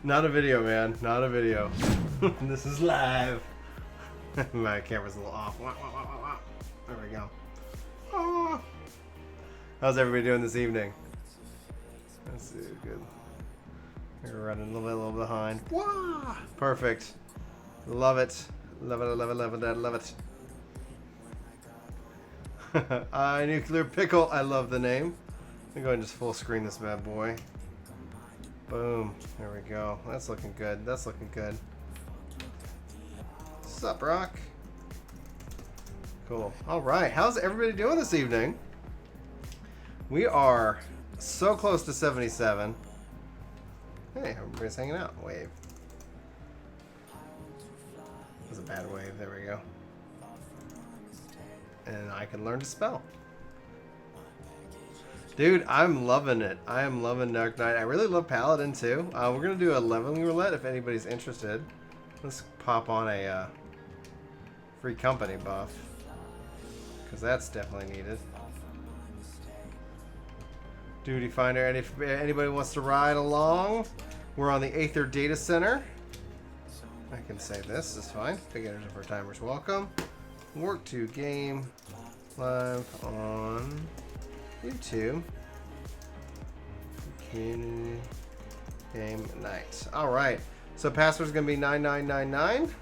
Not a video, man. Not a video. This is live. My camera's a little off. There we go. Oh. How's everybody doing this evening? Let's see. Good. We're running a little behind. Wah! Perfect. Love it. Love it. Love it. Love it. Love it. Nuclear Pickle. I love the name. Let me go ahead and just full screen this bad boy. Boom. There we go. That's looking good. That's looking good. What's up, Rock? Cool. Alright. How's everybody doing this evening? We are so close to 77. Hey, everybody's hanging out. Wave. That was a bad wave. There we go. And I can learn to spell. Dude, I'm loving it. I am loving Dark Knight. I really love Paladin too. We're going to do a leveling roulette if anybody's interested. Let's pop on a free company buff. Because that's definitely needed. Duty Finder, and if anybody wants to ride along, we're on the Aether Data Center. I can say this is fine. Beginners and first timers welcome. Work to game live on YouTube. Community game night. Alright. So password's gonna be 9999.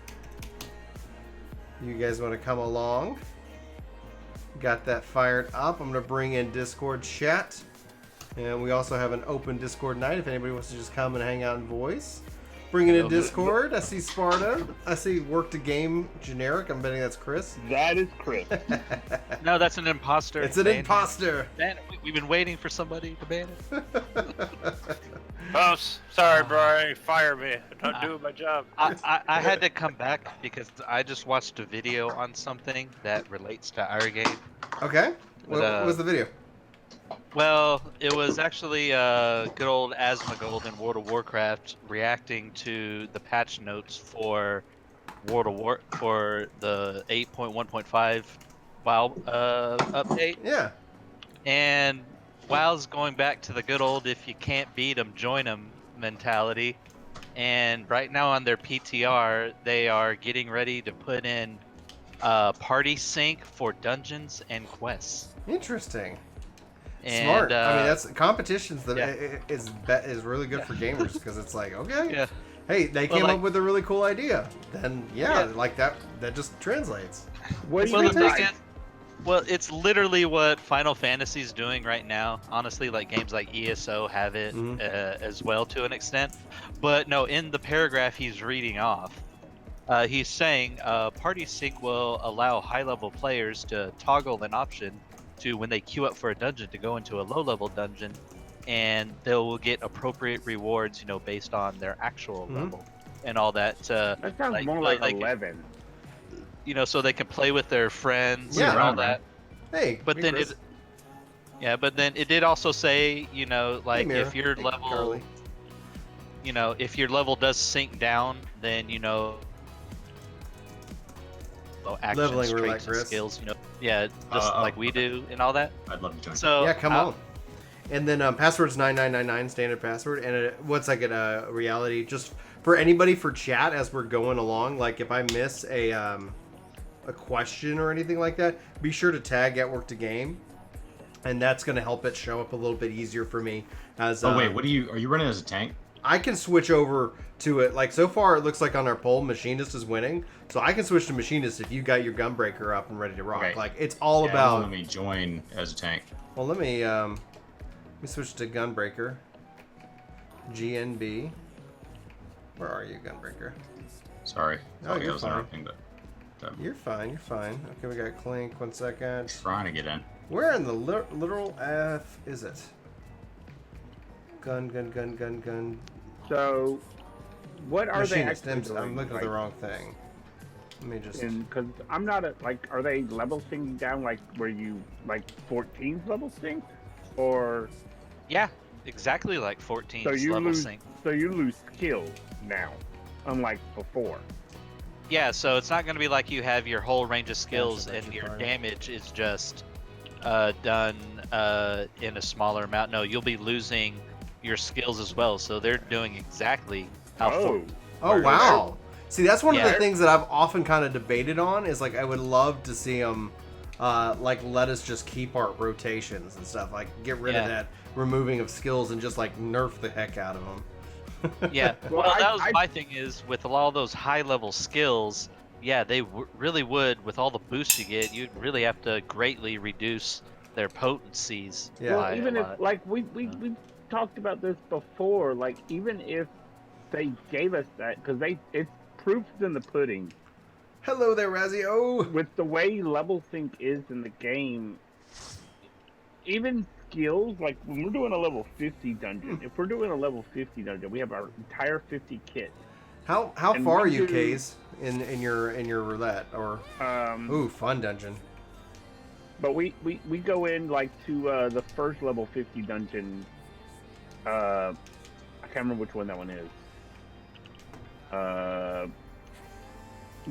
You guys wanna come along? Got that fired up. I'm gonna bring in Discord chat. And we also have an open Discord night if anybody wants to just come and hang out in voice. Bringing in Discord. I see Sparta. I see Work to Game generic. I'm betting that's Chris. That is Chris. No, that's an imposter. It's an imposter. Ban it. We've been waiting for somebody to ban it. Oh, sorry, Brian. Fire me. I'm not doing my job. I had to come back because I just watched a video on something that relates to our game. Okay. What was the video? Well, it was actually good old Asmongold in World of Warcraft reacting to the patch notes for for the 8.1.5 WoW update. Yeah. And WoW's going back to the good old if you can't beat them, join them mentality. And right now on their PTR, they are getting ready to put in party sync for dungeons and quests. Interesting. And, smart. I mean, that's competitions that yeah. is really good for gamers because it's like, okay, Yeah. hey, they came up with a really cool idea. Then like that just translates. What do you Well, the mean? thing is, well, it's literally what Final Fantasy is doing right now. Honestly, like games like ESO have it as well to an extent. But no, in the paragraph he's reading off, he's saying party sync will allow high-level players to toggle an option to when they queue up for a dungeon to go into a low-level dungeon, and they will get appropriate rewards, based on their actual level and all that. That sounds more like 11. So they can play with their friends and all that. Hey, But then Chris. but then it did also say, like Mira. if your Hey, level, Carly. if your level does sink down, then actions, Leveling roulette, traits, and Chris. skills, just like we do and all that. I'd love to join. So Yeah, come on. And then password's 9999 standard password, and what's like a reality just for anybody for chat as we're going along. Like if I miss a question or anything like that, be sure to tag at Work to Game, and that's going to help it show up a little bit easier for me. As Oh wait, are you running as a tank? I can switch over to it. Like so far, it looks like on our poll, Machinist is winning. So I can switch to Machinist if you got your Gunbreaker up and ready to rock. Okay. Like it's all about. Let me join as a tank. Well, let me switch to Gunbreaker. GNB. Where are you, Gunbreaker? Sorry, Oh, I you're was fine. interrupting, but You're fine. You're fine. Okay, we got Clink. 1 second. trying to get in. Where in the literal F is it? Gun. So, what are they Machinist. actually doing? I'm looking at the wrong thing. Let me just. Because I'm not are they level syncing down like where you 14's level sync, or Yeah, exactly like 14 so you level lose sync. so you lose skills now, unlike before. Yeah, so it's not going to be like you have your whole range of skills That's and your fine. damage is just done in a smaller amount. No, you'll be losing your skills as well. So they're doing exactly how. Oh wow! See, that's one of the Yeah. things that I've often kind of debated on. Is like I would love to see them, like let us just keep our rotations and stuff. Like get rid of that removing of skills and just like nerf the heck out of them. Yeah. Well, Well, that was I- my thing is with all those high level skills. Yeah, they really would with all the boosts you get. You'd really have to greatly reduce their potencies. Yeah. Well, by even a if lot. like we talked about this before, like even if they gave us that, because it's proof in the pudding. Hello there, Razzie. Oh, With the way level sync is in the game, even skills, like when we're doing a level 50 dungeon, if we're doing a level 50 dungeon, we have our entire 50 kit. how And far are we you, do- Kays, in your roulette or? Ooh, fun dungeon. But we go in like to the first level 50 dungeon. I can't remember which one that one is.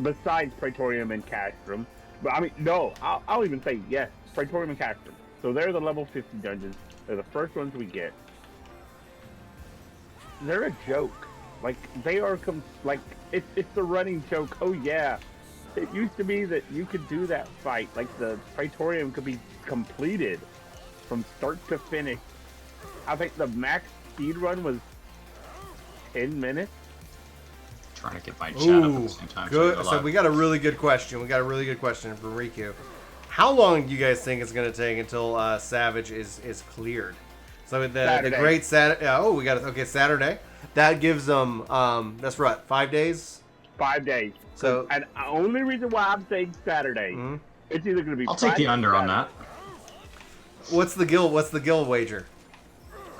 Besides Praetorium and Castrum. But I mean, no, I'll even say yes, Praetorium and Castrum. So they're the level 50 dungeons. They're the first ones we get. They're a joke. Like, they are, like, it's a running joke. Oh, yeah. It used to be that you could do that fight. Like, the Praetorium could be completed from start to finish. I think the max speed run was 10 minutes. Trying to get my chat up at Ooh, the same time. good. So we got a really good question. We got a really good question from Riku. How long do you guys think it's going to take until Savage is cleared? So the Saturday. great Saturday. Oh, we got it. Okay, Saturday. That gives them. That's right. 5 days. 5 days. So- and the only reason why I'm saying Saturday, Mhm. it's either going to be I'll take the Friday or under on Saturday. that. What's the guild wager?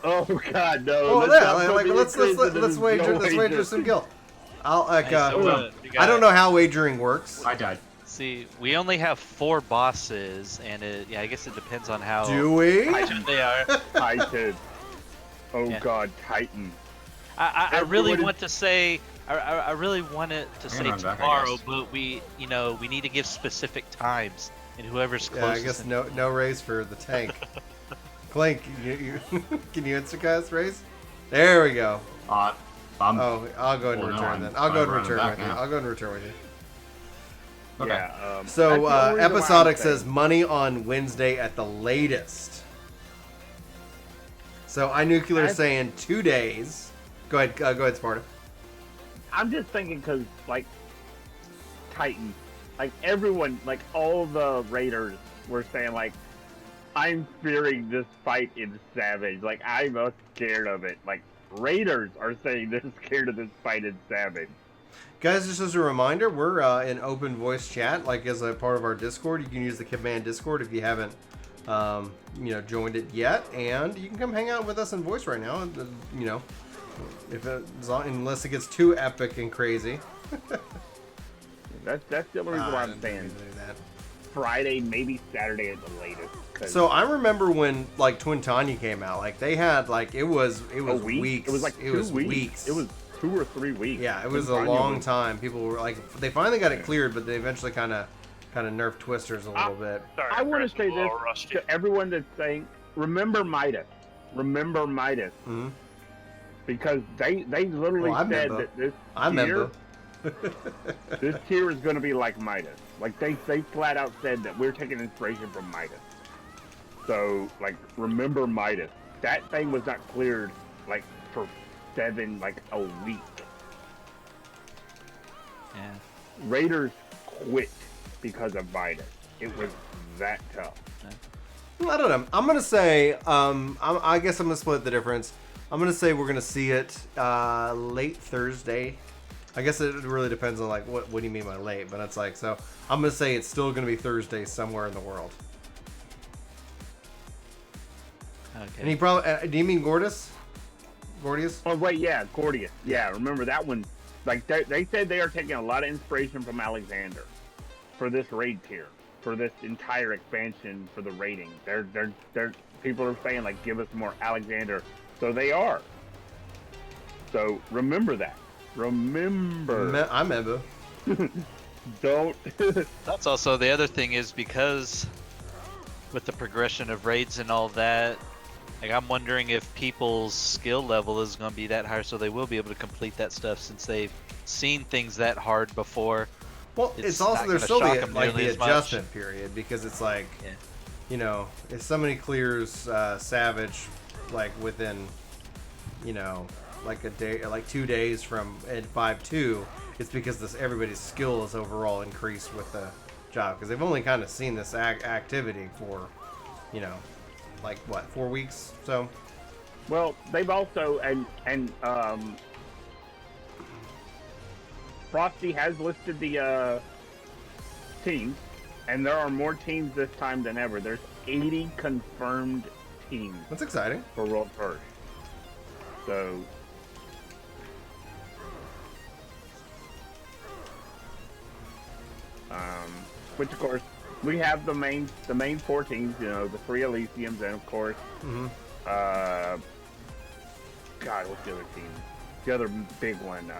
Oh God, no! Oh, Let's yeah. not Like, put me in let's crazy to wager. this Let's wager some guild. I'll like. Hey, so, you I don't got- know how wagering works. I died. See, we only have 4 bosses, and I guess it depends on how Do we? good they are. Titan. Oh Yeah. God, Titan. I really Everyone is- want to say, I really want it to say run back, I tomorrow, guess. but we need to give specific times, and whoever's Yeah, closest. I guess no raise for the tank. Clank, can you instacast raise? There we go. I'm Oh, I'll go ahead and Well, no, return I'm then. I'll go ahead and running return back with you. now. I'll go ahead and return with you. okay. Yeah. So that's the only reason why I'm Episodic saying. says money on Wednesday at the latest. So iNuclear is saying 2 days. Go ahead, Sparta. I'm just thinking because like Titan, like everyone, like all the raiders were saying like, I'm fearing this fight in Savage. Like I'm scared of it. Like raiders are saying they're scared of this fight in Savage. Guys, just as a reminder, we're in open voice chat, like as a part of our Discord. You can use the Command Discord if you haven't, joined it yet, and you can come hang out with us in voice right now. You know, unless it gets too epic and crazy. That's the only reason why I'm saying that. Friday, maybe Saturday at the latest. 'cause So I remember when like Twin Tanya came out, like they had like it was a week. weeks. It was like it 2 was weeks. It was 2 or 3 weeks. Yeah, it was a Tanya long was- time. People were like, they finally got it cleared, but they eventually kind of nerfed Twisters a little bit. Sorry, I want to Chris, say I'm a this little rusty. to everyone that's saying, remember Midas. Remember Midas. Mhm. Because they literally Oh, I said remember. that this I remember. this tier is going to be like Midas. Like they flat out said that we're taking inspiration from Midas. So like remember Midas. That thing was not cleared like for a week. Yeah. Raiders quit because of Midas. It was that tough. I don't know. I'm gonna say, I guess I'm gonna split the difference. I'm gonna say we're gonna see it late Thursday. I guess it really depends on like what do you mean by late, but it's like so. I'm gonna say it's still gonna be Thursday somewhere in the world. Okay. And he probably do you mean Gordius? Gordius? Oh wait, yeah, Gordius. Yeah, remember that one? Like they said they are taking a lot of inspiration from Alexander for this raid tier, for this entire expansion for the raiding. They're people are saying like give us more Alexander, so they are. So remember that. Remember. I remember. Don't. That's also the other thing is because with the progression of raids and all that, Like, I'm wondering if people's skill level is going to be that high, so they will be able to complete that stuff since they've seen things that hard before. Well, it's also not there's gonna still shock the 'em like nearly the as much. adjustment period because it's like, Yeah. you know, if somebody clears Savage like within, you know, like a day, like 2 days from at 5.2, it's because everybody's skill is overall increased with the job because they've only kind of seen this activity for, you know, like what 4 weeks. So, Well, they've also Frosty has listed the teams, and there are more teams this time than ever. There's 80 confirmed teams that's exciting. for World First. So, which of course we have the main 4 teams. You know, the 3 Elysiums, and of course, God, what's the other team? The other big one.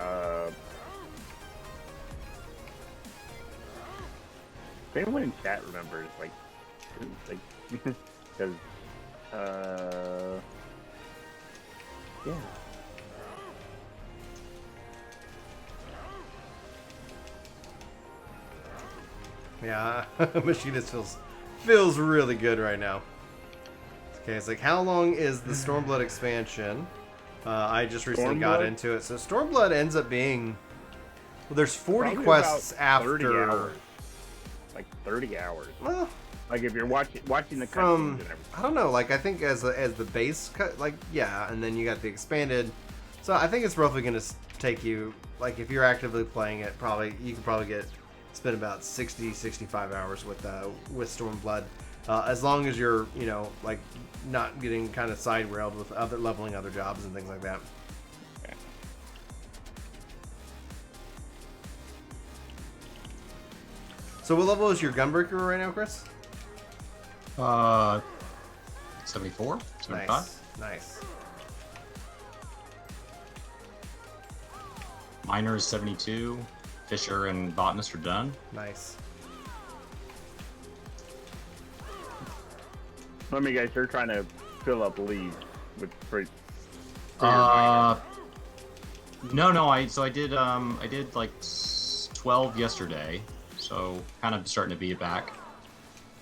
If anyone in chat remembers, like, because, yeah. Yeah, Machinist feels really good right now. Okay, it's like, how long is the Stormblood expansion? I just recently got into it. So Stormblood ends up being, well, there's 40 Probably quests about 30 after. hours. Like 30 hours. Well, Like if you're watching the cutscenes from and everything. I don't know, like I think as the base cut, like yeah, and then you got the expanded. So I think it's roughly going to take you, like if you're actively playing it, you could probably spend about 65 hours with Stormblood, as long as you're, you know, like not getting kind of side railed with leveling other jobs and things like that. Okay. So what level is your Gunbreaker right now, Chris? 74, 75. Nice. Miner is 72. Fisher and Botanist are done. Nice. Let me guys, you're trying to fill up leads with for No. I did like 12 yesterday, so kind of starting to beat it back.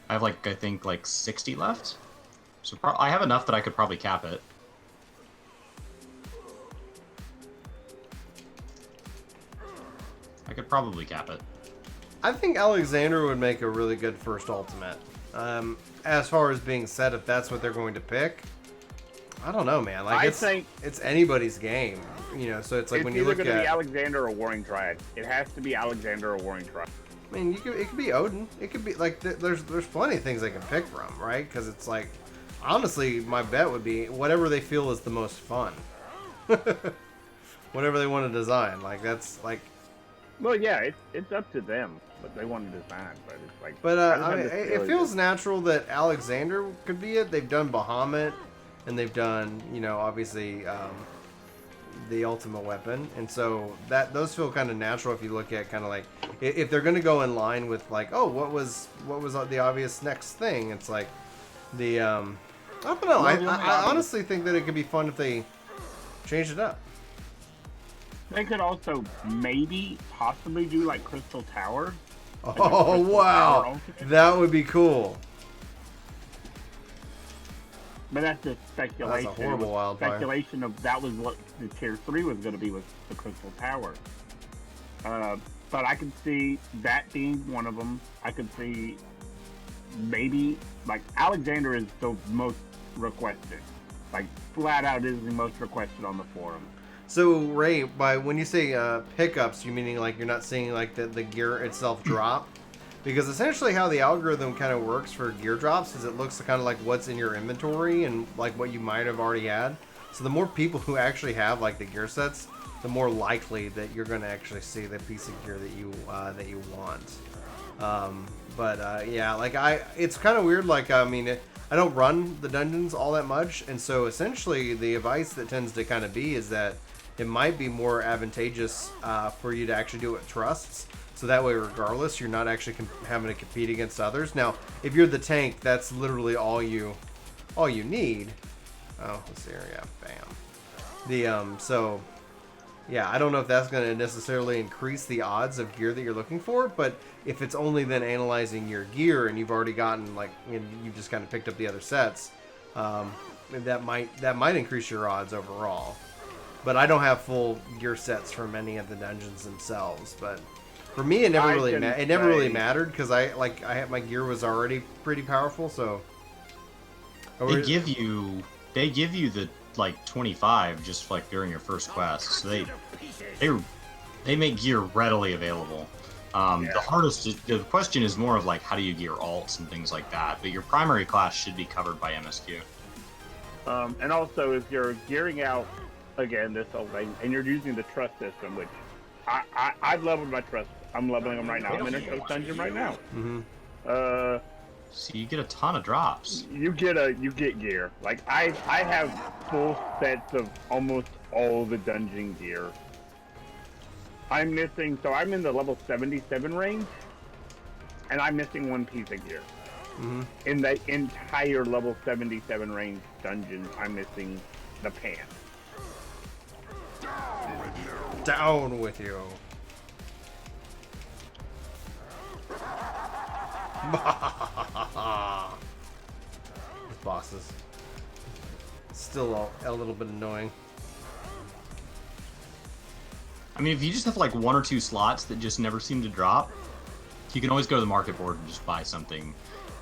I have I think 60 left, so I have enough that I could probably cap it. I could probably cap it. I think Alexander would make a really good first ultimate. As far as being said, if that's what they're going to pick, I don't know, man. Like I think it's anybody's game, you know. So it's like it's when you either look going to at, be Alexander or Warring Triad. It has to be Alexander or Warring Triad. I mean, it could be Odin. It could be like there's plenty of things they can pick from, right? Because it's like, honestly, my bet would be whatever they feel is the most fun. Whatever they want to design, like that's like. Well, yeah, it's up to them, but they want to design. But it's like, But I just I have mean, this it feeling feels natural that Alexander could be it. They've done Bahamut, and they've done, you know, obviously the Ultimate Weapon, and so those feel kind of natural if you look at kind of like if they're going to go in line with like, oh, what was the obvious next thing? It's like the I don't know. I honestly think that it could be fun if they changed it up. They could also possibly do like Crystal Tower. Oh wow, that would be cool. But that's just speculation. That's a horrible wildfire. Speculation of that was what the tier 3 was going to be, with the Crystal Tower. But I could see that being one of them. I could see maybe like Alexander is the most requested. Like flat out is the most requested on the forum. So Ray, by when you say pickups, you meaning like you're not seeing like the gear itself drop? Because essentially how the algorithm kind of works for gear drops is it looks kind of like what's in your inventory and like what you might have already had. So the more people who actually have like the gear sets, the more likely that you're going to actually see the piece of gear that you want. Yeah, like it's kind of weird. Like I mean, I don't run the dungeons all that much, and so essentially the advice that tends to kind of be is that it might be more advantageous for you to actually do it trusts. So that way, regardless, you're not actually having to compete against others. Now, if you're the tank, that's literally all you need. Oh, let's see here. Yeah, bam. So, yeah, I don't know if that's going to necessarily increase the odds of gear that you're looking for, but if it's only then analyzing your gear and you've already gotten, like, you've just kind of picked up the other sets, that might increase your odds overall. But I don't have full gear sets from any of the dungeons themselves. But for me, it never really mattered because my gear was already pretty powerful. So they give you the like 25 just like during your first quest. So they make gear readily available. The question is more of like how do you gear alts and things like that. But your primary class should be covered by MSQ. And also, if you're gearing out, again, this whole thing, and you're using the trust system, which I've leveled my trust. I'm leveling them right now. I'm in a trust dungeon right now. Mm-hmm. So you get a ton of drops. You get gear. Like I have full sets of almost all the dungeon gear. I'm missing, so I'm in the level 77 range, and I'm missing one piece of gear. Mm-hmm. In the entire level 77 range dungeon, I'm missing the pants. Down with you. These bosses. Still a little bit annoying. I mean, if you just have like 1 or 2 slots that just never seem to drop, you can always go to the market board and just buy something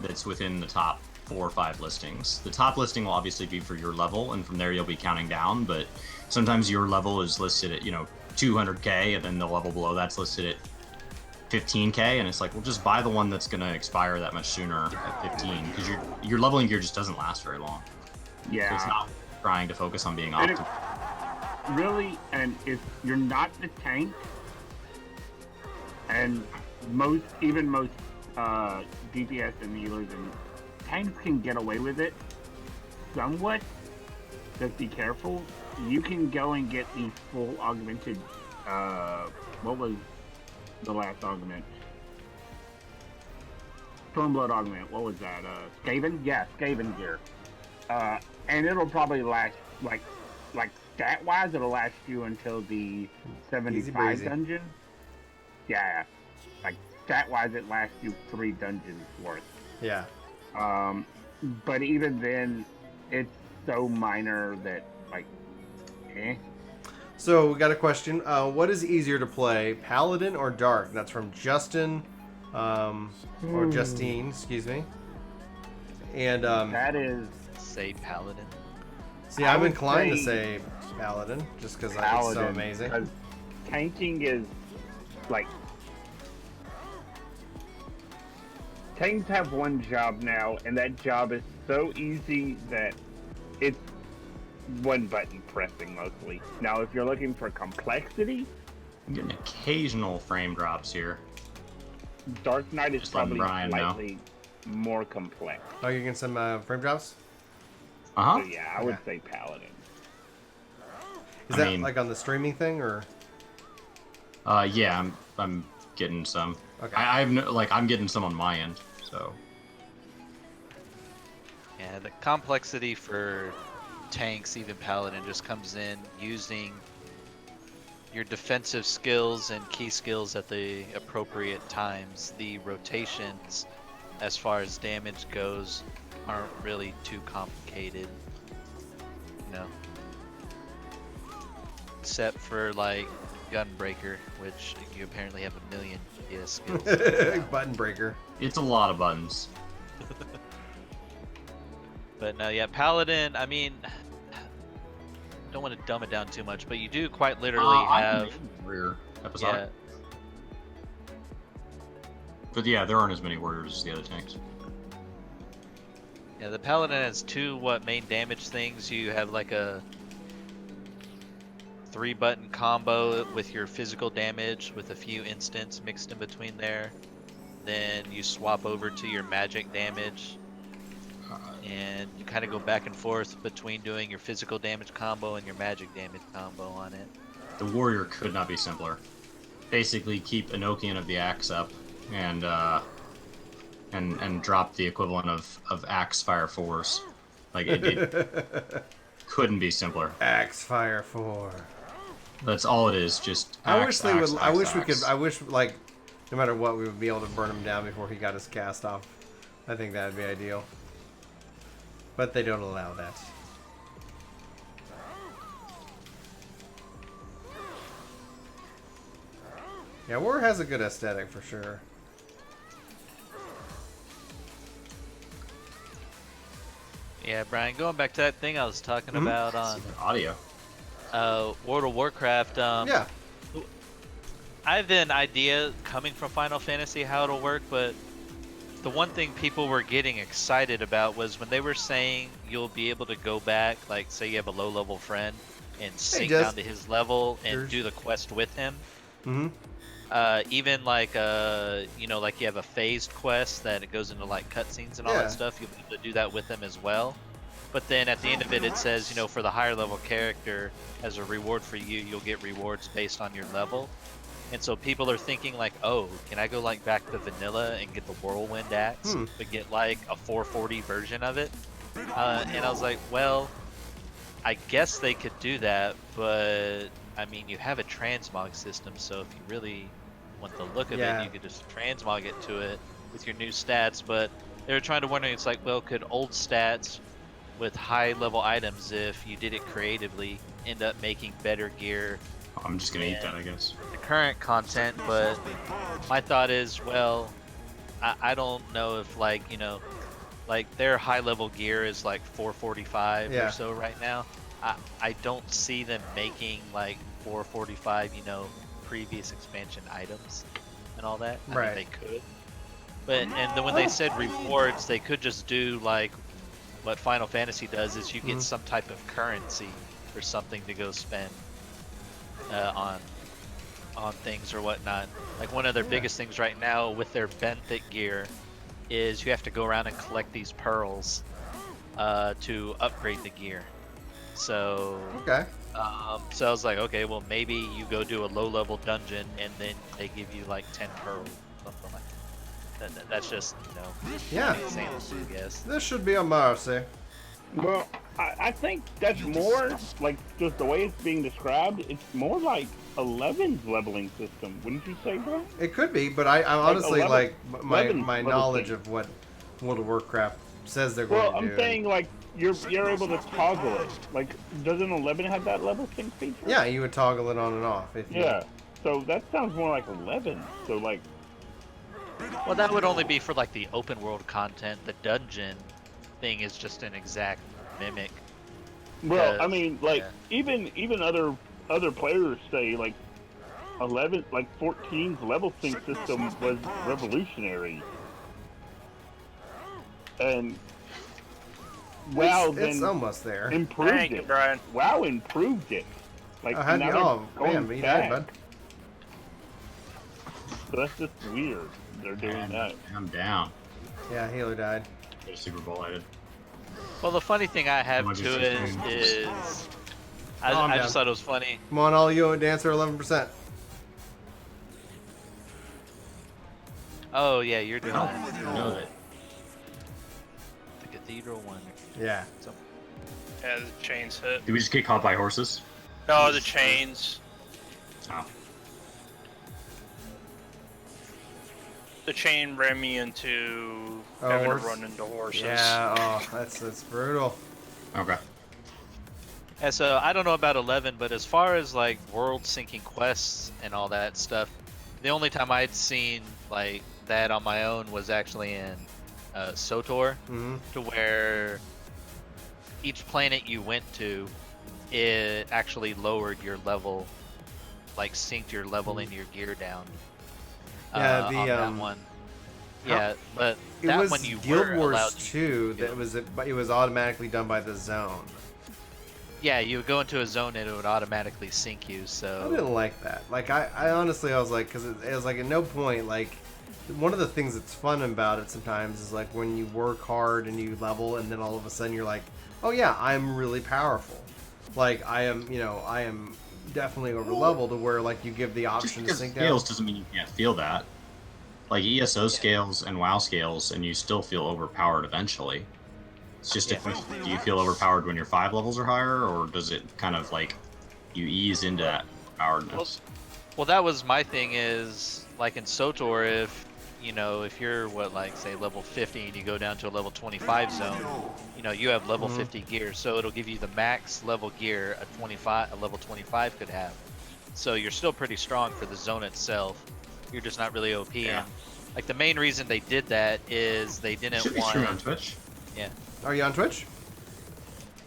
that's within the top 4 or 5 listings. The top listing will obviously be for your level, and from there you'll be counting down, but sometimes your level is listed at, 200k, and then the level below that's listed at 15k, and it's like, well, just buy the one that's going to expire that much sooner at 15, because your leveling gear just doesn't last very long. Yeah. So it's not trying to focus on being optimal. Really, and if you're not the tank, and most DPS and healers and tanks can get away with it somewhat, just be careful. You can go and get the full augmented, what was the last augment? Stormblood augment, what was that? Skaven? Yeah, Skaven gear. And it'll probably last, like stat-wise, it'll last you until the 75 dungeon. Yeah, like stat-wise, it lasts you 3 dungeons worth. Yeah. But even then, it's so minor that, like, eh. So we got a question. What is easier to play, Paladin or Dark? That's from Justin, or Justine, excuse me. And that is. Say Paladin. See, I'm inclined to say Paladin just because it's so amazing. Tanking is like. Tanks have one job now, and that job is so easy that it's one button pressing mostly. Now, if you're looking for complexity, I'm getting occasional frame drops here. Dark Knight is Just letting probably Brian know. slightly more complex. Oh, you're getting some frame drops? Uh-huh. So yeah, I would say Paladin. Is that like on the streaming thing or? Yeah, I'm getting some. Okay. I'm getting some on my end, so. Yeah, the complexity for tanks, even Paladin, just comes in using your defensive skills and key skills at the appropriate times. The rotations, as far as damage goes, aren't really too complicated, except for like Gunbreaker, which you apparently have a million skills. Button breaker. It's a lot of buttons. But no, yeah, Paladin, I mean, don't want to dumb it down too much, but you do quite literally have warrior episode. Yeah. But yeah, there aren't as many warriors as the other tanks. Yeah, the Paladin has 2 main damage things. You have like a 3-button combo with your physical damage with a few instants mixed in between there. Then you swap over to your magic damage. And you kind of go back and forth between doing your physical damage combo and your magic damage combo on it. The warrior could not be simpler. Basically, keep Enochian of the Axe up and drop the equivalent of Axe Fire Force. Like Couldn't be simpler. Axe Fire 4. That's all it is. Just I wish axe, they would. axe, I axe, wish we could. axe. I wish like, no matter what, we would be able to burn him down before he got his cast off. I think that would be ideal. But they don't allow that. Yeah, War has a good aesthetic for sure. Yeah, Brian, going back to that thing I was talking about on Audio. World of Warcraft. Yeah. I have an idea coming from Final Fantasy how it'll work, but the one thing people were getting excited about was when they were saying you'll be able to go back, like say you have a low-level friend, and sync down to his level and do the quest with him. Mm-hmm. Even like you know, like you have a phased quest that it goes into like cutscenes and all that stuff. You'll be able to do that with them as well. But then at the end of it, it says, you know, for the higher level character, as a reward for you, you'll get rewards based on your level. And so people are thinking like, oh, can I go like back to vanilla and get the whirlwind axe, but get like a 440 version of it? And I was like, well, I guess they could do that, but I mean, you have a transmog system, so if you really want the look of it, you could just transmog it to it with your new stats. But they were trying to wonder, it's like, well, could old stats with high level items, if you did it creatively, end up making better gear? I'm just gonna eat that, I guess. The current content, but my thought is, well, I don't know if like, you know, like their high level gear is like 445 or so right now. I don't see them making like 445, you know, previous expansion items and all that. I mean, they could. But, and then when they said rewards, they could just do like what Final Fantasy does, is you get some type of currency or something to go spend on things or whatnot. Like one of their biggest things right now with their benthic gear is you have to go around and collect these pearls to upgrade the gear. So so I was like, okay, well maybe you go do a low-level dungeon and then they give you like 10 pearls, something like that. That's just, you know, example, I guess. This should be a mercy. Well, I think that's more like just the way it's being described. It's more like 11's leveling system, wouldn't you say, bro? It could be, but I honestly 11 like my knowledge thing. of what World of Warcraft says they're going to do. Well, I'm saying like you're able to toggle it. Like, doesn't 11 have that level sync feature? Yeah, you would toggle it on and off. If you... So that sounds more like 11. So like. Well, that would only be for like the open world content. The dungeon thing is just an exact mimic. Well, I mean, like even other players say like 11, like 14's level sync system was revolutionary, and WoW it's then almost there. improved Thank it. you, Brian. WoW improved it. Like How'd you? now Oh they're man, going you back. died, bud. So that's just weird. They're doing that. I'm down. Yeah, healer died. They're Super Bowl headed. Well, the funny thing I have Might be to it 16. is, I down. just thought it was funny. Come on, all you dancer, 11%. Oh yeah, you're doing I that. know that. The cathedral one. Yeah. So, Yeah, the chains hit. Did we just get caught by horses? No, the chains. Oh. The chain ran me into having to run into horses. Yeah. Oh, that's brutal. Okay. and so I don't know about 11, but as far as like world syncing quests and all that stuff, the only time I'd seen like that on my own was actually in SOTOR, to where each planet you went to, it actually lowered your level, like synced your level and your gear down. Yeah, on that one. Yeah, but It that was one you Guild were Wars allowed to 2 that it was automatically done by the zone. Yeah, you would go into a zone and it would automatically sync you. So I didn't like that. Like I honestly I was like, because it was like at no point like one of the things that's fun about it sometimes is like when you work hard and you level and then all of a sudden you're like, oh yeah, I'm really powerful. Like I am definitely over level to where like you give the option to Just sync because scales down. doesn't mean you can't feel that. Like ESO scales and WoW scales, and you still feel overpowered eventually. It's just do you feel overpowered when you're 5 levels or higher, or does it kind of like you ease into that poweredness? Well, that was my thing is, like in SOTOR, if you're say level 50 and you go down to a level 25 zone, you have level 50 gear, so it'll give you the max level gear a level 25 could have. So you're still pretty strong for the zone itself. You're just not really OP. Yeah. And, like, the main reason they did that is they didn't Should be want. streaming on Twitch. Yeah. Are you on Twitch?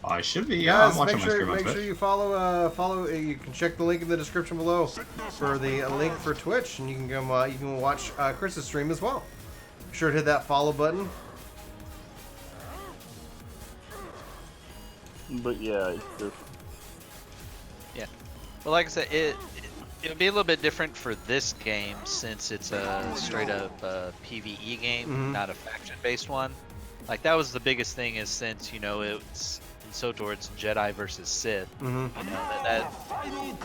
I should be. Yeah, I'm Guys, watching my stream on make Twitch. sure you follow. You can check the link in the description below for the link for Twitch, and you can go. You can watch Chris's stream as well. Be sure to hit that follow button. But yeah, it's just. Yeah. Well, like I said, it would be a little bit different for this game since it's a straight up PvE game, not a faction based one. Like, that was the biggest thing, is since it's in SOTOR, it's Jedi versus Sith. That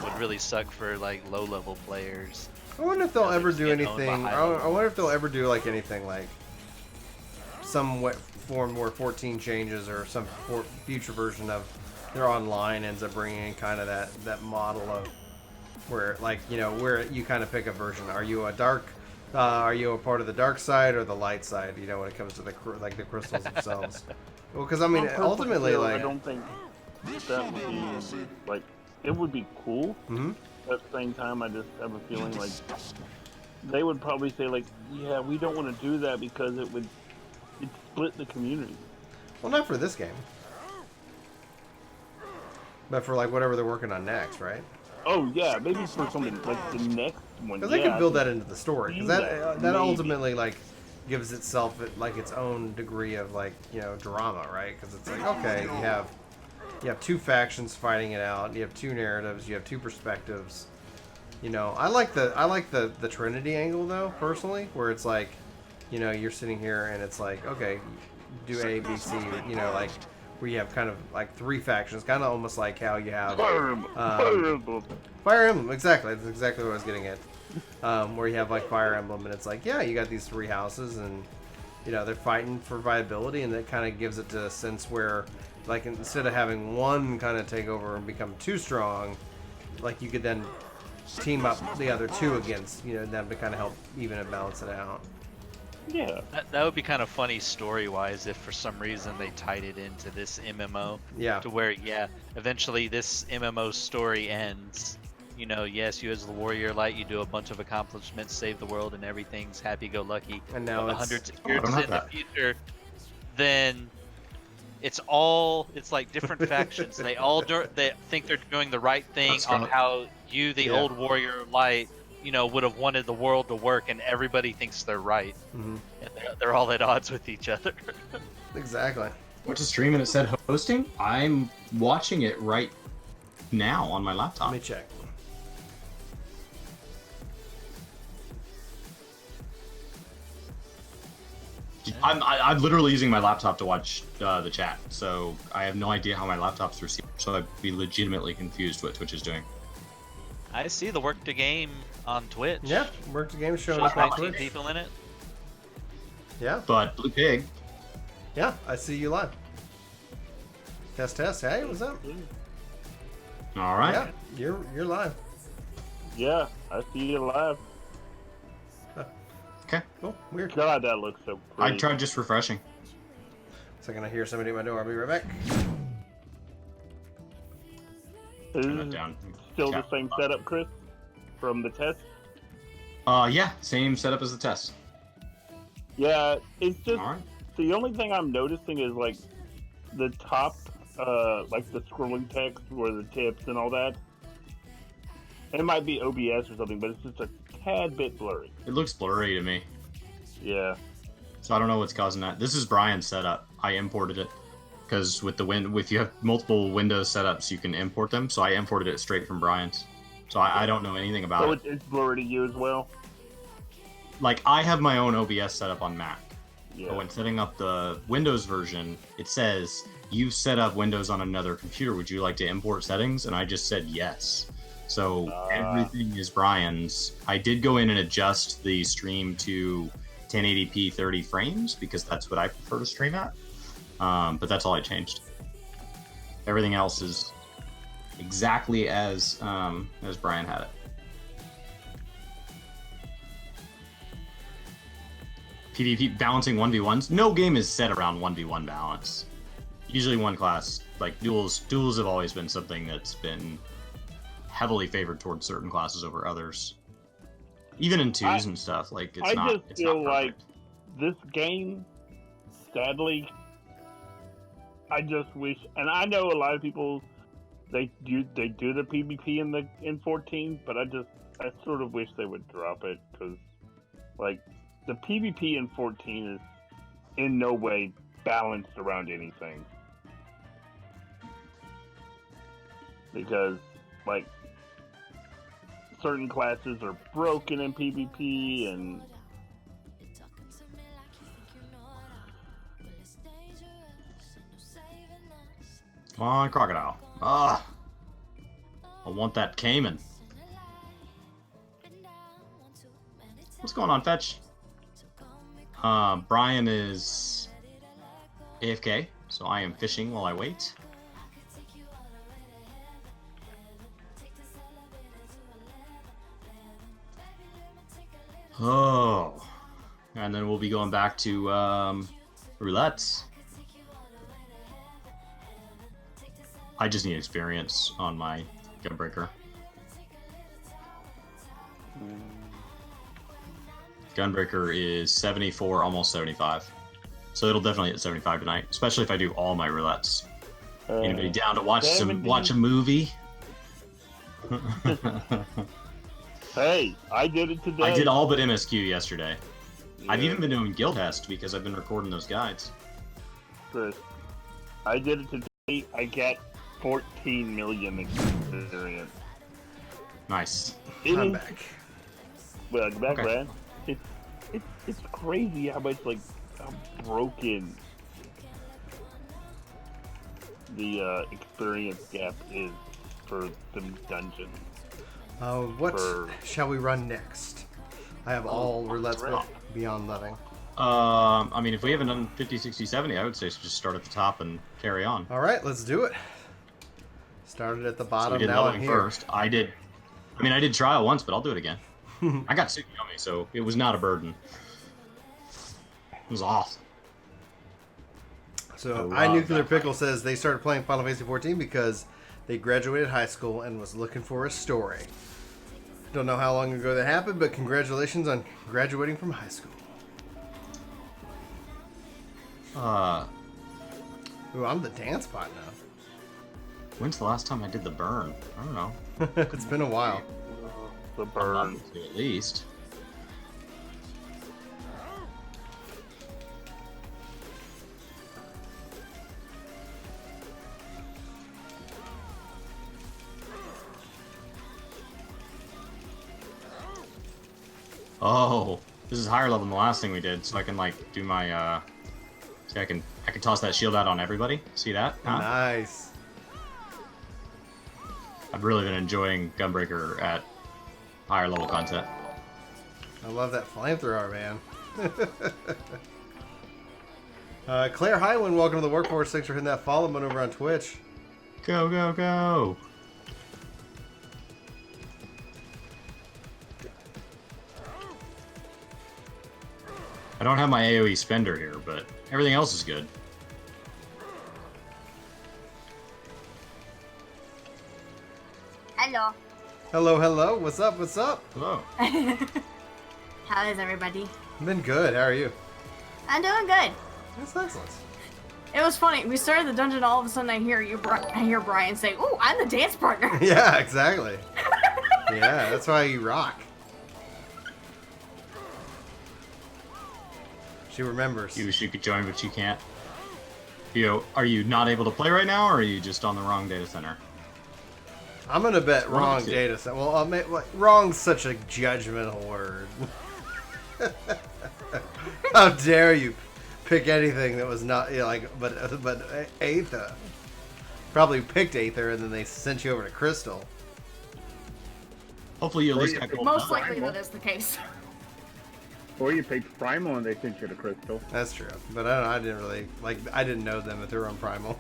would really suck for like low level players. I wonder if they'll ever do getting owned by anything. high I level wonder if they'll ever do like anything like some form where 14 changes or some future version of their online ends up bringing in kind of that model of where, like, where you kind of pick a version. Are you a dark? Are you a part of the dark side or the light side? When it comes to the crystals themselves. Well, because I mean, ultimately, like, I don't think that would be like, it would be cool. At the same time, I just have a feeling like they would probably say like, yeah, we don't want to do that because it'd split the community. Well, not for this game, but for like whatever they're working on next, right? Oh yeah, maybe for something like the next one. Because they could build that into the story. Because that maybe. ultimately like gives itself like its own degree of like drama, right? Because it's like, okay, you have 2 factions fighting it out. You have 2 narratives. You have 2 perspectives. I like the Trinity angle though, personally, where it's like, you're sitting here and it's like, okay, do A, B, C. Like, where you have kind of like 3 factions, kind of almost like how you have Fire Emblem. Exactly, that's exactly what I was getting at. Where you have like Fire Emblem, and it's like, yeah, you got these 3 houses, and they're fighting for viability, and that kind of gives it to a sense where, like, instead of having one kind of take over and become too strong, like, you could then team up the other 2 against them to kind of help even and balance it out. Yeah. That would be kind of funny story-wise if for some reason they tied it into this MMO. Yeah. To where, eventually this MMO story ends. Yes, you as the warrior light, you do a bunch of accomplishments, save the world, and everything's happy-go-lucky. And now it's hundreds of years in the future, then it's like different factions. They all they think they're doing the right thing on how you, the old warrior light, would have wanted the world to work, and everybody thinks they're right. And they're all at odds with each other. Exactly. Went to stream and it said hosting. I'm watching it right now on my laptop. Let me check. I'm literally using my laptop to watch the chat, so I have no idea how my laptop's received. So I'd be legitimately confused what Twitch is doing. I see the work to game on Twitch. Yeah, work to game showing Shows up on 19 Twitch. people in it. Yeah. But Blue Pig. Yeah, I see you live. Test. Hey, what's up? All right. Yeah, you're live. Yeah, I see you live. Okay. Cool. Weird. God, that looks so pretty. I tried just refreshing. Second I hear somebody at my door, I'll be right back. Turn it down. Still the same setup, Chris, from the test? Yeah, same setup as the test. Yeah, it's just All right. the only thing I'm noticing is like the top, like the scrolling text where the tips and all that. It might be OBS or something, but it's just a tad bit blurry. It looks blurry to me, Yeah. so I don't know what's causing that. This is Brian's setup. I imported it because with you have multiple Windows setups, you can import them. So I imported it straight from Brian's. So I don't know anything about So it. it's blurry to you as well? Like, I have my own OBS setup on Mac. Yeah. But when setting up the Windows version, it says, you've set up Windows on another computer. Would you like to import settings? And I just said yes. So everything is Brian's. I did go in and adjust the stream to 1080p 30 frames because that's what I prefer to stream at. But that's all I changed. Everything else is exactly as Brian had it. PvP balancing 1v1s. No game is set around 1v1 balance. Usually one class, like duels have always been something that's been heavily favored towards certain classes over others. Even in twos and stuff, like it's not. I just feel like perfect. this game, sadly, I just wish, and I know a lot of people they do the PvP in 14, but I sort of wish they would drop it because, like, the PvP in 14 is in no way balanced around anything. Because, like, certain classes are broken in PvP, and Come on, crocodile. Ah, I want that Cayman. What's going on, Fetch? Brian is AFK, so I am fishing while I wait. Oh, and then we'll be going back to roulettes. I just need experience on my Gunbreaker. Gunbreaker is 74, almost 75. So it'll definitely hit 75 tonight, especially if I do all my roulettes. Anybody down to watch a movie? Hey, I did it today. I did all but MSQ yesterday. Yeah. I've even been doing Guild Hest because I've been recording those guides. Chris, I did it today. I get 14 million experience. Nice. I'm back. Well, back, Okay. man. It's crazy how much, like, how broken the experience gap is for the dungeons. What shall we run next? I have all roulettes crap. beyond letting. I mean, if we haven't done 50, 60, 70, I would say just start at the top and carry on. All right, let's do it. Started at the So bottom, we did now I'm leveling here. first. I did trial once, but I'll do it again. I got Tsukuyomi, so it was not a burden. It was awesome. So, I love Nuclear that Pickle says they started playing Final Fantasy XIV because they graduated high school and was looking for a story. Don't know how long ago that happened, but congratulations on graduating from high school. Ooh, I'm the dance bot now. When's the last time I did the burn? I don't know. It's been a while. The A burn. month at least. Oh, this is higher level than the last thing we did, so I can like do my see I can toss that shield out on everybody. See that? Huh? Nice. I've really been enjoying Gunbreaker at higher level content. I love that flamethrower, man. Claire Highland, welcome to the workforce. Thanks for hitting that follow button over on Twitch. Go, go, go! I don't have my AoE spender here, but everything else is good. Hello. Hello, hello. What's up? What's up? Hello. How is everybody? Been good. How are you? I'm doing good. That's excellent. It was funny. We started the dungeon. All of a sudden, I hear Brian say, "Ooh, I'm the dance partner." Yeah, exactly. Yeah, that's why you rock. She remembers. You wish you could join, but you can't. Are you not able to play right now, or are you just on the wrong data center? I'm gonna bet One of wrong the two. data set. Well, wrong's such a judgmental word. How dare you pick anything that was not but Aether. Probably picked Aether and then they sent you over to Crystal. Hopefully you at least got gold. Most likely that is the case. Or you picked Primal and they sent you the crystal. That's true, but I didn't really like. I didn't know them if they were on Primal.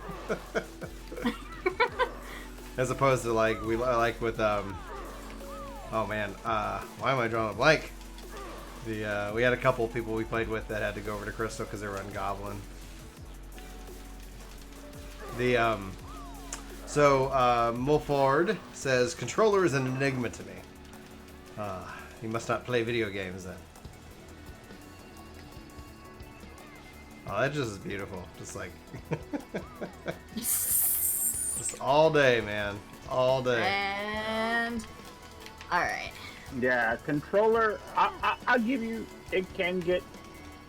As opposed to like with oh man, why am I drawing a blank? We had a couple of people we played with that had to go over to Crystal because they were on Goblin. Mulford says controller is an enigma to me. You must not play video games then. Oh, that just is beautiful. Just like just all day, man. All day. And alright. Yeah, controller, I'll give you, it can get,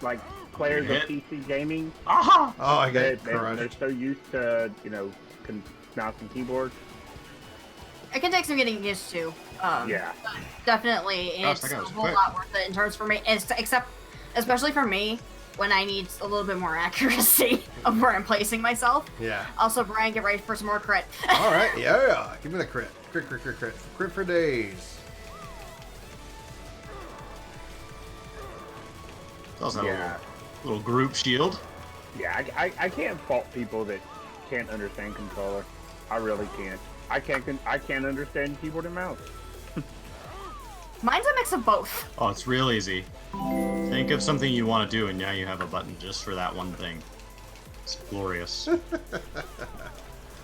like, players of PC gaming. Aha! Oh, I got They're crushed. so used to, mouse and keyboard. It can take some getting used to. Yeah. Definitely, Gosh, it's that a guy was whole quick. lot worth it in terms for me. Except, especially for me, when I need a little bit more accuracy of where I'm placing myself. Yeah. Also, Brian, get ready for some more crit. All right. Yeah. Give me the crit. Crit. Crit for days. Also have Yeah. a little group shield. Yeah, I can't fault people that can't understand controller. I really can't. I can't understand keyboard and mouse. Mine's a mix of both. Oh, it's real easy. Think of something you want to do, and now you have a button just for that one thing. It's glorious.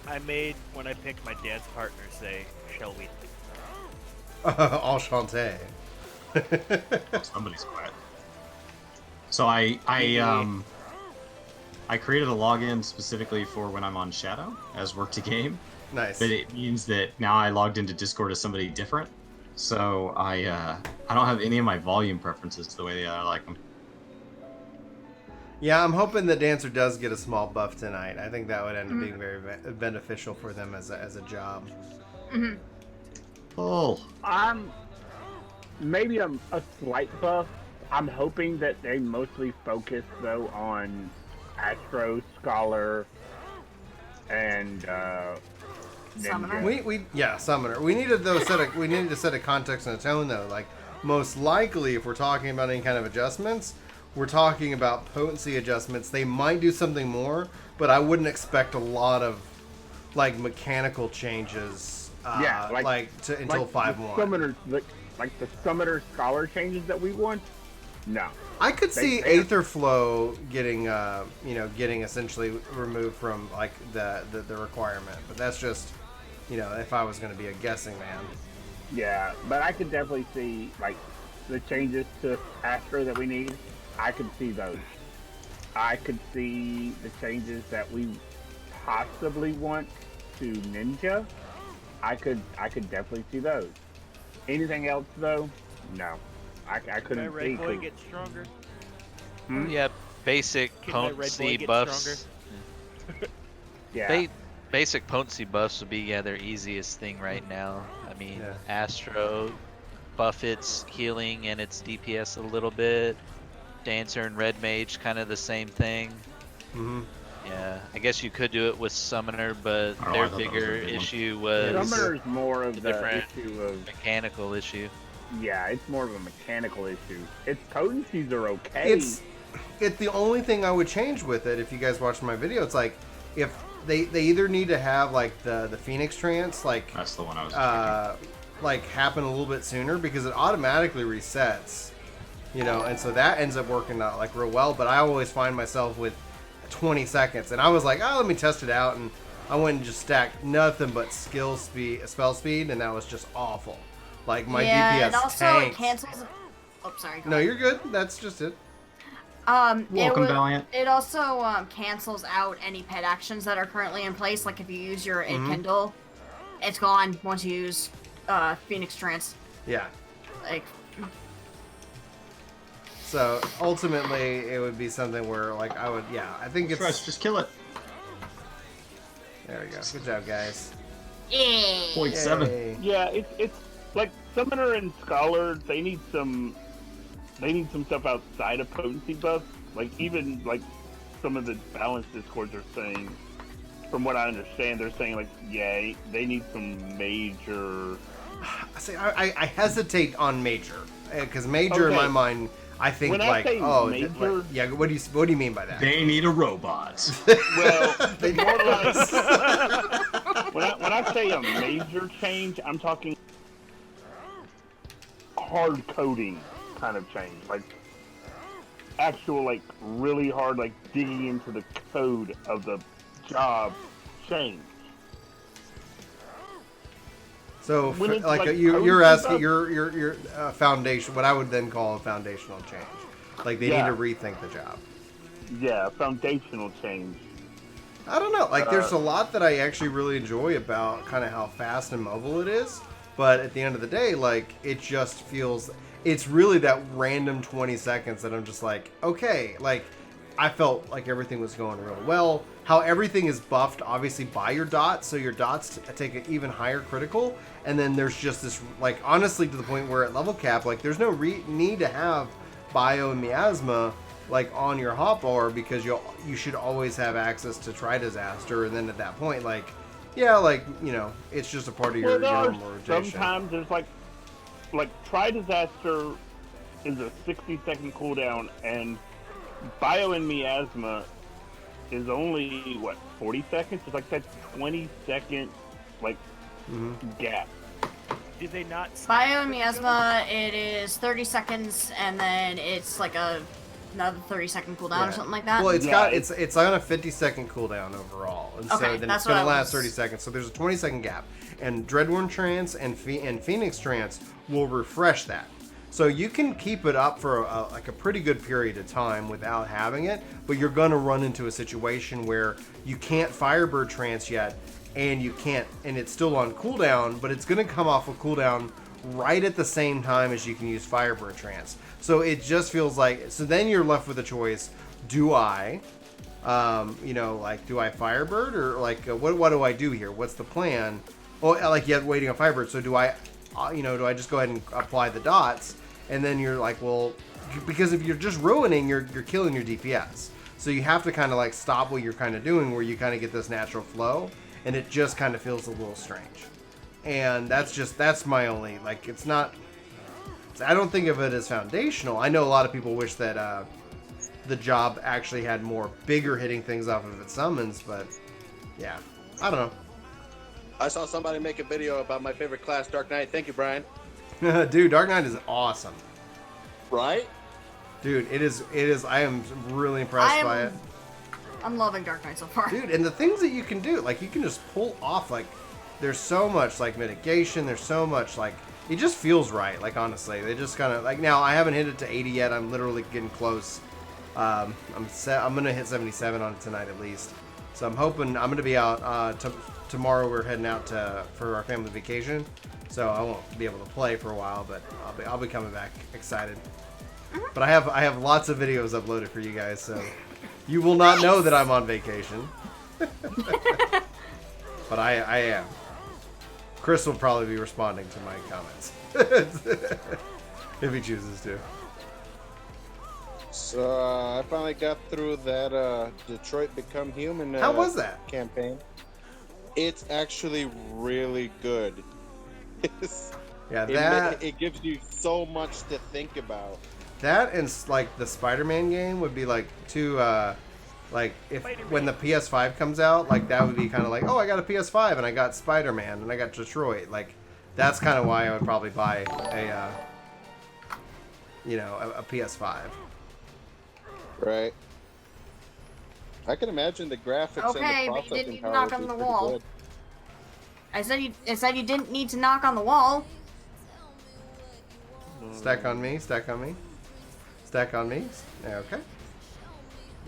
I made, when I picked my dance partner, say, shall we? Enchanté. Somebody's quiet. So I created a login specifically for when I'm on Shadow as work to game. Nice. But it means that now I logged into Discord as somebody different. So I don't have any of my volume preferences the way that I like them. Yeah, I'm hoping the dancer does get a small buff tonight. I think that would end up being very beneficial for them as a job. Mm-hmm. Oh. Maybe a slight buff. I'm hoping that they mostly focus though on Astro, Scholar, and Summoner? Ninja. Summoner. We needed to set a context and a tone though. Like most likely, if we're talking about any kind of adjustments, we're talking about potency adjustments. They might do something more, but I wouldn't expect a lot of like mechanical changes. Until 5.1. Summoner, like the Summoner Scholar changes that we want. No. I could see Aetherflow getting essentially removed from like the requirement, but that's just if I was going to be a guessing man. Yeah, but I could definitely see like the changes to Astro that we need. I could see those. I could see the changes that we possibly want to Ninja. I could definitely see those. Anything else though? No. I Can couldn't my red see. boy get stronger? Yeah, basic Can my red boy potency get buffs. Yeah. Basic potency buffs would be their easiest thing right now. I mean, Yeah. Astro buff its healing and its DPS a little bit. Dancer and Red Mage kind of the same thing. Mm-hmm. Yeah, I guess you could do it with Summoner, but Oh, I their thought that was bigger a big one. issue was Summoner's more of the the different issue of mechanical issue. yeah, it's more of a mechanical issue. Its potencies are okay. It's the only thing I would change with it. If you guys watched my video, it's like if they either need to have like the Phoenix trance like That's the one I was like happen a little bit sooner because it automatically resets, and so that ends up working out like real well. But I always find myself with 20 seconds, and I was like, let me test it out, and I went and just stacked nothing but spell speed, and that was just awful. Like my DPS and also tanked. it cancels. Oh, sorry. Go No, ahead. you're good. That's just it. Welcome, Valiant. It also cancels out any pet actions that are currently in place. Like if you use your Kindle, it's gone once you use Phoenix Trance. Yeah. Like, So ultimately, it would be something where like I would, I think it's. Rush, just kill it. There we go. Good job, guys. yeah. 0.7. Yay. Yeah, it's like Summoner and Scholar. They need some stuff outside of potency buffs. Like even like some of the balance discords are saying, from what I understand, they're saying like they need some major. See, I hesitate on major because major in Okay. my mind, I think When I like, say major- yeah. What do you mean by that? They need a robot. Well, They more like when I say a major change, I'm talking hard coding kind of change, like actual, like really hard, like digging into the code of the job change. So, When it's like, like you're codes asking and your foundation, what I would then call a foundational change. Like they Yeah. need to rethink the job. Yeah, foundational change. I don't know. Like, there's a lot that I actually really enjoy about kind of how fast and mobile it is. But at the end of the day, like, it just feels... It's really that random 20 seconds that I'm just like, okay. Like, I felt like everything was going real well. How everything is buffed, obviously, by your dots. So your dots take an even higher critical. And then there's just this, like, honestly, to the point where at level cap, like, there's no need to have bio and miasma like on your hotbar, because you should always have access to Try Disaster, and then at that point, like, yeah, like, you know, it's just a part of your normal rotation. Sometimes there's like Try Disaster is a 60-second cooldown, and Bio and Miasma is only 40 seconds. It's like that 20-second like gap. Did they not? Bio and Miasma, it is 30 seconds, and then it's like another 30-second cooldown or something like that. Well, it's on a 50-second cooldown overall, and so then it's going to last 30 seconds. So there's a 20-second gap, and Dreadworn Trance and Phoenix Trance will refresh that. So you can keep it up for a pretty good period of time without having it, but you're going to run into a situation where you can't Firebird Trance yet, and you can't, and it's still on cooldown, but it's going to come off of cooldown right at the same time as you can use Firebird Trance. So it just feels like, so then you're left with a choice. Do I, do I Firebird, or like, what do I do here? What's the plan? Oh, like, you have waiting on Firebird. So do I, do I just go ahead and apply the dots? And then you're like, well, because if you're just ruining, you're killing your DPS. So you have to kind of like stop what you're kind of doing, where you kind of get this natural flow, and it just kind of feels a little strange. And that's my only, like, it's not, I don't think of it as foundational. I know a lot of people wish that the job actually had more bigger hitting things off of its summons, but yeah, I don't know. I saw somebody make a video about my favorite class, Dark Knight. Thank you, Brian. Dude, Dark Knight is awesome. Right? Dude, it is. I am really impressed by it. I'm loving Dark Knight so far. Dude, and the things that you can do, like, you can just pull off, like, there's so much, like, mitigation, there's so much, like, it just feels right, like, honestly. They just kind of, like, now, I haven't hit it to 80 yet, I'm literally getting close. I'm gonna hit 77 on it tonight, at least. So I'm hoping, I'm gonna be out, tomorrow we're heading out for our family vacation, so I won't be able to play for a while, but I'll be coming back excited. But I have lots of videos uploaded for you guys, so you will not know that I'm on vacation. But I am. Chris will probably be responding to my comments if he chooses to. So I finally got through that Detroit Become Human How was that campaign. It's actually really good. Yeah, it gives you so much to think about. That and like the Spider-Man game would be like two, like if when the PS5 comes out, like that would be kind of like, oh, I got a PS5 and I got Spider-Man and I got Detroit. Like that's kind of why I would probably buy a PS5. Right. I can imagine the graphics Okay, and the but you didn't processing need to knock power on the is wall. good. I said you didn't need to knock on the wall. Stack on me, stack on me, stack on me. Yeah, okay.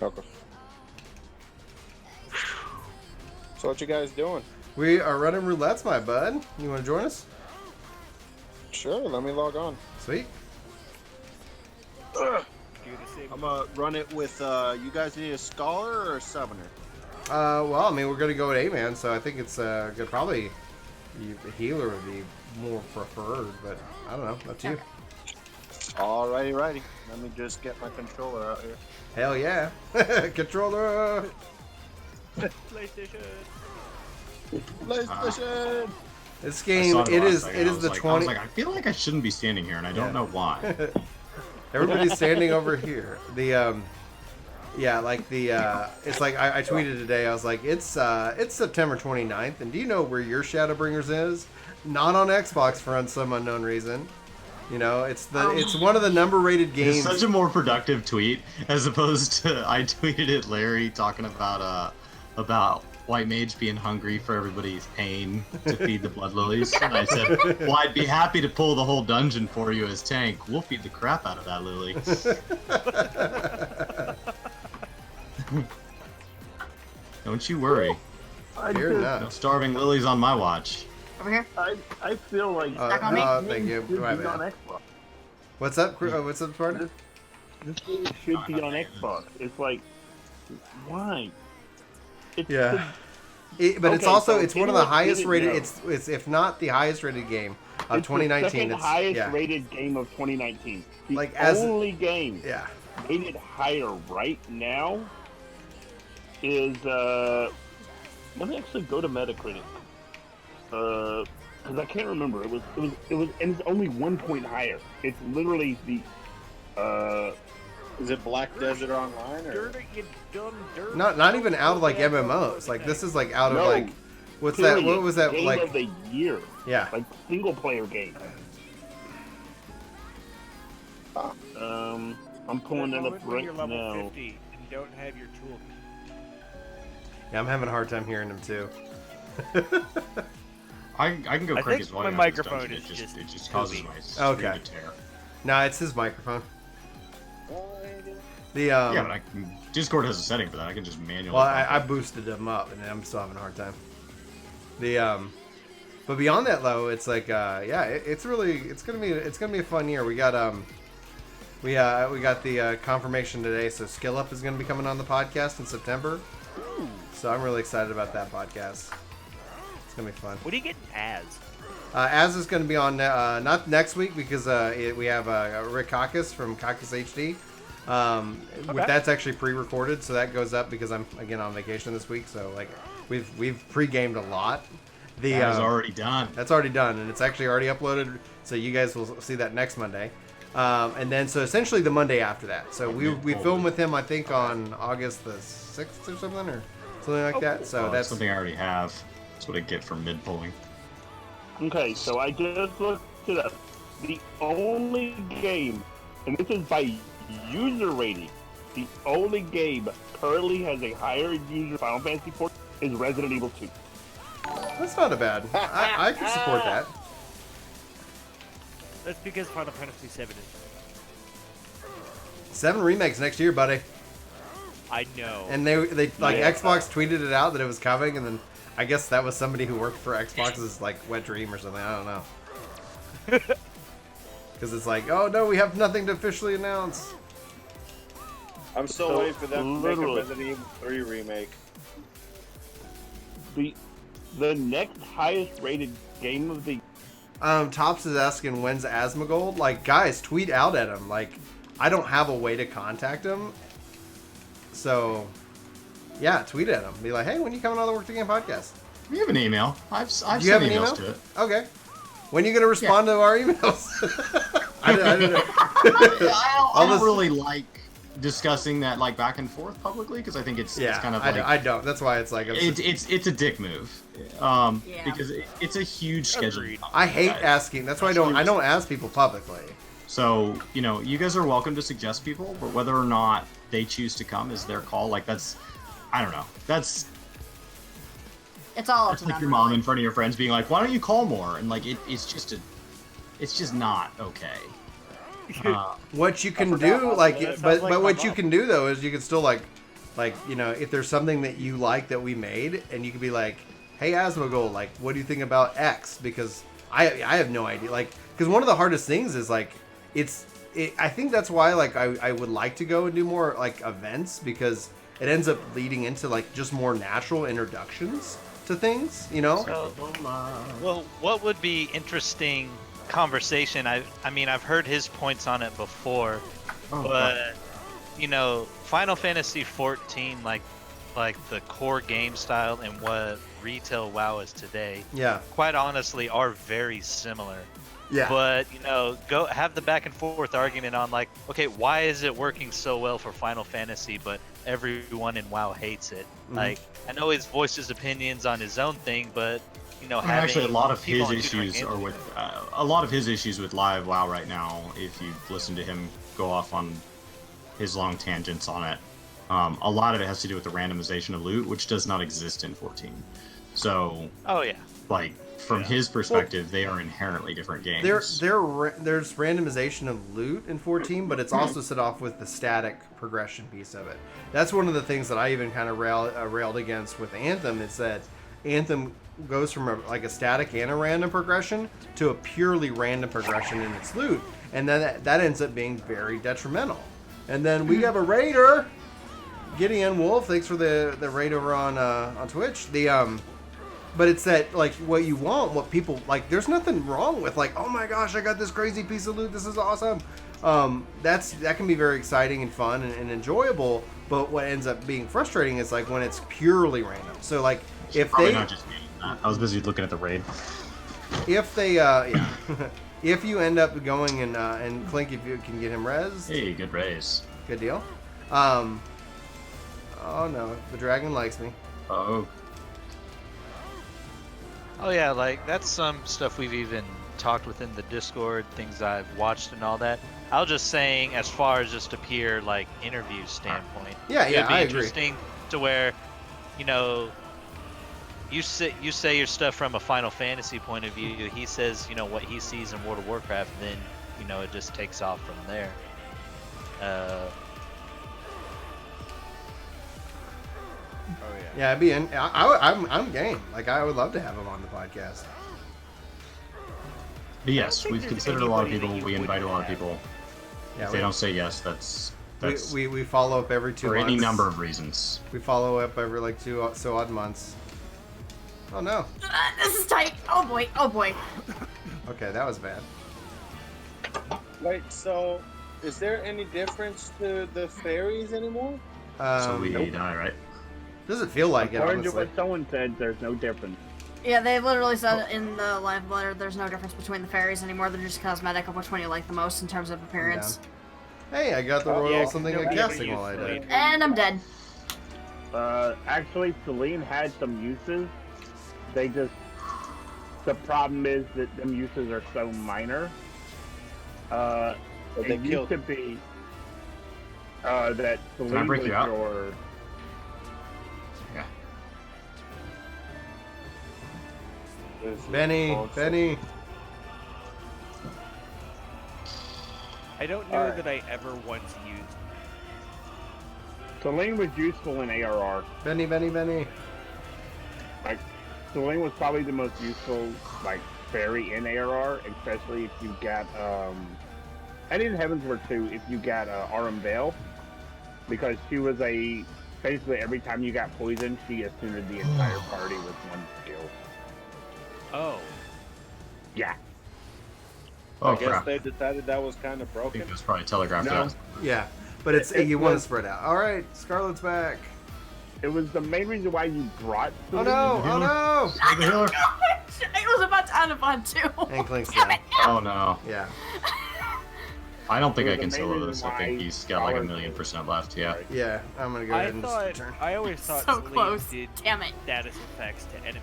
Okay. So what you guys doing? We are running roulettes, my bud. You want to join us? Sure, let me log on. Sweet. I'm gonna run it with, you guys need a scholar or a summoner? Well, I mean, we're gonna go with 8-man, so I think it's good. Probably the healer would be more preferred, but I don't know. Up to you. Alrighty, righty. Let me just get my controller out here. Hell yeah, controller. PlayStation. PlayStation. This game, it is the 20. I was like, I feel like I shouldn't be standing here, and I don't know why. Everybody's standing over here. The yeah, like the it's like I tweeted today. I was like, it's September 29th, and do you know where your Shadowbringers is? Not on Xbox for some unknown reason. You know, it's one of the number-rated games. It's such a more productive tweet as opposed to I tweeted at Larry talking about White Mage being hungry for everybody's pain to feed the blood lilies. And I said, well, I'd be happy to pull the whole dungeon for you as tank. We'll feed the crap out of that lily. Don't you worry. No starving lilies on my watch. Over here. I feel like thank you. should be on Xbox. What's up? What's up, partner? This game should be on Xbox. It's like, why? It's yeah. But it's also it's one of the highest rated. It's if not the highest rated game of 2019. The second it's highest rated game of 2019. The like only game yeah rated higher right now is let me actually go to Metacritic. Because I can't remember. It was, and it's only 1 point higher. It's literally the, Is it Black Desert Online or? not even out of like MMOs. Like this is like out of like, what's period. that? What was that Game like? of the year. Yeah. Like single player game. I'm pulling it up right you're level now. 50 and don't have your tool. Yeah, I'm having a hard time hearing him too. I can go I crank think his volume. my on this microphone dungeon. is It just just causes poopy. my screen Okay. to tear. No, it's his microphone. The Yeah, but Discord has a setting for that. I can just manually. well, I boosted him up, and I'm still having a hard time. The but beyond that though, it's like yeah, it's gonna be a fun year. We got we got the confirmation today, so Skill Up is gonna be coming on the podcast in September. So I'm really excited about that podcast. It's gonna be fun. What do you get as? Az is going to be on not next week because we have Rick Caucus from Caucus HD. That's actually pre-recorded, so that goes up because I'm again on vacation this week. So like we've pre-gamed a lot. That is already done. That's already done, and it's actually already uploaded. So you guys will see that next Monday. And then so essentially the Monday after that. So we filmed with him I think on August the 6th or something like that. So that's something I already have. That's what I get from mid-pulling. Okay, so I just looked it up. The only game, and this is by user rating, the only game currently has a higher user Final Fantasy XIV is Resident Evil 2. That's not a bad. I can support that. That's because Final Fantasy VII is. 7 remakes next year, buddy. I know. And they like Xbox tweeted it out that it was coming, and then I guess that was somebody who worked for Xbox's like wet dream or something. I don't know. Because it's like, oh no, we have nothing to officially announce. I'm still waiting for them to make a Resident Evil 3 remake. The next highest rated game of the Tops is asking when's Asmongold. Like, guys, tweet out at him. Like, I don't have a way to contact him, so yeah, tweet at him. Be like, hey, when you coming on the Work the Game podcast? We have an email. I've Do you have sent an emails email? to it. Okay. When are you gonna respond to our emails? I don't know. I don't really like discussing that like back and forth publicly because I think it's kind of like I don't. That's why it's like it's a dick move. Because it's a huge schedule. I hate asking. That's why I don't ask people publicly. So you guys are welcome to suggest people, but whether or not they choose to come is their call. Like I don't know. It's all up to like them, your mom really. in front of your friends being like, "Why don't you call more?" And like it's just not okay. What you can do, but what you can do though is you can still like if there's something that you like that we made, and you can be like, hey Asmongold, like what do you think about X? Because I have no idea. Like because one of the hardest things is like I think that's why like I would like to go and do more like events because it ends up leading into like just more natural introductions to things, So, well, what would be interesting conversation? I mean, I've heard his points on it before, but Final Fantasy XIV, like the core game style and what retail WoW is today, yeah, quite honestly, are very similar. Yeah. But go have the back and forth argument on like, okay, why is it working so well for Final Fantasy, but everyone in WoW hates it? Like, I know he's voiced his opinions on his own thing, but actually, a lot of people his on two different issues games- are with a lot of his issues with live WoW right now. If you listen to him go off on his long tangents on it, a lot of it has to do with the randomization of loot, which does not exist in 14. So, Oh yeah. like from his perspective, they are inherently different games. There's randomization of loot in 14, but it's also set off with the static progression piece of it. That's one of the things that I even kind of railed against with Anthem, is that Anthem goes from a static and a random progression to a purely random progression in its loot, and then that ends up being very detrimental. And then we have a raider, Gideon Wolf. Thanks for the raid over on Twitch. But it's that, like, what you want, what people like. There's nothing wrong with like, oh my gosh, I got this crazy piece of loot. This is awesome. That can be very exciting and fun and enjoyable. But what ends up being frustrating is like when it's purely random. So like if Probably they, not just me. I was busy looking at the raid. if they, if you end up going and Clink, if you can get him res, Hey, good raise. good deal. Oh no, the dragon likes me. Oh, Oh yeah, like that's some stuff we've even talked within the Discord, things I've watched and all that. I was just saying, as far as just a pure like interview standpoint, Yeah, it'd be I agree. interesting to where, you say your stuff from a Final Fantasy point of view. He says, what he sees in World of Warcraft, then it just takes off from there. Oh yeah. Yeah, I'd be in. I'm game. Like I would love to have him on the podcast. but yes, think we've there's considered a lot of anybody people. that you We invite a lot of wouldn't people. Yeah, If they don't say yes, that's we follow up every 2 for months. any number of reasons. We follow up every like 2 so odd months. Oh no. This is tight. Oh boy. Oh boy. Okay, that was bad. Wait, so is there any difference to the fairies anymore? So we Nope. die, right? Doesn't feel like it, According to honestly. what someone said, there's no difference. Yeah, they literally said in the live letter there's no difference between the fairies anymore. They're just cosmetic of which one you like the most in terms of appearance. Hey, I got the Oh, royal yeah, something nobody at ever casting used while I did. Celine. And I'm dead. Actually, Celine had some uses. The problem is that them uses are so minor. But they It used killed to be that Celine break was you out? your... Yeah. Benny. I don't know Alright. that I ever once used. Celine was useful in ARR. Benny. Like, Celine was probably the most useful, like, fairy in ARR, especially if you got, and in Heavensward too, if you got, Arum Vale, because she was basically every time you got poisoned, she ascended the entire party with one skill. Oh. Yeah. Oh I guess crap! they decided that was kind of I broken. think it was probably telegraphed No. out. Yeah, but it's It you want to was- spread out. All right, Scarlet's back. It was the main reason why you brought Oh Celine. no! Oh no! The healer. I was about to end up on two. And Clink's Damn down. it. Oh no! Yeah. I don't think It I was can the main solo this. reason I think why he's got like Scholars- 1,000,000% left. Yeah. Right. Yeah, I'm gonna go I ahead and thought just turn. I always thought So Celine close. did Damn it. status effects to enemies.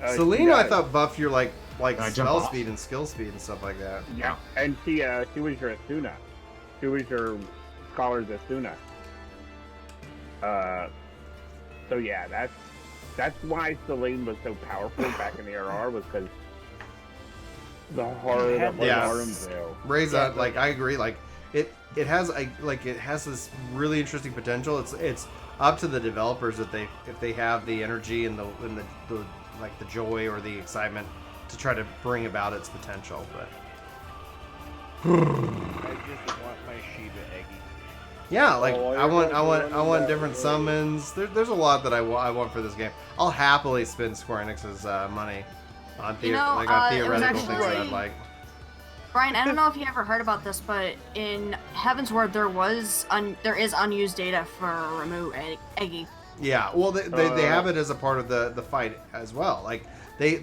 She Selena, I does. thought buffed your like Can I jump spell off? speed and skill speed and stuff like that. Yeah, and she was your Asuna. She was your Scholar's Asuna. So yeah, that's why Celine was so powerful back in the RR, was because the horror that was Yeah. Armvale. Raise Yeah, up, like I agree, like it has this really interesting potential. It's up to the developers if they have the energy and the like the joy or the excitement to try to bring about its potential. But I just want my Shiba Eggy. yeah, like Oh, I want everyone's running different that summons. There's a lot that I want for this game. I'll happily spend Square Enix's money on You know, on it was theoretical things that I'd actually- like. Brian, I don't know if you ever heard about this, but in Heavensward there is unused data for Ramu Eggy. Yeah, well, they have it as a part of the fight as well. Like they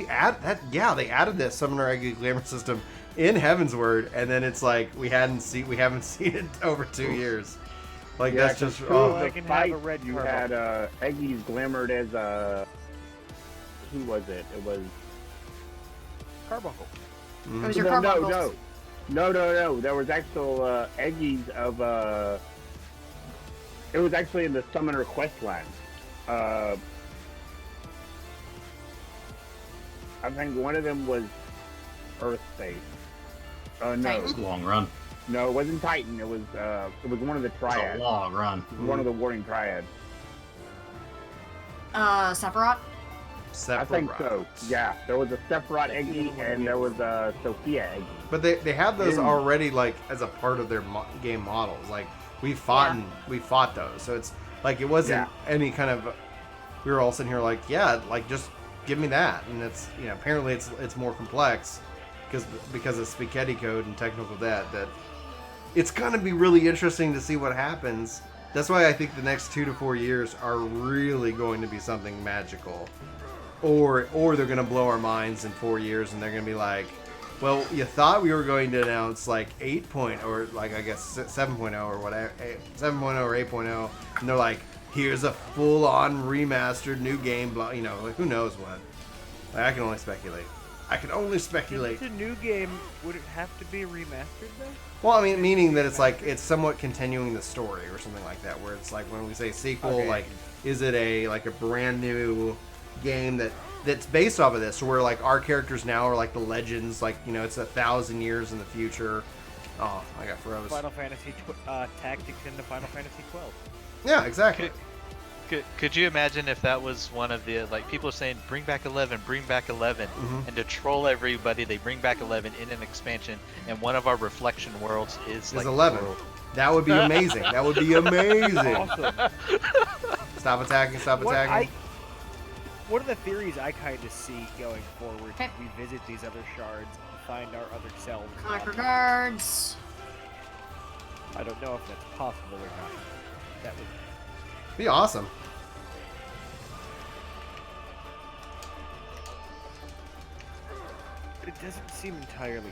added that Summoner Egg Glamour system in Heavensward, and then it's like we haven't seen it in over 2 years. Like that's just I can fight, have a red you carbuncle. had Eggy's glamoured as who was it? It was Carbuncle. It was your carbuncles. No. There was actual Eggy's of it was actually in the Summoner quest line. I think one of them was Earth Space. No. Titan? Long run. No, it wasn't Titan. It was one of the It's triads. a long run. One of the warring triads. Sephiroth? I think so. Yeah, there was a Sephiroth Eggy and there was a Sophia Eggy. But they have those already like as a part of their game models. Like we fought those, so it's like it wasn't any kind of. We were all sitting here like, like just give me that, and it's apparently it's more complex because of spaghetti code and technical debt that it's gonna be really interesting to see what happens. That's why I think the next 2 to 4 years are really going to be something magical, or they're gonna blow our minds in 4 years and they're gonna be like, well, you thought we were going to announce like 8.0 or like I guess 7.0 or whatever, 7.0 or 8.0, and they're like, here's a full-on remastered new game, like, who knows what. Like, I can only speculate. If it's a new game, would it have to be remastered though? Well, I mean, meaning that it's like it's somewhat continuing the story or something like that, where it's like when we say sequel, like is it a brand new game that's based off of this, where like our characters now are like the legends, like it's 1,000 years in the future. Oh, I got froze. Final Fantasy Tactics into Final Fantasy XII. Yeah, exactly. Could you imagine if that was one of the, like, people are saying bring back 11, and to troll everybody they bring back 11 in an expansion, and one of our reflection worlds is like 11. That would be amazing. That would be amazing. Awesome. Stop attacking. One of the theories I kind of see going forward is we visit these other shards and find our other selves. Kind regards. I don't know if that's possible or not. That would be awesome. It doesn't seem entirely.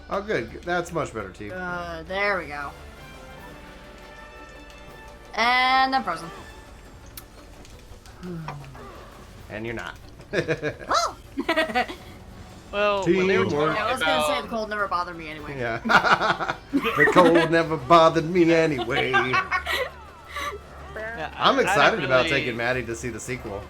Oh, good. That's much better, T. There we go. And I'm frozen. And you're not. Oh! Well, when they were talking I was gonna say the cold never bothered me anyway. Yeah. The cold never bothered me anyway. Yeah, I'm excited about taking Maddie to see the sequel.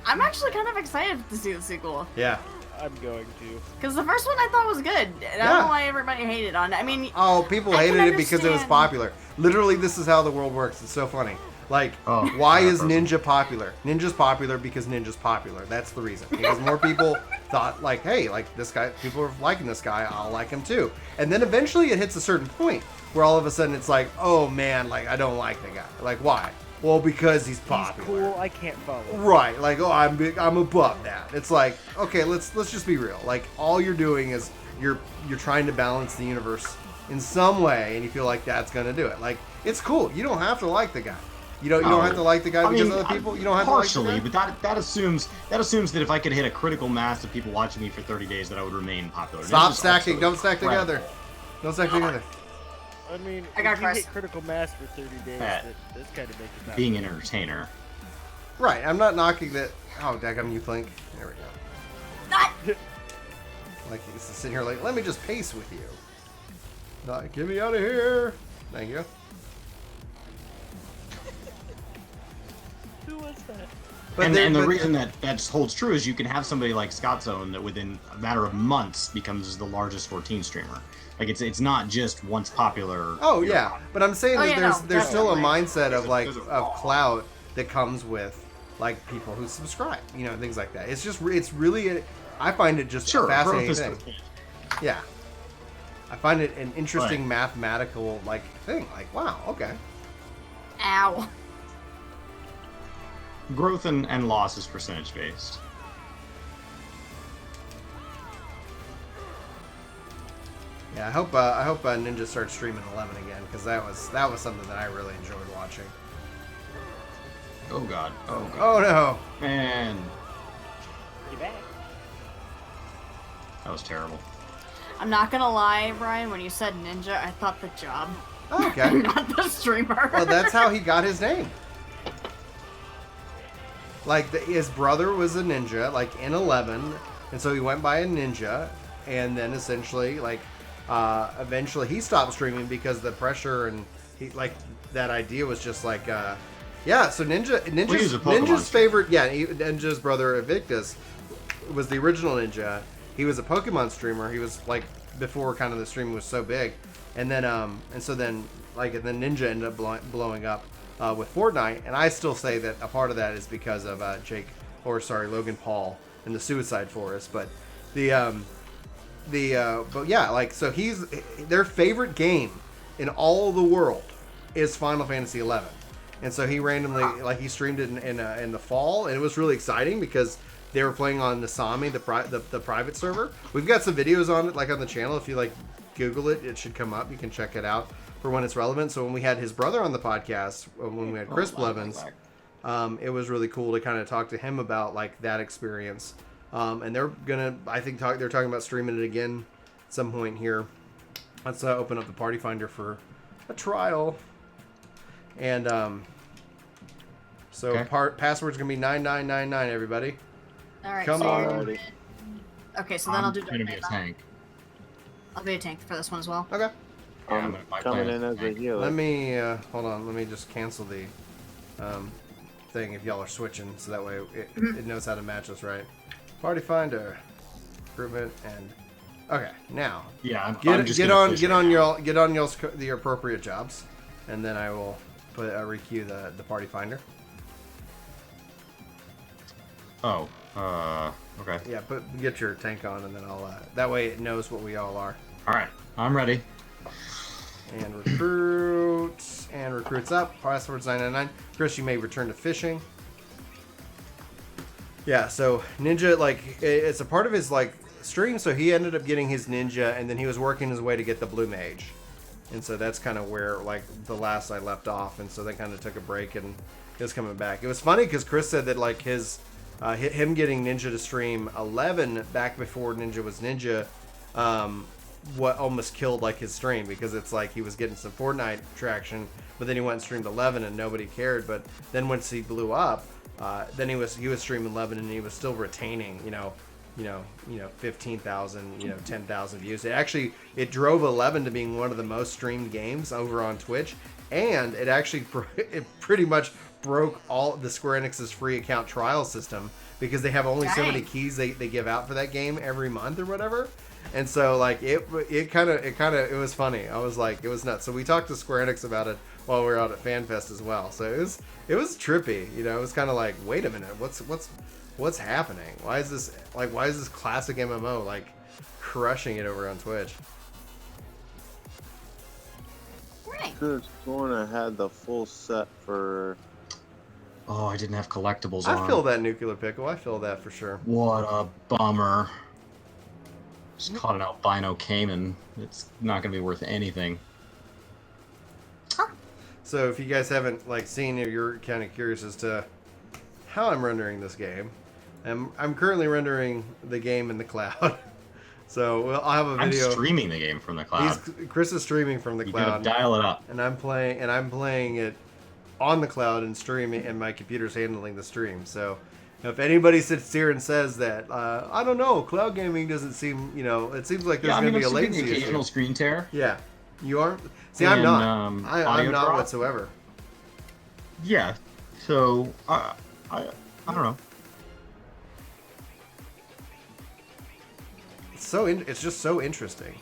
I'm actually kind of excited to see the sequel. Yeah. I'm going to. Because the first one I thought was good. And I don't know why everybody hated on it. I mean... Oh, people hated it because it was popular. Literally, this is how the world works. It's so funny. Like, why is Ninja popular? Ninja's popular because Ninja's popular. That's the reason. Because more people thought, like, hey, like, this guy, people are liking this guy, I'll like him too. And then eventually it hits a certain point where all of a sudden it's like, oh man, like, I don't like the guy. Like, why? Well, because he's popular. He's cool, I can't follow. Right, like, oh, I'm above that. It's like, okay, let's just be real. Like, all you're doing is you're trying to balance the universe in some way, and you feel like that's gonna do it. Like, it's cool. You don't have to like the guy. You don't have to like the guy because other people. You don't have partially, to like the guy. but that assumes that if I could hit a critical mass of people watching me for 30 days, that I would remain popular. Stop stacking. Don't stack together. Don't stack together. I mean, I got if you hit critical mass for 30 days, that's kind of making that. Being an entertainer. Right. I'm not knocking that. Oh, daggum, you Plink. There we go. Not. Like he's sitting here, like, let me just pace with you. Like, get me out of here. Thank you. Who was that? But and the reason that holds true is you can have somebody like Scott Zone that within a matter of months becomes the largest 14 streamer. Like it's not just once popular. Oh yeah, but I'm saying that there's still a definitely. mindset of like of clout that comes with like people who subscribe, things like that. It's really I find it just a fascinating thing. Yeah, I find it an interesting mathematical like thing. Like, wow, okay. Ow. Growth and loss is percentage based. Yeah, I hope Ninja starts streaming 11 again, because that was something that I really enjoyed watching. Oh god. Oh god. Oh no. Man. You back? That was terrible. I'm not gonna lie, Brian. When you said ninja, I thought the job, Oh, okay. not the streamer. Well, that's how he got his name. Like, his brother was a ninja, like, in 11, and so he went by a ninja, and then essentially, like, eventually he stopped streaming because the pressure and, that idea was just like, yeah, so Ninja's favorite, Ninja's brother, Evictus, was the original Ninja. He was a Pokemon streamer. He was, like, before kind of the streaming was so big. And then, and then Ninja ended up blowing up with Fortnite, and I still say that a part of that is because of Logan Paul and the Suicide Forest. But but yeah, like, so their favorite game in all the world is Final Fantasy XI, and so he randomly he streamed it in the fall, and it was really exciting because they were playing on Nasami, the private server. We've got some videos on it, like, on the channel. If you Google it, it should come up. You can check it out for when it's relevant. So when we had his brother on the podcast, when we had Chris Blevins, it was really cool to kind of talk to him about that experience. And they're gonna, I think, they're talking about streaming it again at some point here. Let's open up the Party Finder for a trial. And so password's gonna be 9999. Everybody, All right. come on. Okay, so then I'll do. I'm gonna be a tank. I'll be a tank for this one as well. Okay. I'm coming in as a healer. Let me hold on. Let me just cancel the thing if y'all are switching, so that way it knows how to match us right. Party Finder, recruitment, and okay. Now, yeah, get on y'all's the appropriate jobs, and then I will requeue the Party Finder. Oh, okay. Yeah, get your tank on, and then I'll that way it knows what we all are. All right, I'm ready. And recruits up. Password's 999. Chris, you may return to fishing. Yeah, so Ninja, it's a part of his stream, so he ended up getting his Ninja, and then he was working his way to get the Blue Mage, and so that's kind of where the last I left off, and so they kind of took a break and he was coming back. It was funny because Chris said that him getting Ninja to stream 11 back before Ninja was Ninja, what almost killed his stream, because it's he was getting some Fortnite traction, but then he went and streamed 11 and nobody cared. But then once he blew up, then he was streaming 11 and he was still retaining 15,000 10,000 views. It drove 11 to being one of the most streamed games over on Twitch, and it pretty much broke all the Square Enix's free account trial system, because they have only so many keys they give out for that game every month or whatever. And so it was funny. I was it was nuts. So we talked to Square Enix about it while we were out at FanFest as well. So it was trippy. It was kind of wait a minute, what's happening? Why is this classic MMO crushing it over on Twitch? Right. Could have sworn I had the full set for. Oh, I didn't have collectibles I on. feel that Nuclear Pickle. I feel that for sure. What a bummer. Just caught an albino caiman. It's not going to be worth anything. So if you guys haven't seen it, you're kind of curious as to how I'm rendering this game. I'm currently rendering the game in the cloud. So I'll have a video. I'm streaming the game from the cloud. Chris is streaming from the cloud. You gotta dial it up. And I'm playing it on the cloud and streaming, and my computer's handling the stream. So if anybody sits here and says that, I don't know, cloud gaming doesn't seem, it seems like there's going to be a latency issue. Occasional screen tear. Yeah, you aren't. See, I'm not. I'm not drop. whatsoever. Yeah. So I don't know. It's just so interesting.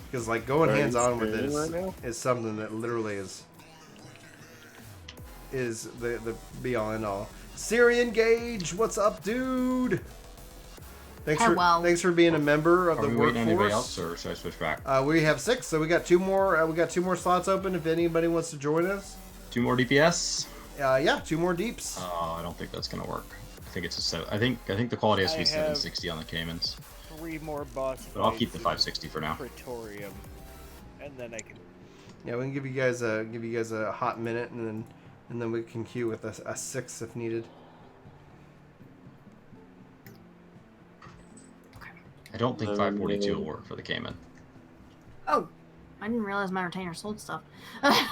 Because going hands on with it is something that literally is the be all end all. Syrian Gage, what's up, dude? Thanks for being a member of the workforce. Anybody else, or should I switch back? We have 6, so we got 2 more. We got 2 more slots open if anybody wants to join us. 2 more DPS. Yeah, 2 more deeps. Oh, I don't think that's gonna work. I think it's a 7. I think the quality has to be 760 on the Caimans. 3 more boss But I'll keep fights the in 560 for now. Praetorium, and then I can. Yeah, we can give you guys a hot minute, and then we can queue with a 6 if needed. I don't think 542 will work for the Cayman. Oh, I didn't realize my retainer sold stuff. I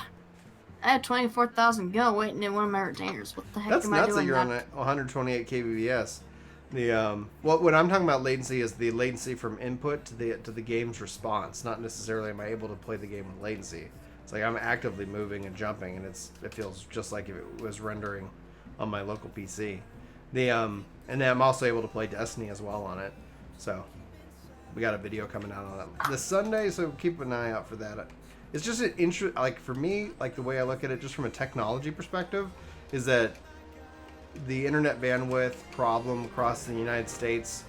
had 24,000 go waiting in one of my retainers. What the heck That's am I nuts that doing? you're on a 128 kbps. The what I'm talking about latency is the latency from input to the game's response. Not necessarily am I able to play the game with latency. It's like I'm actively moving and jumping, and it feels just like if it was rendering on my local PC. And then I'm also able to play Destiny as well on it. So we got a video coming out on that this Sunday, so keep an eye out for that. It's just an like for me, like the way I look at it, just from a technology perspective, is that the internet bandwidth problem across the United States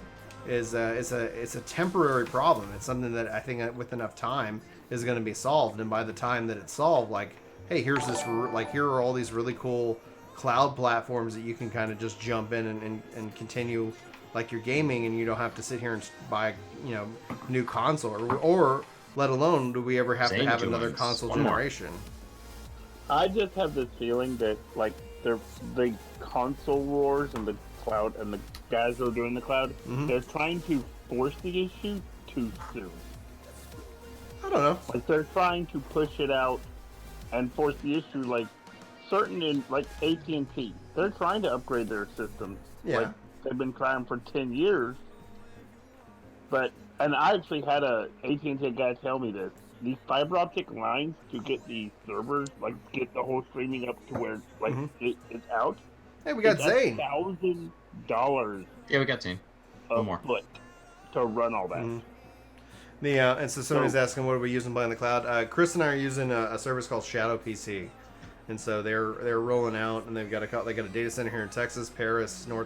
is it's a temporary problem. It's something that I think that with enough time is going to be solved, and by the time that it's solved, like, hey, here are all these really cool cloud platforms that you can kind of just jump in and continue like your gaming, and you don't have to sit here and buy new console or let alone do we ever have to have another console generation. I just have this feeling that like the console wars and the cloud and the guys who are doing the cloud, they're trying to force the issue too soon. I don't know. Like they're trying to push it out and force the issue. Like certain in like AT&T, they're trying to upgrade their systems. Yeah. Like, they've been trying for 10 years. And I actually had a AT&T guy tell me this. These fiber optic lines to get the servers, like get the whole streaming up to where like it's out. Hey, we got Zane. $1,000. Yeah, we got Zane. One more. Foot to run all that. And so somebody's asking, what are we using behind the cloud? Chris and I are using a service called Shadow PC, and so they're rolling out, and they got a data center here in Texas, Paris, New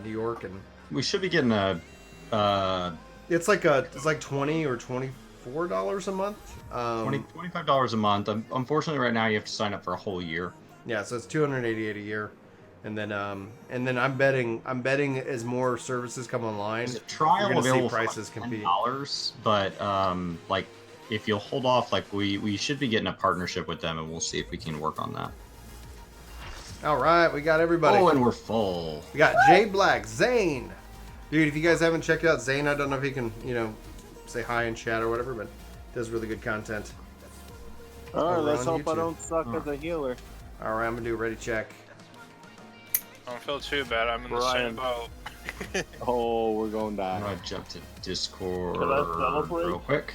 York, and we should be getting a. It's like $20 or $24 a month. $25 a month. Unfortunately, right now you have to sign up for a whole year. Yeah, so it's $288 a year, and then I'm betting as more services come online, there's a trial available see prices for compete. $10, but like if you'll hold off, like we should be getting a partnership with them, and we'll see if we can work on that. All right, we got everybody. Oh, and we're full. We got Jay Black, Zane. Dude, if you guys haven't checked out Zane, I don't know if he can, say hi in chat or whatever, but does really good content. Alright, let's hope YouTube. I don't suck as a healer. Alright, I'm gonna do a ready check. I don't feel too bad. I'm in the same boat. Oh, we're going to I'm die. gonna jump to Discord Can I celebrate? real quick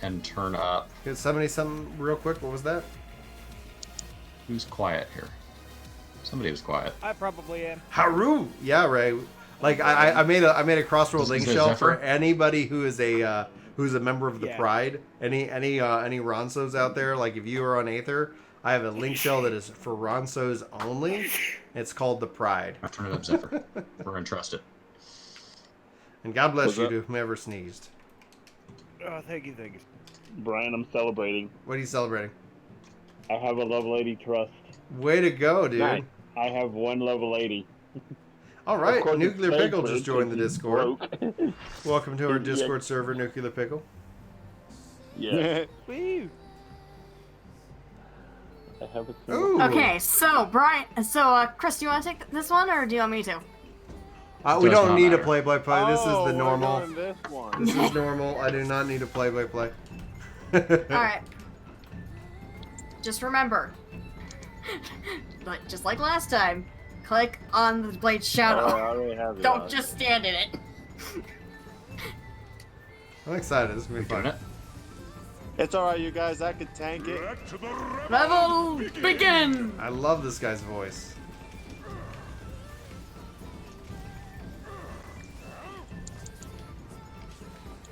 and turn up. Did somebody something real quick? What was that? Who's quiet here? Somebody was quiet. I probably am. Haru! Yeah, Ray. Like I made a crossroad link Is there shell Zephyr? for anybody who is a member of the Yeah. Pride. Any Ronsos out there? Like if you are on Aether, I have a link shell that is for Ronsos only. It's called the Pride. I'll turn it up, Zephyr. We're entrusted. And God bless What's you up? to whomever sneezed. Oh, thank you. Brian, I'm celebrating. What are you celebrating? I have a level 80 trust. Way to go, dude. Nice. I have one level 80. All right, Of course, Nuclear it's Pickle paid for just it joined the because he's Discord. broke. Welcome to our Yeah. Discord server, Nuclear Pickle. Yeah. Woo! I have a Ooh. Okay, so Chris, do you want to take this one, or do you want me to? We Does don't not need a matter. play-by-play. This is Oh, the we're normal. doing this one. This is normal. I do not need a play-by-play. All right. Just remember, just like last time, click on the blade I shadow. already have it. Don't just stand in it. I'm excited. This is gonna be Doing fun. it? It's alright, you guys. I could tank it. Level begin. I love this guy's voice.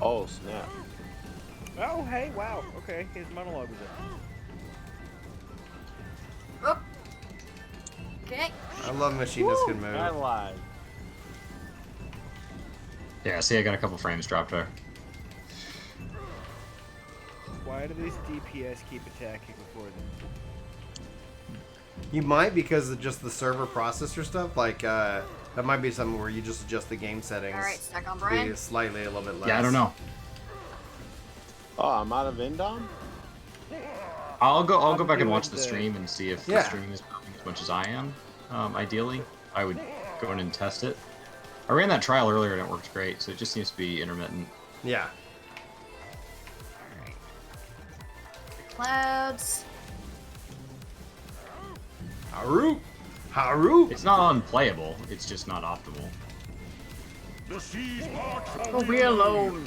Oh, snap. Oh, hey, wow. Okay, his monologue was up. Oop. Okay. I love Machina's good move. I lied. Yeah, see, I got a couple frames dropped there. Why do these DPS keep attacking before them? You might because of just the server processor stuff. Like That might be something where you just adjust the game settings. All right, stack on to Brian. be slightly a little bit less. Yeah, I don't know. Oh, I'm out of Indom? I'll go back and doing watch the stream and see if Yeah. the stream is moving as much as I am. Ideally, I would go in and test it. I ran that trial earlier and it worked great, so it just seems to be intermittent. Yeah. Clouds. Haru! Haru! It's not unplayable, it's just not optimal. Oh, we alone.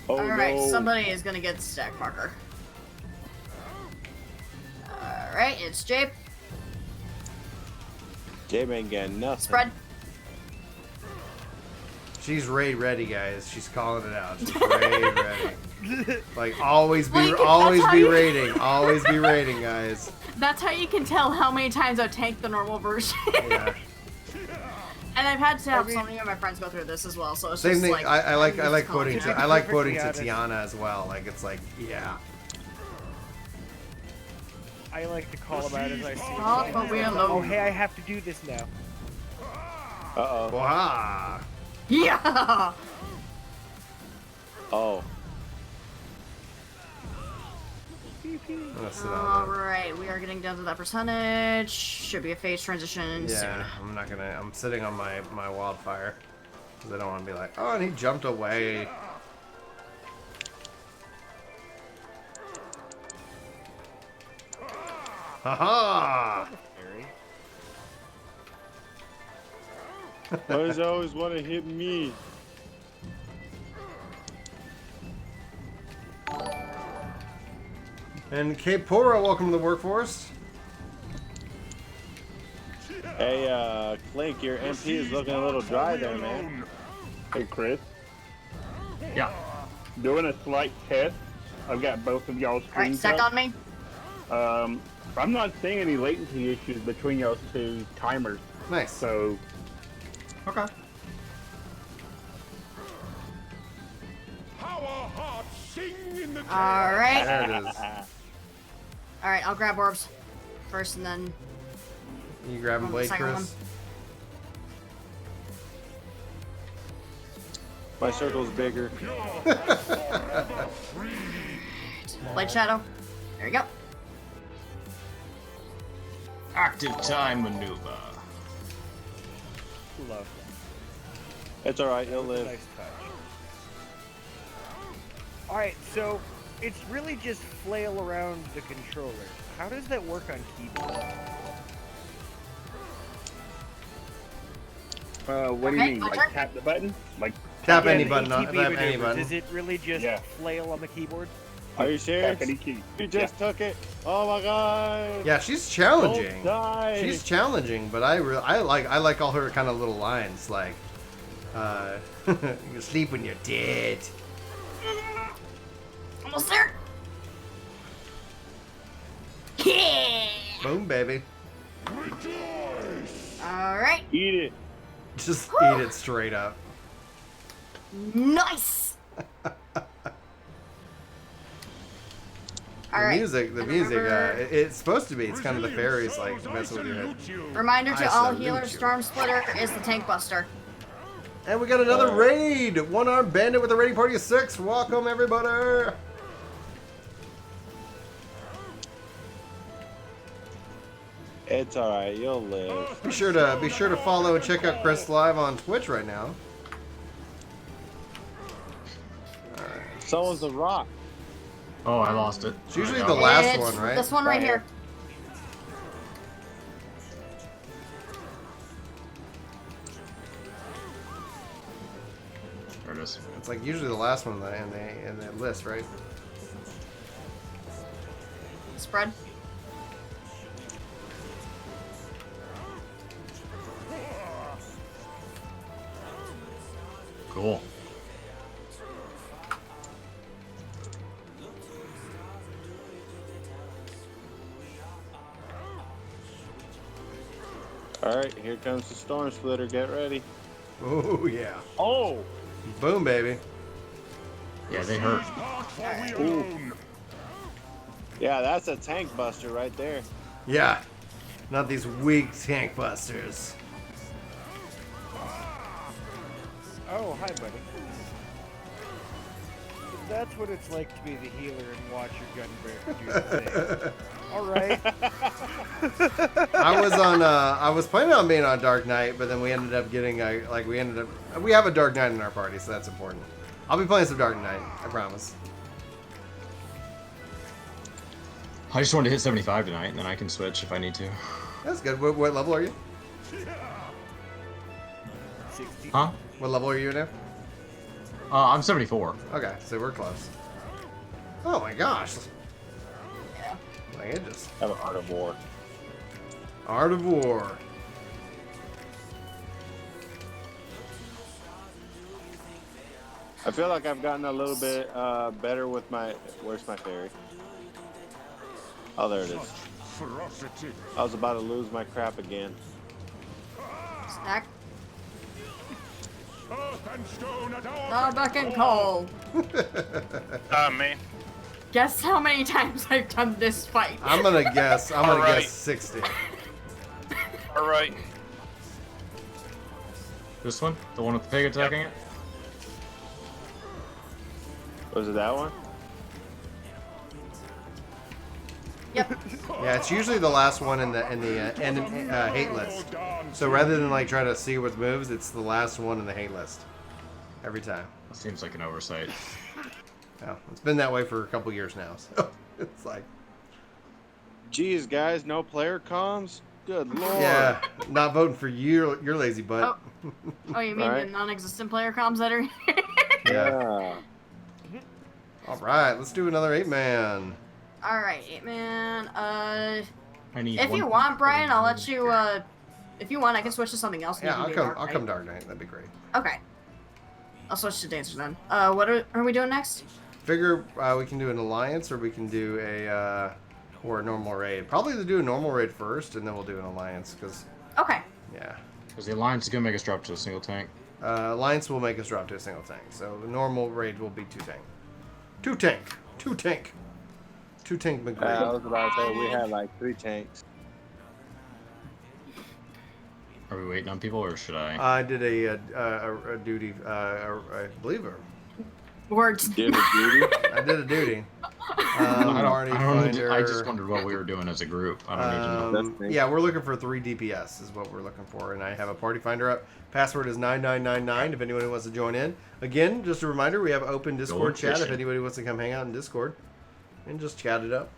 Oh, Alright, no. somebody is gonna get the stack marker. Alright, it's Jape. Jim ain't getting nothing. Spread. She's raid ready, guys. She's calling it out. She's raid ready. Like, always be Like, always that's be how you- raiding. Always be raiding, guys. That's how you can tell how many times I've tanked the normal version. Yeah. And I've had to help I mean- so many of my friends go through this as well, so it's Same just thing. like I like I'm just quoting. calling it. I like Perfectly quoting honest. Tatiana as well. Like, it's like, yeah. I like to call them out as I see them. Oh, but we alone. Oh, hey, I have to do this now. Uh-oh. Wow. Yeah. Oh. I'm gonna sit on Alright, we are getting down to that percentage. Should be a phase transition that. soon. Yeah, I'm not gonna. I'm sitting on my wildfire because I don't want to be like, oh, and he jumped away. Haha! Why does he always want to hit me? And Kapora, welcome to the workforce. Hey, Clink, your MP is looking a little dry there, man. Hey, Chris. Yeah. Doing a slight test. I've got both of y'all's Alright, screens stack up. on me. I'm not seeing any latency issues between y'all's two timers. Nice. So, Okay. Alright. There it is. Alright, I'll grab orbs first and then You grabbing Blade, second Chris? My circle's bigger. Blade Shadow. There you go. Active time maneuver. Love It's alright, you'll that. live. Nice touch. Alright, so it's really just flail around the controller. How does that work on keyboard? what do you Okay, mean? my Like turn. tap the button? Like Tap Yeah, any the button. ATB Tap any maneuver, button. Does it really just Yeah. flail on the keyboard? Are you serious? tap any key? You just took it. Oh my god. Yeah, she's Don't challenging. die. She's challenging, but I like all her kind of little lines, like, you sleep when you're dead. Almost there. Yeah. Boom, baby. Alright. Eat it. Just Whew. eat it straight up. Nice. The Alright. music, and remember- it's supposed to be. It's kind of the fairies like messing with your head. Reminder I to all salute healers, you. Storm Splitter is the tank buster. And we got another raid. One-armed bandit with a raiding party of 6. Welcome, everybody. It's alright, you'll live. Be sure to follow and check out Chris live on Twitch right now. Someone's a rock. Oh, I lost it. It's usually There the we go. last It's one, right? this one right here. There it is. It's like usually the last one in the list, right? Spread. Cool. Alright, here comes the storm splitter. Get ready. Oh yeah. Oh! Boom, baby. Yeah, they hurt. Ooh. Yeah, that's a tank buster right there. Yeah. Not these weak tank busters. Oh, hi, buddy. That's what it's like to be the healer and watch your gun bear do the thing. All right. I was planning on being on Dark Knight, but then we ended up getting we have a Dark Knight in our party, so that's important. I'll be playing some Dark Knight, I promise. I just wanted to hit 75 tonight, and then I can switch if I need to. That's good. What level are you? 60. Huh? What level are you now? I'm 74. Okay, so we're close. Oh my gosh. Yeah. Like it just... I have an Art of War. Art of War. I feel like I've gotten a little bit better with my... Where's my fairy? Oh, there it is. I was about to lose my crap again. Snack. Back and Coil. Me. Guess how many times I've done this fight. I'm gonna guess. I'm gonna guess 60. All right. This one? The one with the pig attacking it? Was it that one? Yep. Yeah, it's usually the last one in the hate list. So rather than like try to see what moves, it's the last one in the hate list every time. That seems like an oversight. Yeah, it's been that way for a couple years now. So it's like, Jeez, guys, no player comms? Good lord. yeah, not voting for you, you're lazy butt. Oh, you mean Right. the non-existent player comms that are here? Yeah. All right, let's do another 8-man. All right, 8-man. I need If one you want, Brian, I'll let you. If you want, I can switch to something else. and Yeah, you can I'll be come. Dark I'll Knight. come Dark Knight. That'd be great. Okay. I'll switch to Dancers then. What are we doing next? Figure we can do an alliance, or we can do a or a normal raid. Probably do a normal raid first, and then we'll do an alliance. Cause Okay. yeah, Because the alliance is gonna make us drop to a single tank. alliance will make us drop to a single tank. So the normal raid will be 2 tank. 2 tank. 2 tank. 2 tank I McGree. was about to say we had like 3 tanks. Are we waiting on people, or should I? I did a duty. I believe her. Words. Did a duty? I did a duty. Party I don't need to, I finder. just wondered what we were doing as a group. I don't need to know. That's me. Yeah, we're looking for 3 DPS is what we're looking for, and I have a party finder up. Password is 9999 if anyone wants to join in. Again, just a reminder, we have open Discord chat if fishing. anybody wants to come hang out in Discord and just chat it up,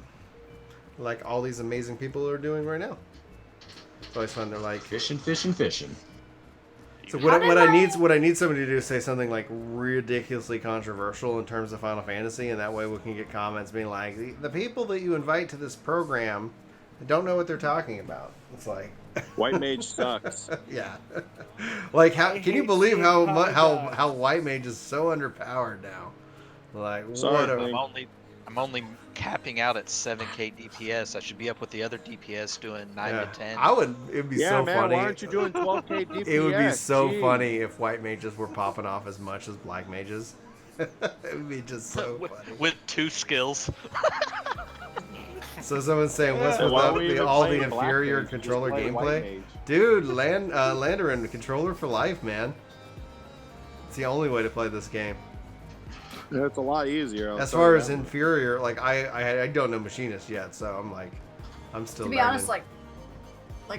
like all these amazing people are doing right now. It's always fun. They're like, Fishing, fishing, fishing. so what I need somebody to do is say something like ridiculously controversial in terms of Final Fantasy, and that way we can get comments being like, the people that you invite to this program don't know what they're talking about. It's like, White Mage sucks. yeah, like how can you believe how seeing how White Mage is so underpowered now? Like Sorry, what Blake. a I'm only capping out at 7k DPS. I should be up with the other DPS doing 9 yeah. to 10. It'd be Yeah, so man, funny. why aren't you doing 12k DPS? It would be so Jeez. funny if White Mages were popping off as much as Black Mages. It would be just so funny. with 2 skills. So someone's saying, what's So with why all we the even all the playing Black inferior Mage? Just controller play White gameplay? Mage. Dude, Landerin, controller for life, man. It's the only way to play this game. Yeah, it's a lot easier. I'll As tell far you as that. inferior, like I don't know machinist yet, so I'm like, I'm still. To be learning. honest, like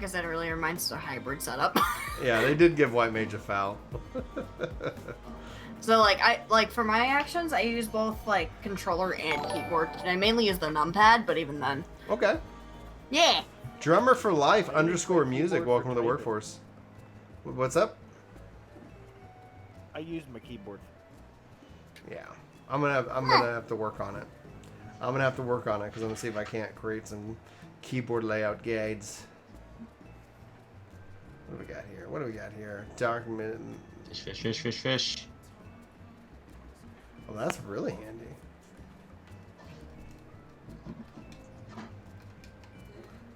I said earlier, mine's a hybrid setup. Yeah, they did give White Mage a foul. So I for my actions, I use both like controller and keyboard. And I mainly use the numpad, but even then. Okay. Yeah. Drummer for life _ music. keyboard Welcome to for the typing. workforce. What's up? I used my keyboard. Yeah, I'm gonna have to work on it. I'm gonna have to work on it because I'm gonna see if I can't create some keyboard layout guides. What do we got here? What do we got here? Document. Fish, fish, fish, fish, fish. Well, that's really handy.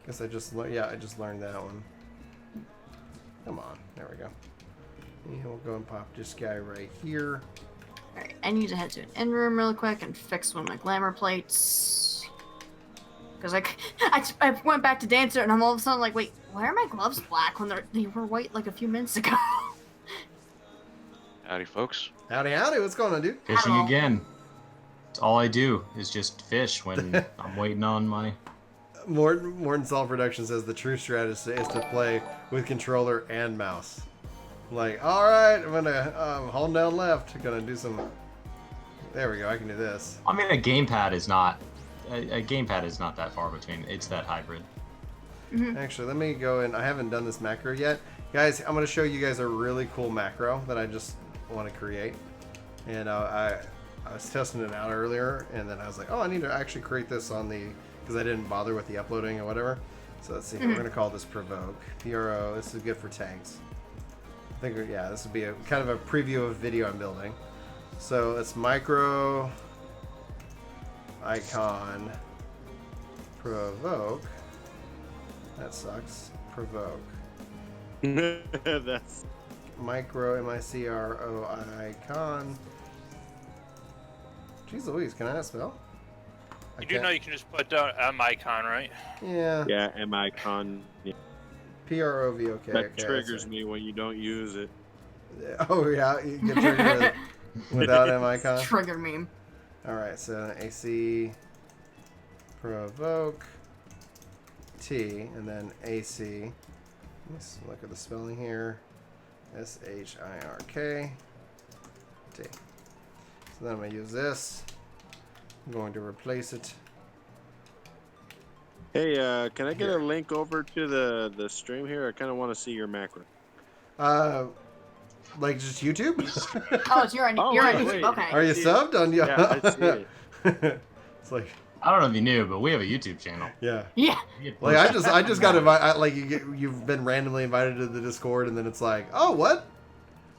Guess I just learned that one. Come on, there we go. Yeah, we'll go and pop this guy right here. Alright, I need to head to an end room really quick and fix one of my glamour plates. Because I went back to Dancer and I'm all of a sudden like, wait, why are my gloves black when they were white like a few minutes ago? Howdy, folks. Howdy, howdy. What's going on, dude? Fishing Hello. again. It's all I do is just fish when I'm waiting on my... Morton Salt Production says the true strategy is to play with controller and mouse. Like, all right, I'm gonna hold down left. Gonna do some. There we go. I can do this. I mean, a gamepad is not that far between. It's that hybrid. Actually, let me go in. I haven't done this macro yet, guys. I'm gonna show you guys a really cool macro that I just want to create, and I was testing it out earlier, and then I was like, oh, I need to actually create this on the. Because I didn't bother with the uploading or whatever. So let's see. We're going to call this Provoke. PRO. This is good for tanks. I think, yeah, this would be a kind of a preview of a video I'm building. So it's micro icon provoke. That sucks. Provoke. That's Micro MICRO icon. Jeez Louise, can I not spell? You do know you can just put down icon, right? Yeah. yeah, M-icon. Yeah. PROVOK. That okay, triggers me when you don't use it. Oh yeah, you get triggered without M-icon. Trigger meme. Alright, so AC provoke T and then AC. Let's look at the spelling here. SHIRK T. So then I'm going to use this. I'm going to replace it. Hey, can I get a link over to the stream here? I kind of want to see your macro. Like just YouTube? Oh, you're on YouTube. wait. Okay. Are you subbed on? Yeah, I see it. It's like, I don't know if you knew, but we have a YouTube channel. yeah. Yeah. Like I just got invited. Like you've been randomly invited to the Discord, and then it's like, oh, what?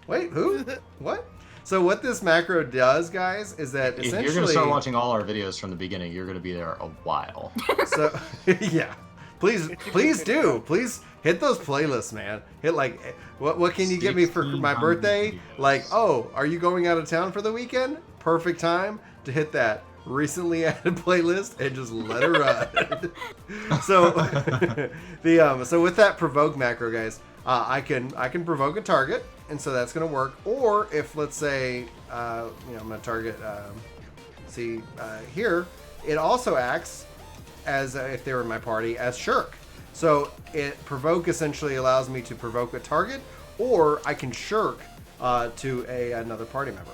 Wait, who? What? So what this macro does, guys, is that If essentially you're gonna start watching all our videos from the beginning, you're gonna be there a while. So yeah, please do. Please hit those playlists, man. Hit like what can you get me for my birthday? videos. Like, oh, are you going out of town for the weekend? Perfect time to hit that recently added playlist and just let it run. So so with that provoke macro, guys, I can provoke a target, and so that's going to work. Or if, let's say, I'm going to target, here, it also acts as, if they were in my party, as shirk. So provoke essentially allows me to provoke a target, or I can shirk to another party member.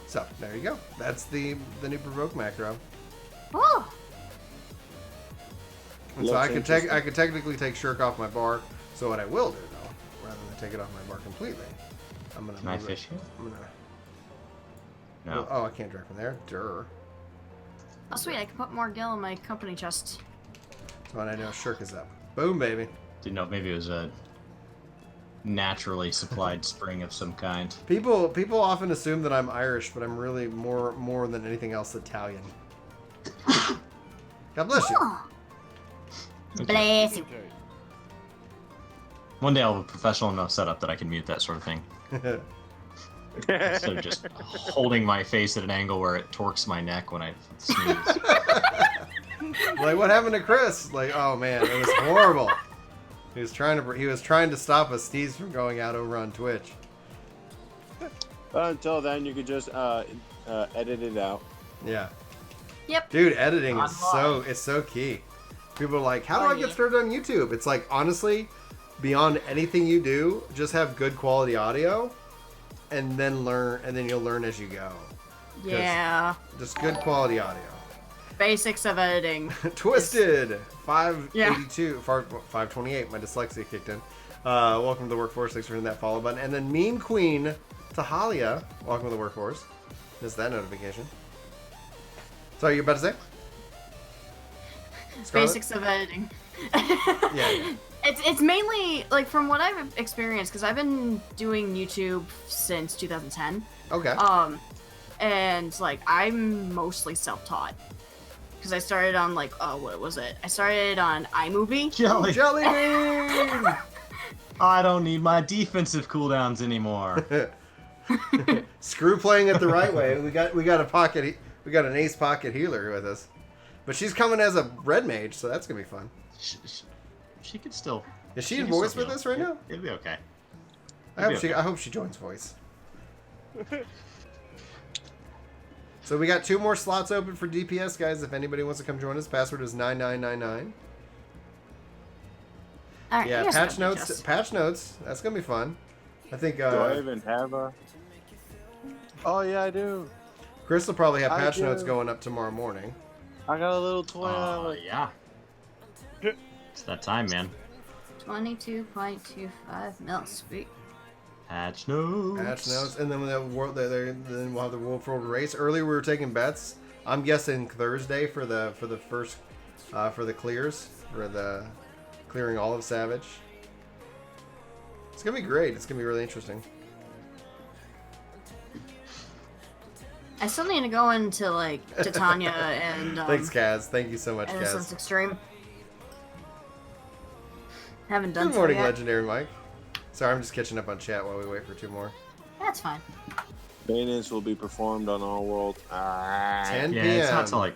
So there you go. That's the new provoke macro. Oh. And so I could technically take shirk off my bar. So what I will do, though, rather than take it off my bar completely, I'm gonna. Can I fish here? I'm gonna. No. Oh, I can't drink from there. Durr. Oh, sweet. I can put more gil in my company chest. So I know shirk is up. Boom, baby. Didn't know if maybe it was a naturally supplied spring of some kind. People often assume that I'm Irish, but I'm really more than anything else Italian. God bless you. Oh. Bless you. One day I'll have a professional enough setup that I can mute that sort of thing. Instead of just holding my face at an angle where it torques my neck when I sneeze. Like what happened to Chris? Like, oh man, it was horrible. He was trying to stop a sneeze from going out over on Twitch. Until then, you could just edit it out. Yeah. Yep. Dude, editing is so key. People are like, how do I get started on YouTube? It's like, honestly, beyond anything you do, just have good quality audio, and then you'll learn as you go. Yeah. Just good quality audio. Basics of editing. Twisted 582 528. My dyslexia kicked in. Welcome to the workforce. Thanks for hitting that follow button. And then Meme Queen Tahalia, welcome to the workforce. Missed that notification. Sorry, you about to say? Scarlett? Basics of editing. Yeah. It's mainly like from what I've experienced, because I've been doing YouTube since 2010. Okay. And like I'm mostly self-taught because I started on like what was it? I started on iMovie. Jelly bean. I don't need my defensive cooldowns anymore. Screw playing it the right way. We got an ace pocket healer with us, but she's coming as a red mage, so that's gonna be fun. She could still. Is she in voice with us right now? It'll be okay. I hope she joins voice. So we got 2 more slots open for DPS, guys. If anybody wants to come join us, password is 9999. All right, Yeah, here's patch what notes. just- Patch notes. That's gonna be fun. I think. Do I even have a? Oh yeah, I do. Chris will probably have I patch do. notes going up tomorrow morning. I got a little toy. Yeah. It's that time, man. 22.25 mil. Sweet. Patch notes. Patch notes, and then then we'll have the World World race. Earlier we were taking bets. I'm guessing Thursday for the first for the clears, for the clearing all of Savage. It's gonna be great. It's gonna be really interesting. I still need to go into like Titania and Thanks, Kaz. Thank you so much, Innocence Kaz. Extreme. Haven't done Good so morning, yet. Legendary Mike. Sorry, I'm just catching up on chat while we wait for 2 more. That's fine. Maintenance will be performed on all world. 10 Yeah, p.m. it's not till like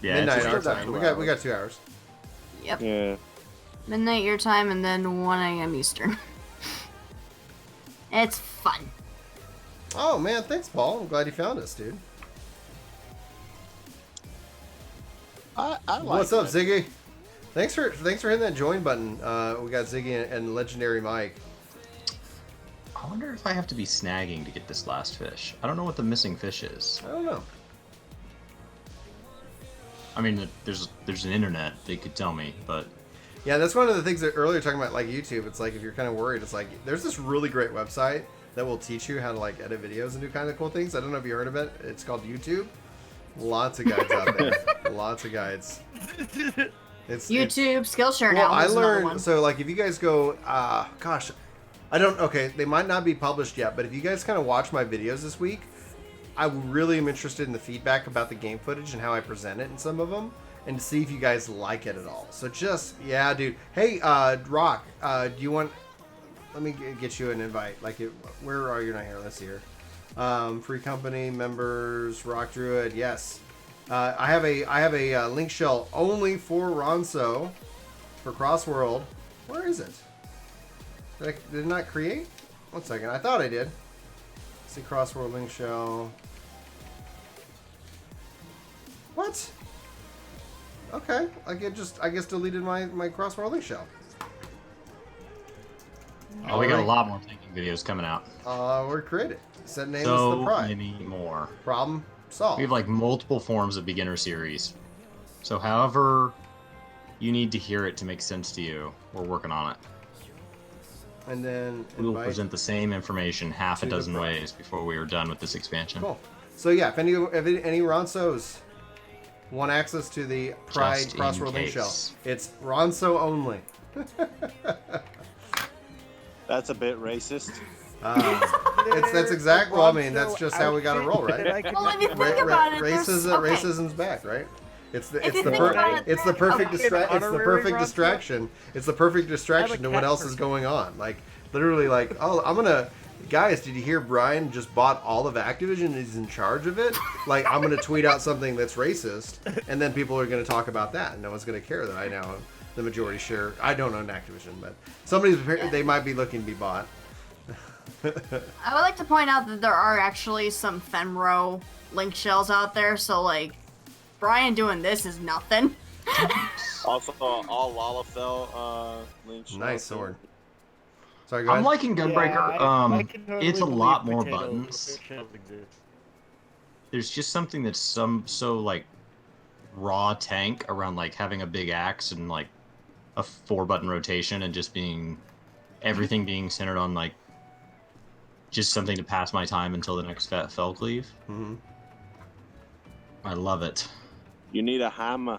midnight it's our just time. about We got 2 hours. Yep. Yeah. Midnight your time and then 1 a.m. Eastern. It's fun. Oh man, thanks, Paul. I'm glad you found us, dude. I like What's up, it. Ziggy? Thanks for hitting that join button. We got Ziggy and Legendary Mike. I wonder if I have to be snagging to get this last fish. I don't know what the missing fish is. I don't know. I mean, there's an internet. They could tell me, but Yeah, that's one of the things that earlier talking about like YouTube. It's like if you're kind of worried, it's like there's this really great website that will teach you how to like edit videos and do kind of cool things. I don't know if you heard of it. It's called YouTube. Lots of guides out there. Lots of guides. It's YouTube, Skillshare well, now. I is another one. learned so like if you guys go, gosh, I don't. Okay, they might not be published yet, but if you guys kind of watch my videos this week, I really am interested in the feedback about the game footage and how I present it in some of them, and to see if you guys like it at all. So just yeah, dude. Hey, Rock, do you want? Let me get you an invite. Like, where are you? Not here. Let's see here. Free company members, Rock Druid. Yes. I have a link shell only for Ronso for Crossworld. Where is it? Did it not create? 1 second. I thought I did. Let's see, Crossworld link shell. What? Okay. I guess deleted my Crossworld link shell. oh, we got a lot more thinking videos coming out. We're created. Set name is the So pride. many more. Problem solved. We have like multiple forms of beginner series. So however you need to hear it to make sense to you, we're working on it. And then We will invite. present the same information half a to the dozen pro. ways before we are done with this expansion. Cool. So yeah, if any Ronsos want access to the Pride Just in Crossworld link shell, case. it's Ronso only. That's a bit racist. That's exactly. Well, I mean, that's just how we got to roll, right? Well, if you think about it, there's- okay. Racism's back, right? It's the If you it's the think about it, it's the perfect okay. it's the Honorary perfect Ronso? distraction. It's the perfect distraction I'm a to what cat else is person. going on. Like literally, like guys, did you hear Brian just bought all of Activision and he's in charge of it? Like I'm gonna tweet out something that's racist, and then people are gonna talk about that, and no one's gonna care that I now own the majority share. I don't own Activision, but they might be looking to be bought. I would like to point out that there are actually some Fenro link shells out there, so like Brian doing this is nothing. Also, all Lalafell links. Nice sword. Sorry, go I'm ahead. liking Gunbreaker. I can totally It's a believe lot more potato buttons. shells exist. There's just something that's so like raw tank around like having a big axe and like a 4-button rotation and just being everything being centered on like just something to pass my time until the next fell cleave. Mhm. I love it. You need a hammer.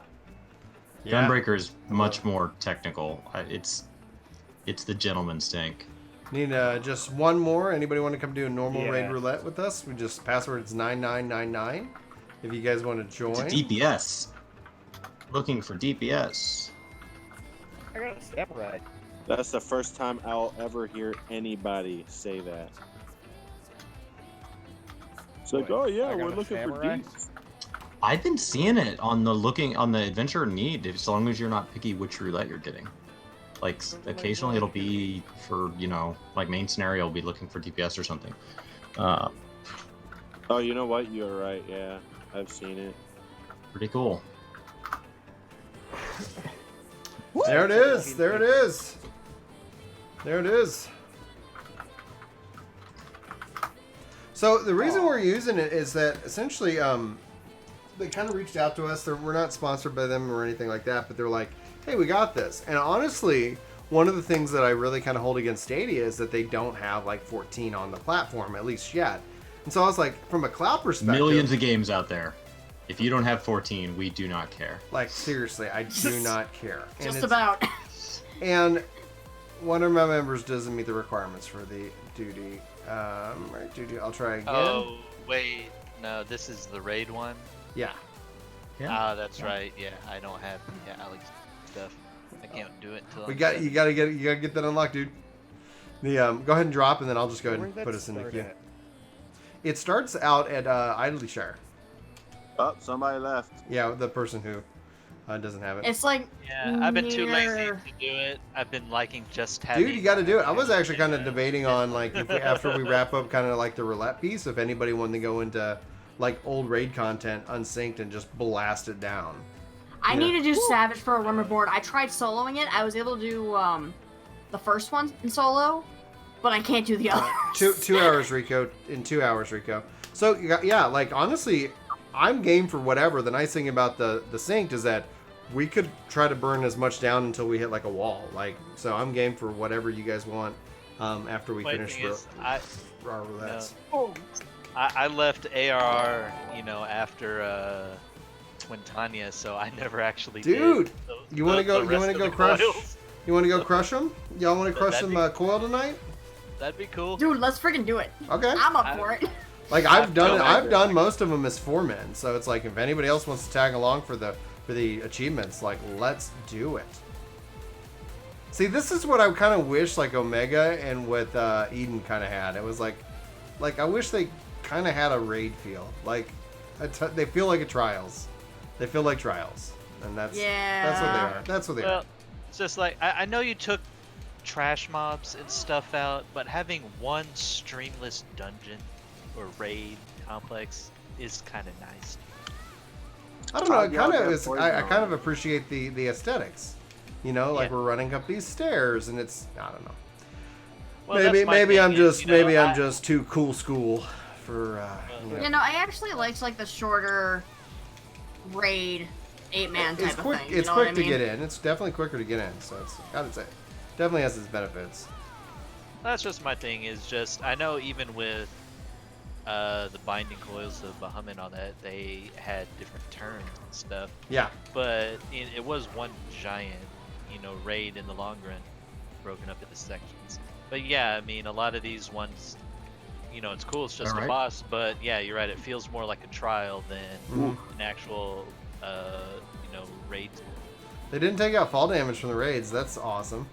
Yeah. Gunbreaker is much more technical. It's the gentleman's tank. Need just one more. Anybody want to come do a normal Yeah. raid roulette with us? We just password's 9999. If you guys want to It's join. a DPS. Looking for DPS. I got a samurai. That's the first time I'll ever hear anybody say that. It's like, What? oh yeah, I got we're a looking samurai? for deets. I've been seeing it on the adventure need, as long as you're not picky which roulette you're getting. Like occasionally it'll be for like main scenario, will be looking for DPS or something. Oh, you know what? You're right. Yeah, I've seen it. Pretty cool. There it is. There it is. There it is. So the reason we're using it is that essentially they kind of reached out to us. We're not sponsored by them or anything like that, but they're like, hey, we got this. And honestly, one of the things that I really kind of hold against Stadia is that they don't have like 14 on the platform, at least yet. And so I was like, from a cloud perspective... Millions of games out there. If you don't have 14, we do not care. Like, seriously, I do not care. And Just about. And one of my members doesn't meet the requirements for the duty. Right, duty. I'll try again. Oh, wait. No, this is the raid one? Yeah. Ah, that's right. Yeah, I don't have Alex stuff. I can't do it until You gotta get that unlocked, dude. The go ahead and drop, and then I'll just go ahead and put us in the queue. It starts out at Idleshire. Oh, somebody left. Yeah, the person who doesn't have it. It's like Yeah, I've been too lazy to do it. I've been liking just having... Dude, you got to do it. I was actually kind of debating on, like, if we, after we wrap up kind of like the roulette piece, if anybody wanted to go into like old raid content unsynced and just blast it down. I need to do Savage for a rumor board. I tried soloing it. I was able to do the first one in solo, but I can't do the other. 2 hours, Rico. In 2 hours, Rico. So yeah, like honestly, I'm game for whatever. The nice thing about the synced is that we could try to burn as much down until we hit like a wall. Like, so I'm game for whatever you guys want after we finish our roulettes. I left ARR, after Twintania, so I never actually Dude, did you want to go? You want to go crush? coils. You want to go crush them? Y'all want to crush some Coil tonight? That'd be cool. Dude, let's freaking do it. Okay. I'm up for it. Like I've done most of them as 4 men, so it's like if anybody else wants to tag along for the achievements, like let's do it. See, this is what I kind of wish like Omega and with Eden kind of had. It was like I wish they kind of had a raid feel. Like they feel like a trials. They feel like trials, and that's what they are. That's what they are. It's just like I know you took trash mobs and stuff out, but having one streamless dungeon or raid complex is kind of nice. I don't know. It kind of is. I kind of appreciate the aesthetics. Like we're running up these stairs, and it's I don't know. Well, maybe I'm just too cool school for. I actually liked like the shorter raid 8-man type quick, of thing. It's quick to get in. It's definitely quicker to get in. So it's gotta say, definitely has its benefits. That's just my thing. Is just I know even with the binding coils of Bahamut and all that, they had different turns and stuff. Yeah. But it was one giant, raid in the long run, broken up into sections. But yeah, I mean, a lot of these ones, it's cool. It's just a boss. But yeah, you're right. It feels more like a trial than an actual, raid. They didn't take out fall damage from the raids. That's awesome.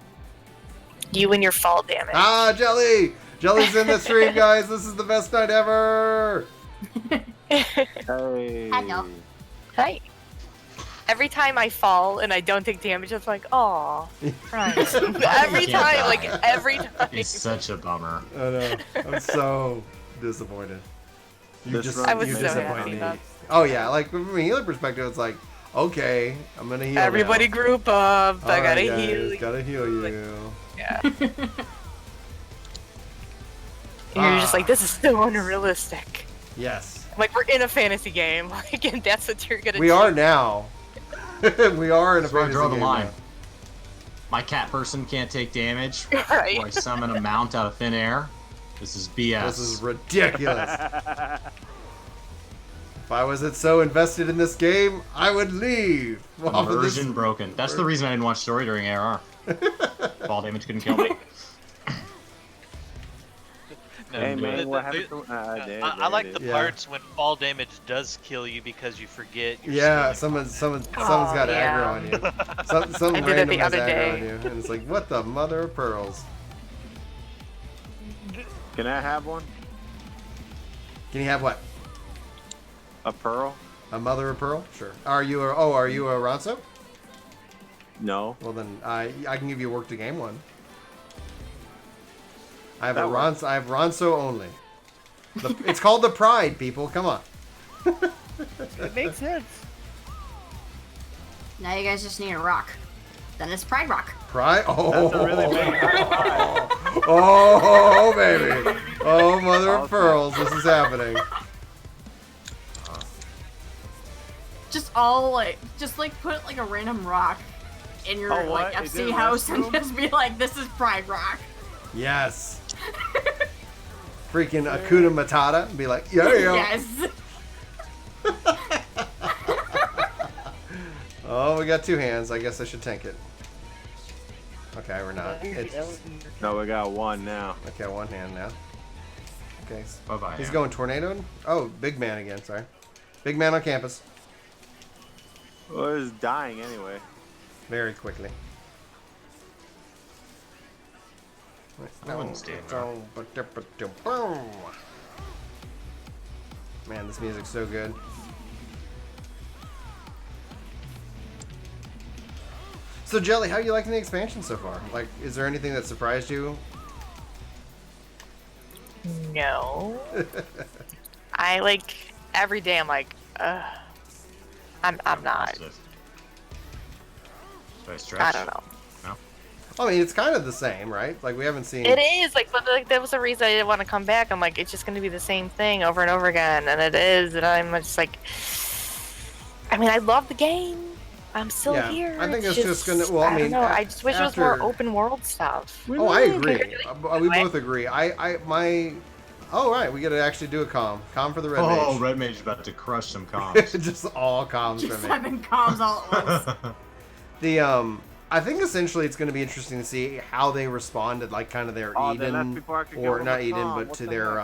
You and your fall damage. Ah, Jelly! Jelly's in the stream, guys. This is the best night ever. Hey. Hi. Every time I fall and I don't take damage, it's like, aw. Right. every time. It's such a bummer. I know. I'm so disappointed. I was so happy. Oh yeah, like from a healer perspective, it's like, okay, I'm gonna heal. Everybody now. group up. I gotta heal. Gotta heal you. Yeah. You're just like, this is so unrealistic. Yes. Like, we're in a fantasy game, and that's what you're gonna do. We are now. We are in a fantasy I draw the game line. now. My cat person can't take damage. Right. Or I summon a mount out of thin air. This is BS. This is ridiculous. If I wasn't so invested in this game, I would leave. Immersion broken. That's the reason I didn't watch story during ARR. Fall damage couldn't kill me. Hey man, what happened to I like the parts when fall damage does kill you because you forget. Someone's got aggro on you. Something random has aggro on you, and it's like, what the mother of pearls? Can I have one? Can you have what? A pearl? A mother of pearl? Sure. Are you a Ronso? No. Well then, I can give you work to game one. I have Ronso only. It's called the Pride, people. Come on. It makes sense. Now you guys just need a rock. Then it's Pride Rock. Pride? Oh, That's a really big high five. oh, baby. Oh, mother of pearls. This is happening. Just put like a random rock in your Oh, like what? Is FC it house and restroom? just be like, this is Pride Rock. Yes. Freaking Akuta Matata. Be like, yeah. Yes. Oh, we got 2 hands. I guess I should tank it. Okay, we're not. It's, No, we got 1 now. okay, 1 hand now. Okay. Bye-bye. He's going tornado. Oh, big man again. Sorry. Big man on campus. Well, it's dying anyway. Very quickly. I wouldn't stand Man, this music's so good. So, Jelly, how are you liking the expansion so far? Like, is there anything that surprised you? No. I like every day. I'm like, I'm not. Should I stretch? I don't know. I mean, it's kind of the same, right? Like, we haven't seen... It is like, but like that was the reason I didn't want to come back. I'm like, it's just gonna be the same thing over and over again, and it is, and I'm just like, I mean, I love the game. I'm still Yeah, here. I think it's just gonna... Well, I mean, don't know. I just wish it was after- more open world stuff. Oh, I agree. We both agree. Oh, right, we gotta actually do a comm. Comm for the Red Mage. Oh, Red Mage is about to crush some comms. Just all comms Just for me. 7 comms all at once. I think essentially it's going to be interesting to see how they respond to like kind of their Oh, they left Eden, before I could or give not them a Eden, comm. but What to the their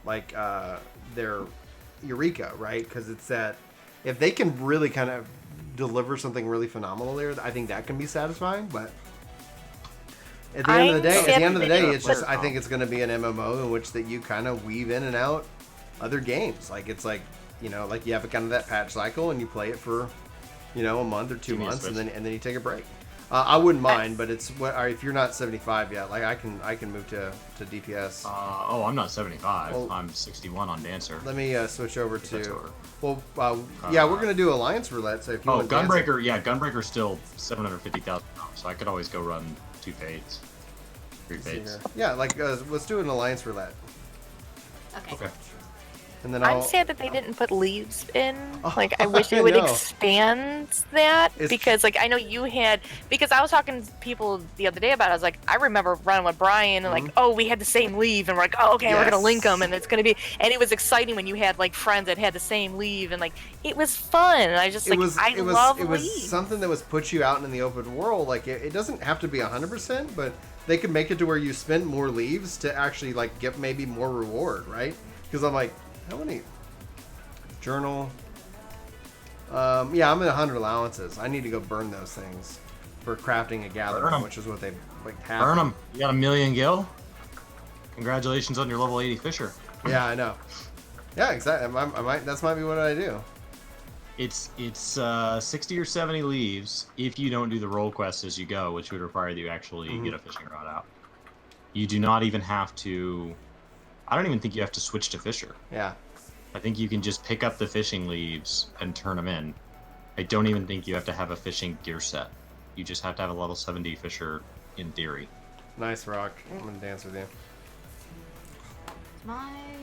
heck? their Eureka, right? Because it's that if they can really kind of deliver something really phenomenal there, I think that can be satisfying. But at the end of the day, it's just I think it's going to be an MMO in which that you kind of weave in and out other games. Like it's like like you have kind of that patch cycle and you play it for a month or 2 months and then you take a break. I wouldn't mind, but it's if you're not 75 yet, like I can move to DPS. Oh, I'm not 75. Well, I'm 61 on Dancer. Let me switch over That's to. over. Well, yeah, we're gonna do Alliance Roulette. So if you Oh, want Dancer- Gunbreaker. Yeah, Gunbreaker's still 750,000. So I could always go run 2 fades, 3 let's see fades. here. Yeah, like let's do an Alliance Roulette, Okay. Okay. and then I'm I'll. sad that they didn't put leaves in. Oh, Like, I wish I they would know. expand that It's- because, like, I know you had. Because I was talking to people the other day about it. I was like, I remember running with Brian and like, oh, we had the same leave, and we're like, oh, okay, we're gonna link them, and it's gonna be. And it was exciting when you had like friends that had the same leave, and like, it was fun. And I just like, I love it was leaves. something that was put you out in the open world. Like it doesn't have to be 100%, but they could make it to where you spend more leaves to actually like get maybe more reward, right? Because I'm like, how many journal? Yeah, I'm at 100 allowances. I need to go burn those things for crafting a gathering, Burn 'em. which is what they like have. Burn them. You got 1,000,000 gil. Congratulations on your level 80 Fisher. Yeah, I know. Yeah, exactly. I might. That's might be what I do. It's 60 or 70 leaves if you don't do the role quest as you go, which would require that you actually get a fishing rod out. You do not even have to. I don't even think you have to switch to Fisher. Yeah. I think you can just pick up the fishing leaves and turn them in. I don't even think you have to have a fishing gear set. You just have to have a level 70 Fisher in theory. Nice, Rock. I'm gonna dance with you.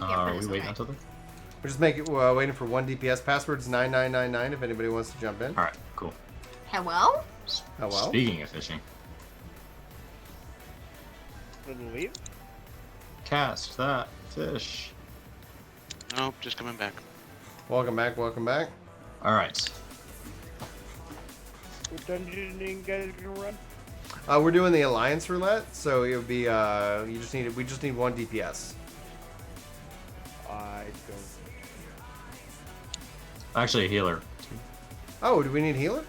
Are we waiting until then? We're just waiting for 1 DPS. Password's 9999 if anybody wants to jump in. Alright, cool. Hello? Hello? Speaking of fishing, Didn't leave? cast that fish. Nope, just coming back. Welcome back, welcome back. Alright. What dungeon are you guys gonna run? We're doing the Alliance Roulette, so it would be we just need 1 DPS. I don't. Actually, a healer. Oh, do we need healer?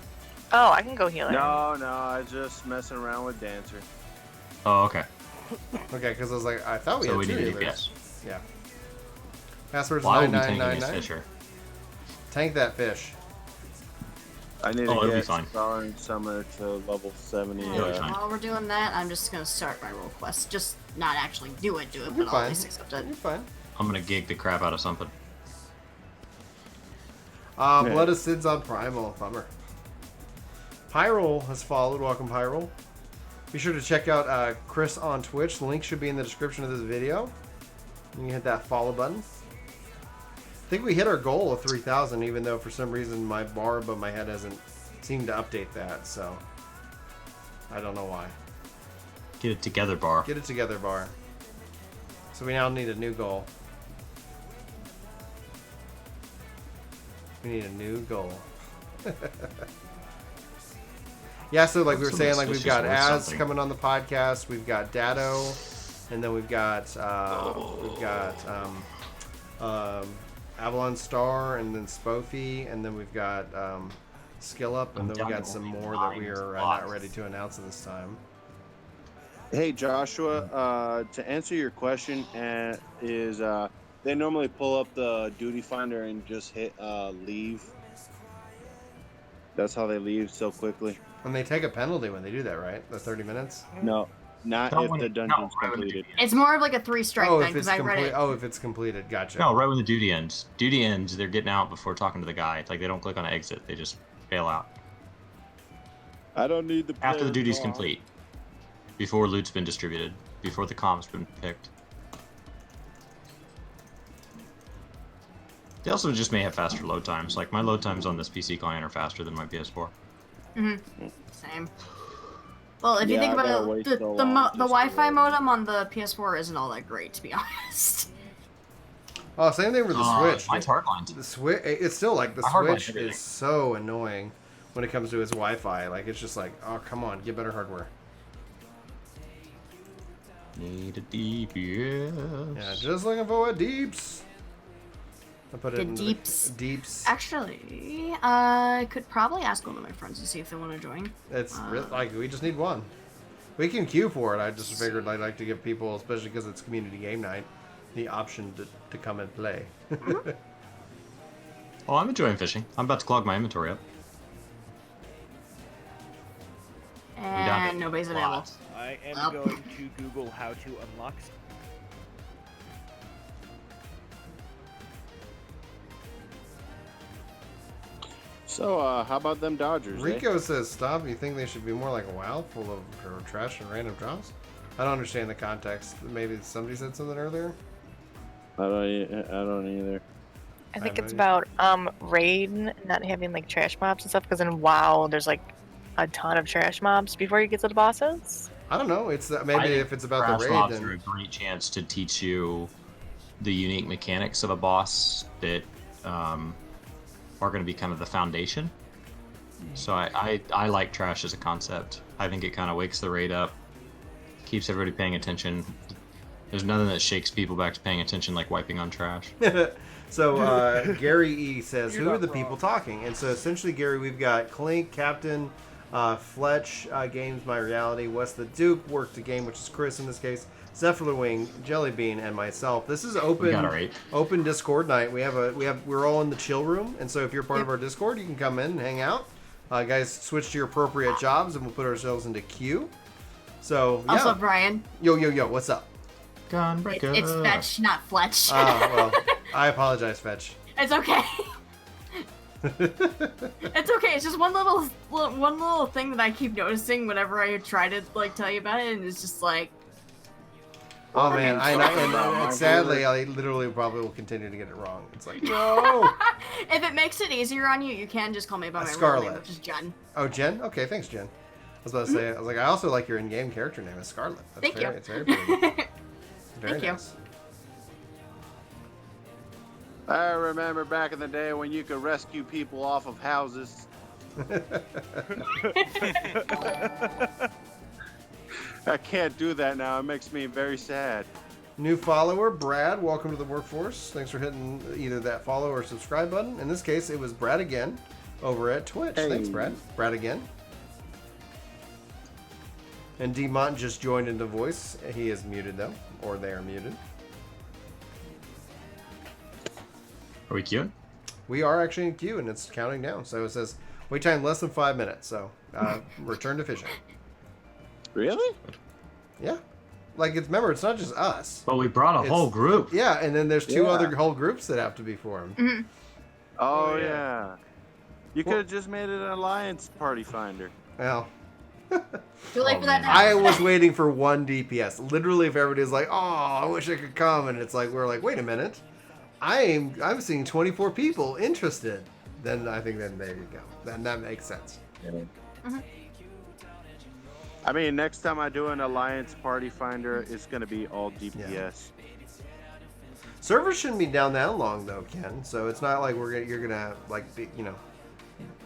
Oh, I can go healer. No, I was just messing around with Dancer. Oh, okay. Okay, because I was like, I thought we So had we 2 need a healers. DPS. Yeah. Password's Well, I will be tanking against 9999. Fisher. Tank that fish. I need Oh, it'll to be get fine. Star and Summer to level 70. You'll be fine. While we're doing that, I'm just gonna start my role quest. Just not actually do it, You're but I'll fine. at least accept it. You're fine. I'm gonna gig the crap out of something. Blood of Sid's on Primal. Bummer. Pyrol has followed. Welcome, Pyrol. Be sure to check out Chris on Twitch. The link should be in the description of this video. You can hit that follow button. I think we hit our goal of 3,000, even though for some reason my bar above my head hasn't seemed to update that. So I don't know why. Get it together, bar. Get it together, bar. So we now need a new goal. We need a new goal. Yeah, so like we were saying, like we've got Az coming on the podcast, we've got Dado, and then we've got Avalon Star, and then Spoofy, and then we've got Skill Up, and then we've got some more that we are not ready to announce at this time. Hey Joshua, to answer your question, they normally pull up the duty finder and just hit leave. That's how they leave so quickly. And they take a penalty when they do that, right? The 30 minutes? No, not if the dungeon's completed. It's more of like a 3-strike thing because I read it. Oh, if it's completed, gotcha. No, right when the duty ends. Duty ends, they're getting out before talking to the guy. It's like they don't click on exit, they just bail out. I don't need the after the duty's complete. Before loot's been distributed. Before the comp's been picked. They also just may have faster load times. Like my load times on this PC client are faster than my PS4. Same. Well, if you think about it, the Wi-Fi modem on the PS4 isn't all that great, to be honest. Oh, same thing with the Switch. Mine's hardlined. The Switch, it's still like the Switch is so annoying when it comes to its Wi-Fi. Like it's just like, oh come on, get better hardware. Need a DPS. Yeah, just looking for a deeps. I put it in deeps. Deeps. Actually, I could probably ask one of my friends to see if they want to join. It's like we just need one. We can queue for it. I just figured I'd like to give people, especially because it's community game night, the option to come and play. Oh, I'm enjoying fishing. I'm about to clog my inventory up. And nobody's available. I am going to Google how to unlock. So, how about them Dodgers? Rico says, "Stop. You think they should be more like a WoW, full of trash and random drops?" I don't understand the context. Maybe somebody said something earlier. I don't either. I think it's about raid not having like trash mobs and stuff, because in WoW there's like a ton of trash mobs before you get to the bosses. I don't know. It's maybe if it's about the raid, mobs then are a great chance to teach you the unique mechanics of a boss that are going to be kind of the foundation. So I like trash as a concept. I think it kind of wakes the raid up, keeps everybody paying attention. There's nothing that shakes people back to paying attention like wiping on trash. So Gary E says, who are the people talking? And so essentially, Gary, we've got Clink, Captain, Fletch, Games My Reality, Wes the Duke, Work the Game, which is Chris in this case, Zephyr Wing, Jellybean, and myself. This is open Discord night. We're all in the chill room, and so if you're part of our Discord, you can come in and hang out. Guys, switch to your appropriate jobs, and we'll put ourselves into queue. So yeah. Also, Brian. Yo, what's up? Gunbreaker. It's Fetch, not Fletch. Oh, well, I apologize, Fetch. It's okay. It's okay. It's just one little thing that I keep noticing whenever I try to like tell you about it, and it's just like. Oh man, and sadly, I literally probably will continue to get it wrong. It's like no. If it makes it easier on you, you can just call me by my real name, which is Jen. Oh, Jen. Okay, thanks, Jen. I was about to say, I was like, I also like your in-game character name is Scarlet. Thank you. It's very pretty. Very Thank nice. You. I remember back in the day when you could rescue people off of houses. I can't do that now. It makes me very sad. New follower, Brad. Welcome to the workforce. Thanks for hitting either that follow or subscribe button. In this case, it was Brad again over at Twitch. Hey. Thanks, Brad. Brad again. And D-Mont just joined into voice. He is muted, though. Or they are muted. Are we queuing? We are actually in queue, and it's counting down. So it says, wait time less than 5 minutes. So return to fishing. Really? Yeah. Like, remember, it's not just us. But we brought a whole group. Yeah, and then there's two other whole groups that have to be formed. Mm-hmm. Oh, yeah. You could have just made it an alliance party finder. Well, Too late for that now. I was waiting for one DPS. Literally, if everybody's like, "Oh, I wish I could come," and it's like we're like, "Wait a minute, I'm seeing 24 people interested." Then I think then there you go. Then that makes sense. Mm-hmm. I mean, next time I do an alliance party finder, it's gonna be all DPS. Yeah. Servers shouldn't be down that long though, Ken. So it's not like you're gonna like be,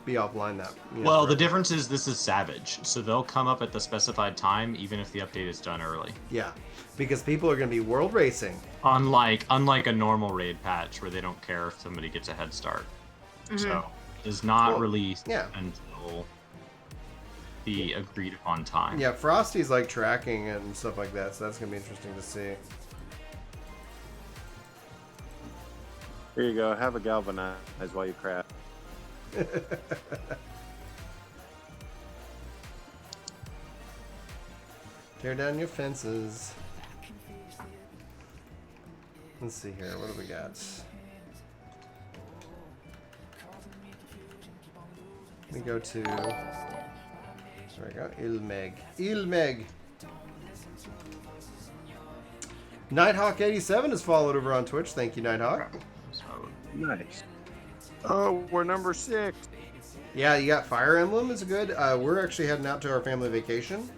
be offline that. Well, forever. the difference is this is Savage, so they'll come up at the specified time, even if the update is done early. Yeah, because people are gonna be world racing. Unlike a normal raid patch where they don't care if somebody gets a head start. Mm-hmm. So it is not released yeah. until the agreed upon time. Yeah, Frosty's like tracking and stuff like that, so that's gonna be interesting to see. Here you go. Have a galvanize while you craft. Tear down your fences. Let's see here. What do we got? We go to. There we go. Ilmeg. Nighthawk87 is followed over on Twitch. Thank you, Nighthawk. Nice. Oh, we're number 6. Yeah, you got Fire Emblem is good. We're actually heading out to our family vacation.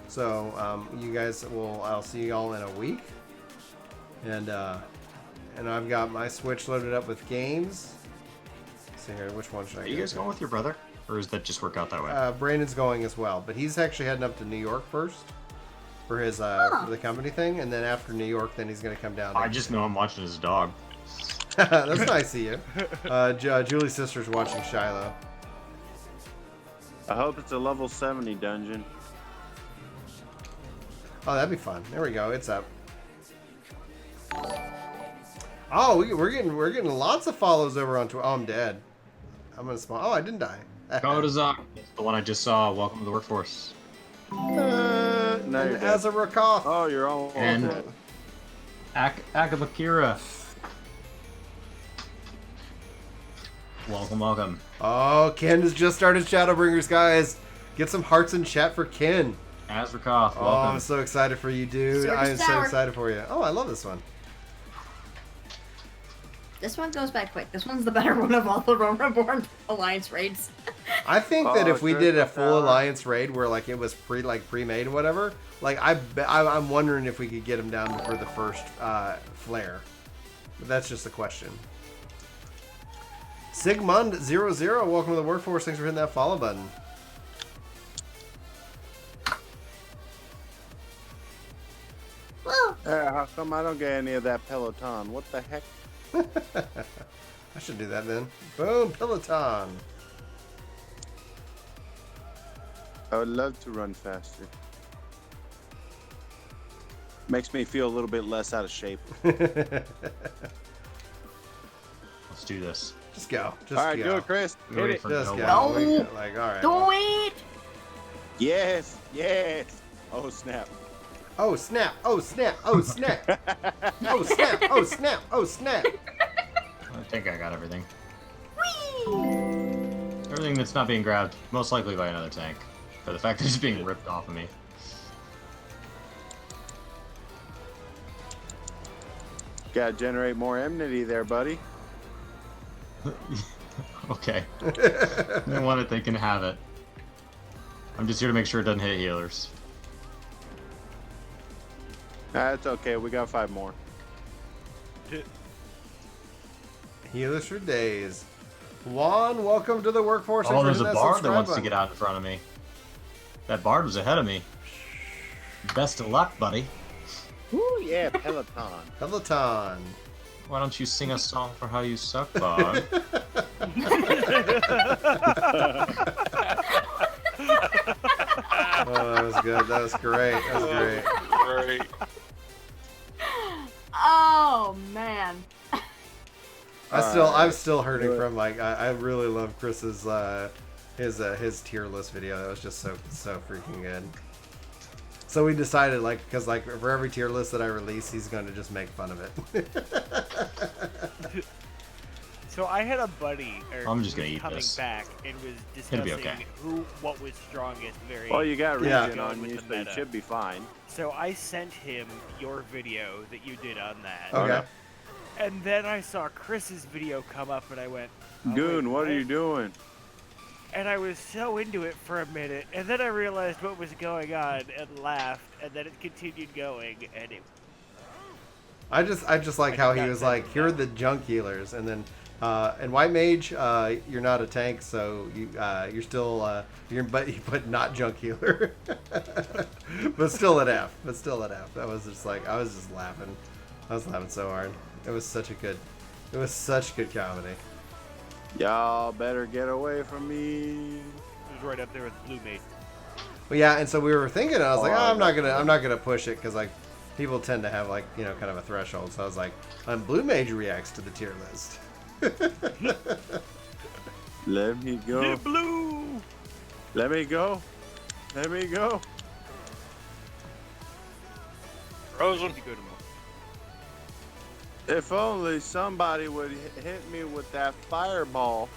So you guys I'll see you all in a week. And I've got my Switch loaded up with games. Let's see here, which one should I go? Are you guys going with your brother? Or does that just work out that way? Brandon's going as well, but he's actually heading up to New York first for his for the company thing, and then after New York, then he's gonna come down. I just know I'm watching his dog. That's nice of you. Julie's sister's watching Shiloh. I hope it's a level 70 dungeon. Oh, that'd be fun. There we go. It's up. Oh, we're getting lots of follows over on Twitter. Oh, I'm dead. I'm gonna spawn. Oh, I didn't die. Kodazak, the one I just saw. Welcome to the workforce. No, you're dead. As a Rakoff. Oh, you're all And dead. Akabakira. Welcome. Oh, Ken has just started Shadowbringers, guys. Get some hearts in chat for Ken. Azrakoff, welcome. Oh, I'm so excited for you, dude. Sword I am so Tower. excited for you. Oh, I love this one. This one goes by quick. This one's the better one of all the Rome Reborn Alliance raids. I think that if we sure, did a Tower. full Alliance raid where like it was pre-made or whatever, like I'm wondering if we could get him down for the first flare. But that's just a question. Sigmund00, welcome to the workforce. Thanks for hitting that follow button. Woo! How come I don't get any of that Peloton? What the heck? I should do that then. Boom, Peloton. I would love to run faster. Makes me feel a little bit less out of shape. Let's do this. Just go. Just All right, go. do it, Chris. Hit it. Just go. No. Like, all right. Do it! Yes, yes. Oh, snap. Oh snap! Oh snap! Oh snap! Oh snap! Oh snap! Oh snap! I think I got everything. Whee! Everything that's not being grabbed, most likely by another tank. For the fact that it's being ripped off of me. Gotta generate more enmity there, buddy. Okay. They want it, they can have it. I'm just here to make sure it doesn't hit healers. That's okay. We got 5 more. Healers for days. Juan, welcome to the workforce. Oh, Thanks there's for a hitting bard that subscribe wants to button. get out in front of me. That bard was ahead of me. Best of luck, buddy. Ooh, yeah, Peloton. Peloton. Why don't you sing a song for how you suck, bard? Oh, that was good. That was great. That was great. Right. Oh, man. I'm still hurting from like I really love Chris's his tier list video. That was just so freaking good. So we decided, like, because like for every tier list that I release, he's going to just make fun of it. So I had a buddy I'm just who gonna was eat coming this. back and was It'll be discussing okay. what was strongest. Well, you got Yeah. region on you, so you should be fine. So I sent him your video that you did on that. Okay. And then I saw Chris's video come up, and I went, Goon, wait, what are you doing? And I was so into it for a minute, and then I realized what was going on and laughed, and then it continued going, and it. I just like how he was like, here are the junk healers, and then and White Mage, you're not a tank, so you're still but not junk healer, but still at F. That was just like, I was just laughing. I was laughing so hard. It was such good comedy. Y'all better get away from me. It was right up there with Blue Mage. Well, yeah, and so we were thinking, I was like, I'm not gonna push it because like people tend to have like kind of a threshold. So I was like, Blue Mage reacts to the tier list. Let me go. Blue. Let me go. Let me go. Frozen. If only somebody would hit me with that fireball.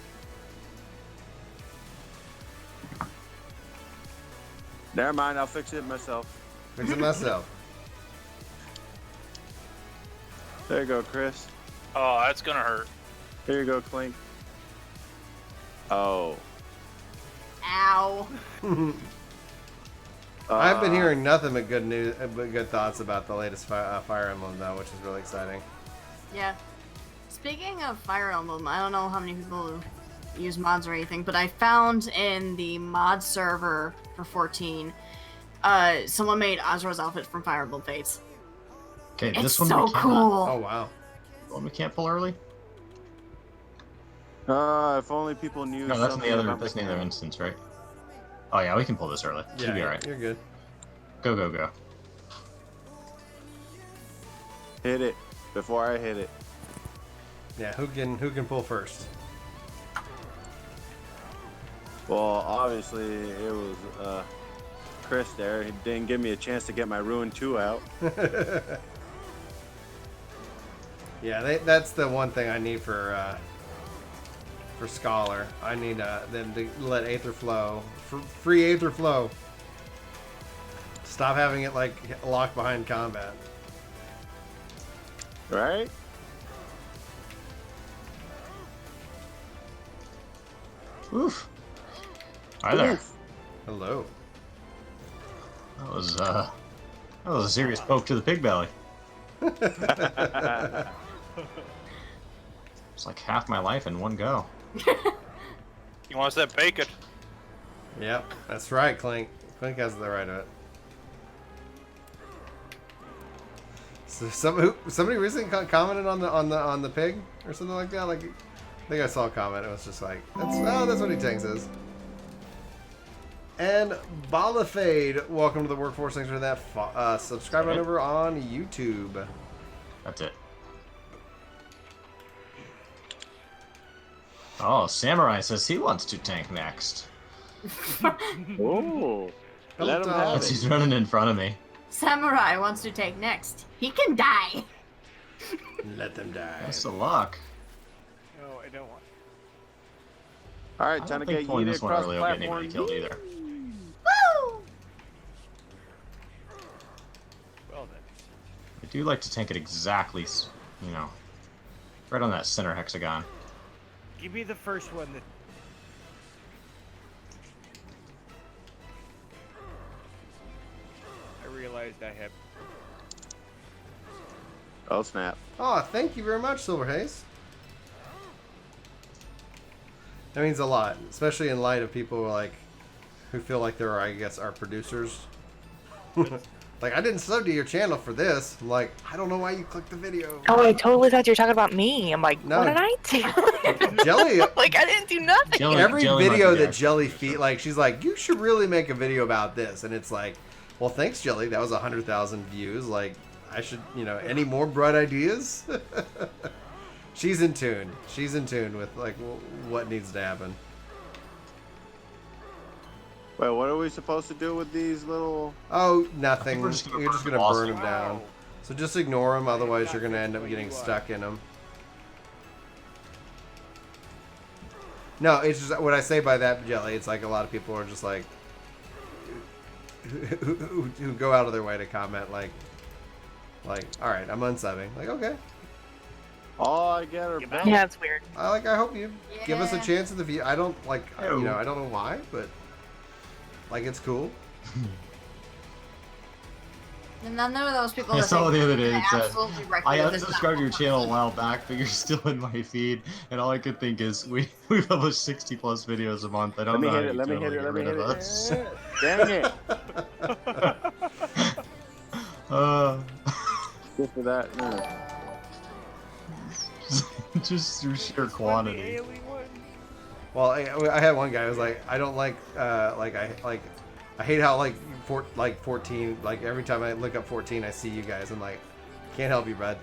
Never mind, I'll fix it myself. Fix it myself. There you go, Chris. Oh, that's gonna hurt. Here you go, Clink. Oh. Ow. I've been hearing nothing but good thoughts about the latest Fire Emblem though, which is really exciting. Yeah. Speaking of Fire Emblem, I don't know how many people use mods or anything, but I found in the mod server for 14, someone made Azra's outfit from Fire Emblem Fates. Okay, It's this one so we cannot. cool. Oh wow. One we can't pull early. If only people knew. No, that's in something the other. about That's in the the other instance, right? Oh yeah, we can pull this early. Should be alright. You're good. Go go go. Hit it before I hit it. Yeah, who can pull first? Well, obviously it was Chris there. He didn't give me a chance to get my Ruin 2 out. Yeah, that's the one thing I need for Scholar. I need them to let Aether flow, free Aether flow. Stop having it like locked behind combat. Right? Oof. Hi there. Oof. Hello. That was a serious poke to the pig belly. It's like half my life in one go. You want that bacon? Yep, that's right, Clink. Clink has the right of it. So somebody recently commented on the pig or something like that. Like, I think I saw a comment. It was just like, that's what he thinks is. And Balafade, welcome to the workforce. Thanks for that. Subscribe on over on YouTube. That's it. Oh, Samurai says he wants to tank next. Oh, let him have He's it. running in front of me. Samurai wants to take next. He can die. Let them die. That's the luck. No, I don't want. All right, I time don't to think get pulling yeeted this one across early the will get anybody platform. killed either. Woo! Well then. I do like to tank it exactly, right on that center hexagon. Give me the first one that. I realized I have. Oh snap! Oh, thank you very much, Silverhaze. That means a lot, especially in light of people who feel like they're, I guess, our producers. Like, I didn't sub to your channel for this. I'm like, I don't know why you clicked the video. Oh, I totally thought you were talking about me. I'm like, No. what did I do? Jelly, Like, I didn't do nothing. every Jelly might video be that there. Jelly she's like, you should really make a video about this, and it's like, well, thanks, Jelly. That was 100,000 views. Like, I should, any more bright ideas? She's in tune. She's in tune with like what needs to happen. Wait, what are we supposed to do with these little... Oh, nothing. we're just gonna You're just burn gonna the burn boss them down. So just ignore them, otherwise you're gonna end up getting stuck in them. No, it's just what I say by that, Jelly. It's like a lot of people are just like who go out of their way to comment like, all right, I'm unsubbing. Like, okay. All I get are bells. Yeah, it's weird. I hope you give us a Yeah. chance at the view. I don't like, you know, I don't know why, but like it's cool. And none of those people I that saw think the other day they it said, absolutely wreck I you with this unsubscribed your stuff. channel a while back, but you're still in my feed, and all I could think is we publish 60 plus videos a month. I don't know how you Let me hit totally it. get Let me rid hit of it. us. Dang it. Just for that. Just through sheer quantity. Well, I had one guy who was like, I don't like I hate how like 14, like every time I look up 14, I see you guys. I'm like, can't help you, bud.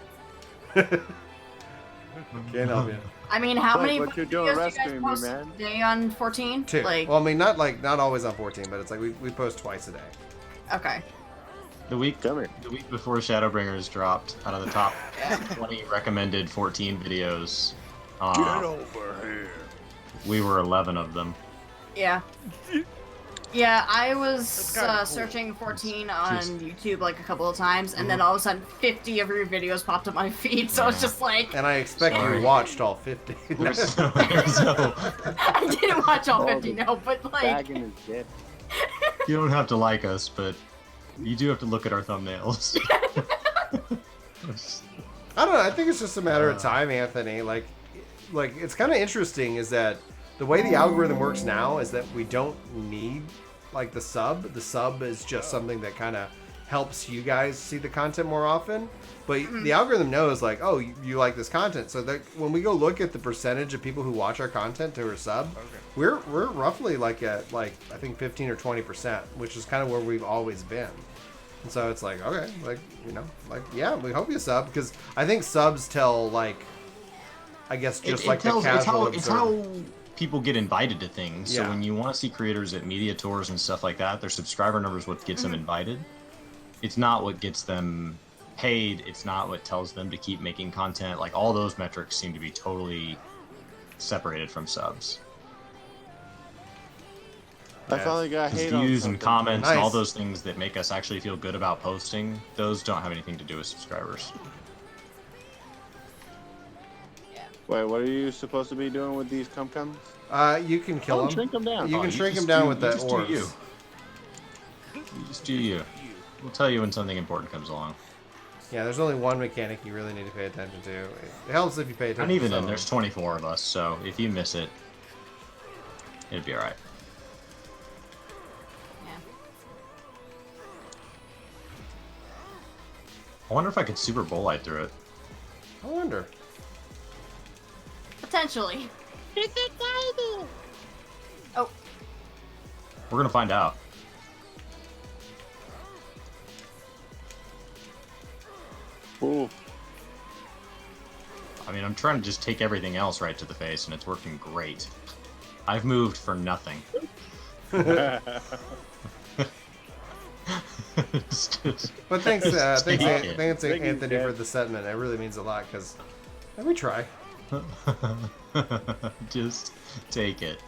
Can't help you. I mean, how Like, many what you doing videos do you rescuing me, guys post man? a day on 14? 2. Like, Well, I mean, not always on 14, but it's like we post twice a day. okay. The week Come here. the week before Shadowbringers dropped, out of the top 20 recommended 14 videos, over here. we were 11 of them. Yeah. Yeah, I was That's kinda cool. searching 14 on Just- YouTube like a couple of times, and then all of a sudden 50 of your videos popped up my feed, so it's just like, And I expect Sorry. you watched all 50. So, I didn't watch all 50, the no, but like, Bagging his dip. you don't have to like us, but you do have to look at our thumbnails. I don't know. I think it's just a matter of time, Anthony. Like it's kind of interesting is that the way the algorithm works now is that we don't need like the sub. The sub is just something that kind of helps you guys see the content more often. But the algorithm knows like, oh, you like this content. So that when we go look at the percentage of people who watch our content to our sub, we're roughly like at like I think 15 or 20%, which is kind of where we've always been. And so it's like, okay, like, you know, like, yeah, we hope you sub, because I think subs tell, like, I guess just like the casual it's observer. how people get invited to things. So Yeah. when you want to see creators at media tours and stuff like that, their subscriber numbers what gets them invited. It's not what gets them paid. It's not what tells them to keep making content. Like all those metrics seem to be totally separated from subs. I finally got Because hate on views and something. comments and all Nice. those things that make us actually feel good about posting, those don't have anything to do with subscribers. Wait, what are you supposed to be doing with these cum-cums? You can kill them. Shrink them down. You Oh, can you shrink just them down do- with you the just do you. orbs. You just do you. We'll tell you when something important comes along. Yeah, there's only one mechanic you really need to pay attention to. It helps if you pay attention And even to then, some there's of 24 of us, so if you miss it, it'd be alright. yeah. I wonder if I could Super Bowl light through it. them. I wonder. Potentially. Oh, We're gonna find out. Ooh. I mean, I'm trying to just take everything else right to the face, and it's working great. I've moved for nothing. It's just- But thanks, Just thanks, take it. thanks Thank you, Anthony, for Dad. the sentiment. It really means a lot, because we try. Just take it.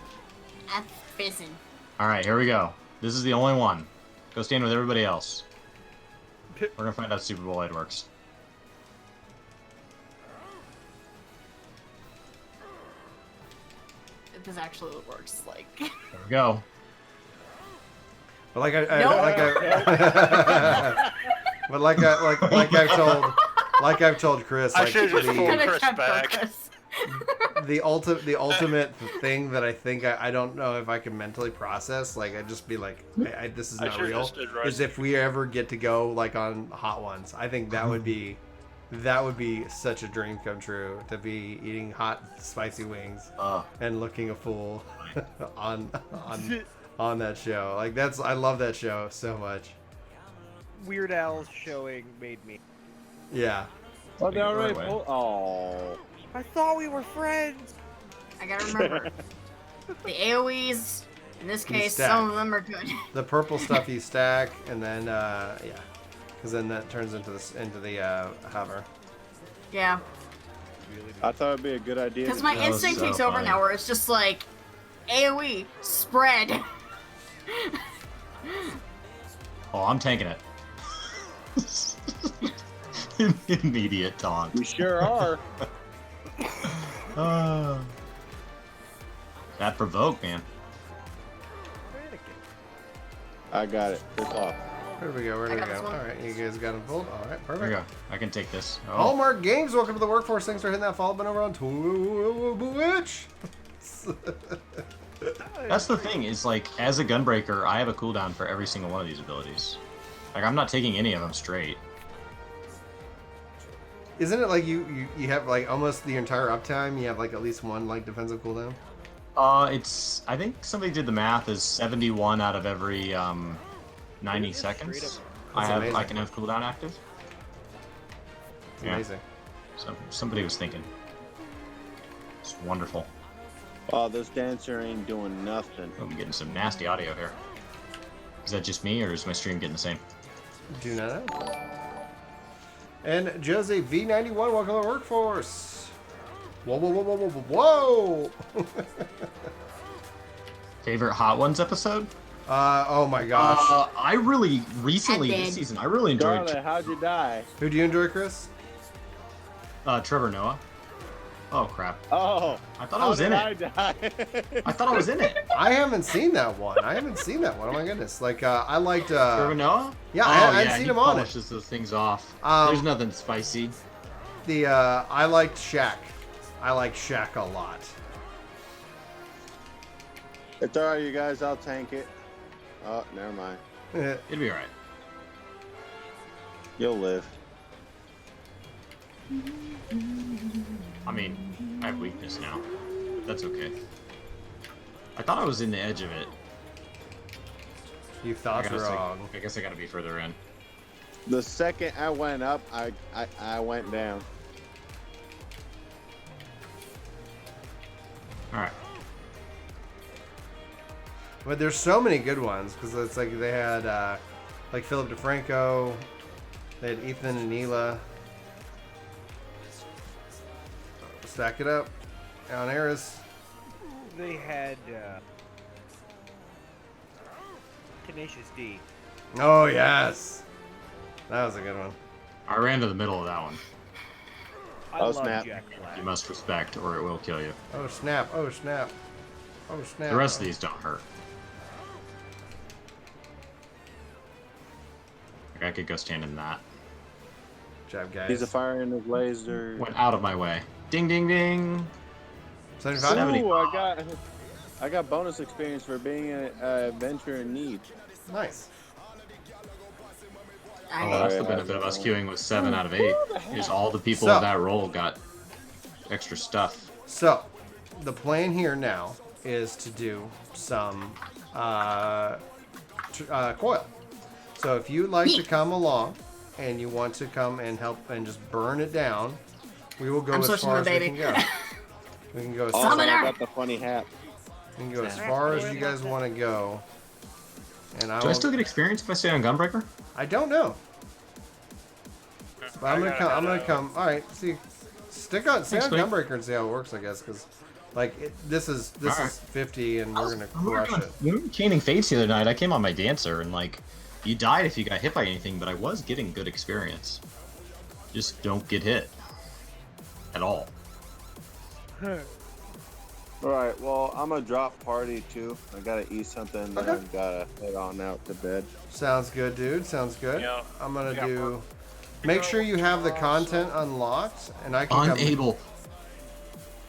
that's fizzing. Alright, here we go. This is the only one. Go stand with everybody else. We're gonna find out Super Bowl light works. This actually works, like. There we go. But like I Nope. but like I've told Chris, I like should've just pulled the, Chris back. the ultimate thing that I think I don't know if I can mentally process, like I'd just be like, this is I not should've real. just did right. Is if we ever get to go like on Hot Ones, I think that would be such a dream come true, to be eating hot spicy wings and looking a fool on that show. Like I love that show so much. Weird Al's showing made me. Yeah. Oh, they already Right away. pulled. Oh. I thought we were friends. I gotta remember. The AoEs In this You case, stack. some of them are good. The purple stuff you stack, and then yeah, because then that turns into the hover. Yeah. I thought it'd be a good idea. Because my That was instinct so takes over funny. now, where it's just like AOE spread. Oh, I'm tanking it. Immediate taunt. You sure are. That provoke, man. I got it. It's off. Where do we go? Where do I we got go? this one. All right, you guys got them pulled. All right, There we perfect. go. I can take this. Oh. Hallmark Games, welcome to the workforce. Thanks for hitting that follow button over on Twitch. That's the thing, is like, as a gunbreaker, I have a cooldown for every single one of these abilities. Like, I'm not taking any of them straight. Isn't it like you have like almost the entire uptime? You have like at least one like defensive cooldown. It's, I think somebody did the math, is 71 out of every 90 seconds. amazing. I can have cooldown active. It's Yeah. amazing. So somebody was thinking. It's wonderful. Oh, this dancer ain't doing nothing. Oh, I'm getting some nasty audio here. Is that just me, or is my stream getting the same? Do not know. And Jose V91, welcome to the workforce. Whoa, whoa, whoa, whoa, whoa, whoa! Favorite Hot Ones episode? Oh my gosh. I really, recently I this did. season, I really enjoyed Scarlet, how'd you die? Who do you enjoy, Chris? Trevor Noah. Oh, crap. Oh, I thought I was in I it. die? I thought I was in it. I haven't seen that one. Oh my goodness. Like, I liked. Trevor Noah? Yeah, oh, I hadn't yeah, seen he him on it. polishes those things off. Um, There's nothing spicy. I liked Shaq. I like Shaq a lot. It's alright, you guys. I'll tank it. Oh, never mind. It'd be alright. You'll live. I mean, I have weakness now. But that's okay. I thought I was in the edge of it. You thought wrong. I guess I gotta be further in. The second I went up, I went down. Alright. But there's so many good ones because it's like they had like Philip DeFranco, they had Ethan and Neela. Stack it up. Alan Harris. They had Tenacious D. Oh yes, that was a good one. I ran to the middle of that one. I Oh, love snap. Jack Black. You must respect, or it will kill you. Oh snap! Oh snap! Oh snap! The rest of these don't hurt. Like, I could go stand in that. Job, guys. He's a fire in his laser. Went out of my way. Ding, ding, ding. 75? Ooh, I got bonus experience for being an adventurer in need. Nice. Oh, that's the benefit of us queuing with 7 out of 8. Is all the people So- in that role got extra stuff. So, the plan here now is to do some coil. So if you'd like to come along and you want to come and help and just burn it down, we will go I'm as switching far to as we baby. can go. We can go as Also, far, I got the funny hat. we can go as far as you guys want to go. And Do I still get experience if I stay on Gunbreaker? I don't know. But I'm gonna come. I'm gonna come. All right. See, stay on Thanks, buddy. Gunbreaker and see how it works. I guess because, like, this is Alright. 50 and we're gonna We were crush it. we were Chaining Fates the other night. I came on my Dancer and, like, you died if you got hit by anything, but I was getting good experience. Just don't get hit. At all. Alright, well, I'm gonna drop party too. I gotta eat something and Okay. then gotta head on out to bed. Sounds good, dude. Sounds good. Yeah. I'm gonna Yeah, do. Make sure you have the content unlocked, and I can. come- Unable.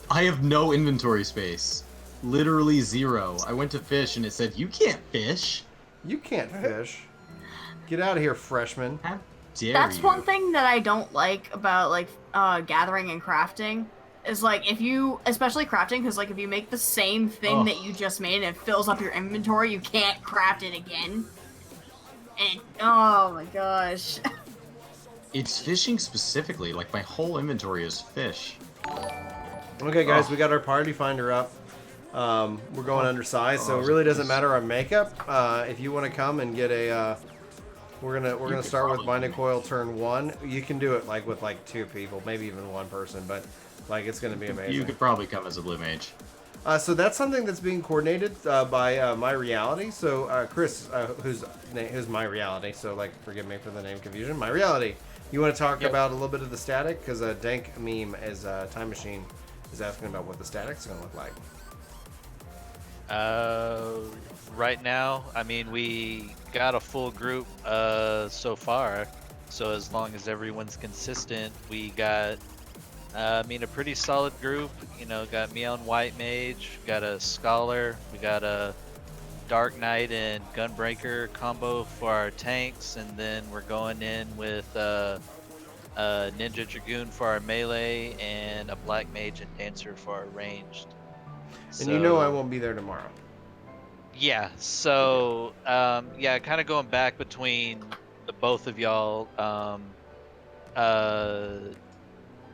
I have no inventory space. Literally 0. I went to fish and it said, you can't fish. You can't fish. Get out of here, freshman. How dare That's you? one thing that I don't like about like gathering and crafting is like if you, especially crafting, because like if you make the same thing Ugh. that you just made and it fills up your inventory, you can't craft it again. And oh my gosh. It's fishing specifically. Like, my whole inventory is fish. Okay, guys, Oh. we got our party finder up. We're going undersized, so it really doesn't matter our makeup. If you want to come and get a, we're gonna start with Binding Coil turn 1. You can do it like with like 2 people, maybe even 1 person, but like it's gonna be amazing. You could probably come as a blue mage. So that's something that's being coordinated by My Reality. So Chris, who's My Reality, so like forgive me for the name confusion. My Reality. You want to talk about a little bit of the static? Because Dank Meme as Time Machine is asking about what the static's going to look like. Right now, I mean, we got a full group so far. So as long as everyone's consistent, we got, I mean, a pretty solid group. You know, got me on White Mage, got a Scholar, we got a Dark Knight and Gunbreaker combo for our tanks, and then we're going in with Ninja Dragoon for our melee and a Black Mage and Dancer for our ranged. And you know I won't be there tomorrow. Yeah, so yeah, kind of going back between the both of y'all,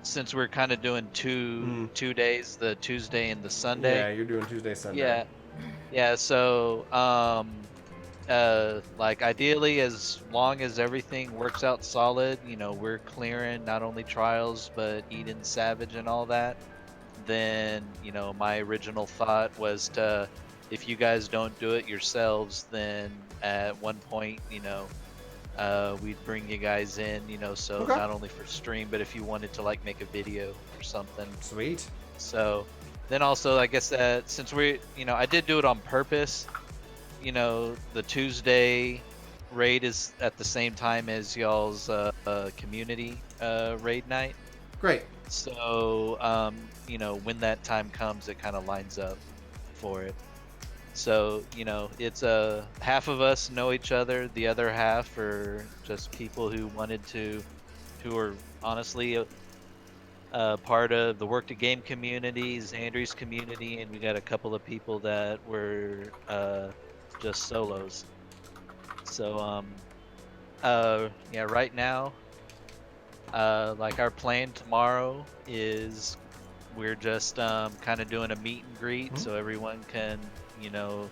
since we're kind of doing two days, the Tuesday and the Sunday. Yeah, you're doing Tuesday, Sunday. Yeah, so like ideally, as long as everything works out solid, you know, we're clearing not only trials but Eden Savage and all that, then, you know, my original thought was to, if you guys don't do it yourselves, then at one point, you know, we'd bring you guys in, you know, so not only for stream, but if you wanted to like make a video or something. Sweet. So then also, I guess that since we, you know, I did do it on purpose, you know, the Tuesday raid is at the same time as y'all's community raid night. Great. So, you know, when that time comes, it kind of lines up for it. So, you know, it's half of us know each other, the other half are just people who wanted to, who are honestly part of the Work to Game community, Xandri's community, and we got a couple of people that were just solos. So, yeah, right now, like our plan tomorrow is we're just kind of doing a meet and greet, so everyone can, you know,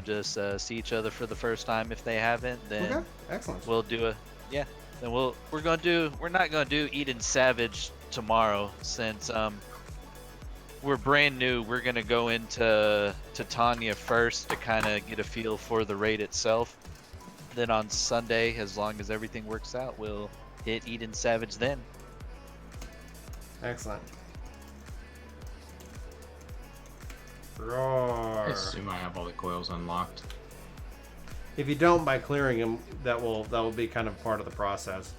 just see each other for the first time if they haven't. Then excellent. We'll do a Then we're not gonna do Eden Savage tomorrow since we're brand new. We're gonna go into Titania first to kind of get a feel for the raid itself. Then on Sunday, as long as everything works out, we'll hit Eden Savage then. Excellent. I assume I have all the coils unlocked. If you don't, by clearing them, that will be kind of part of the process.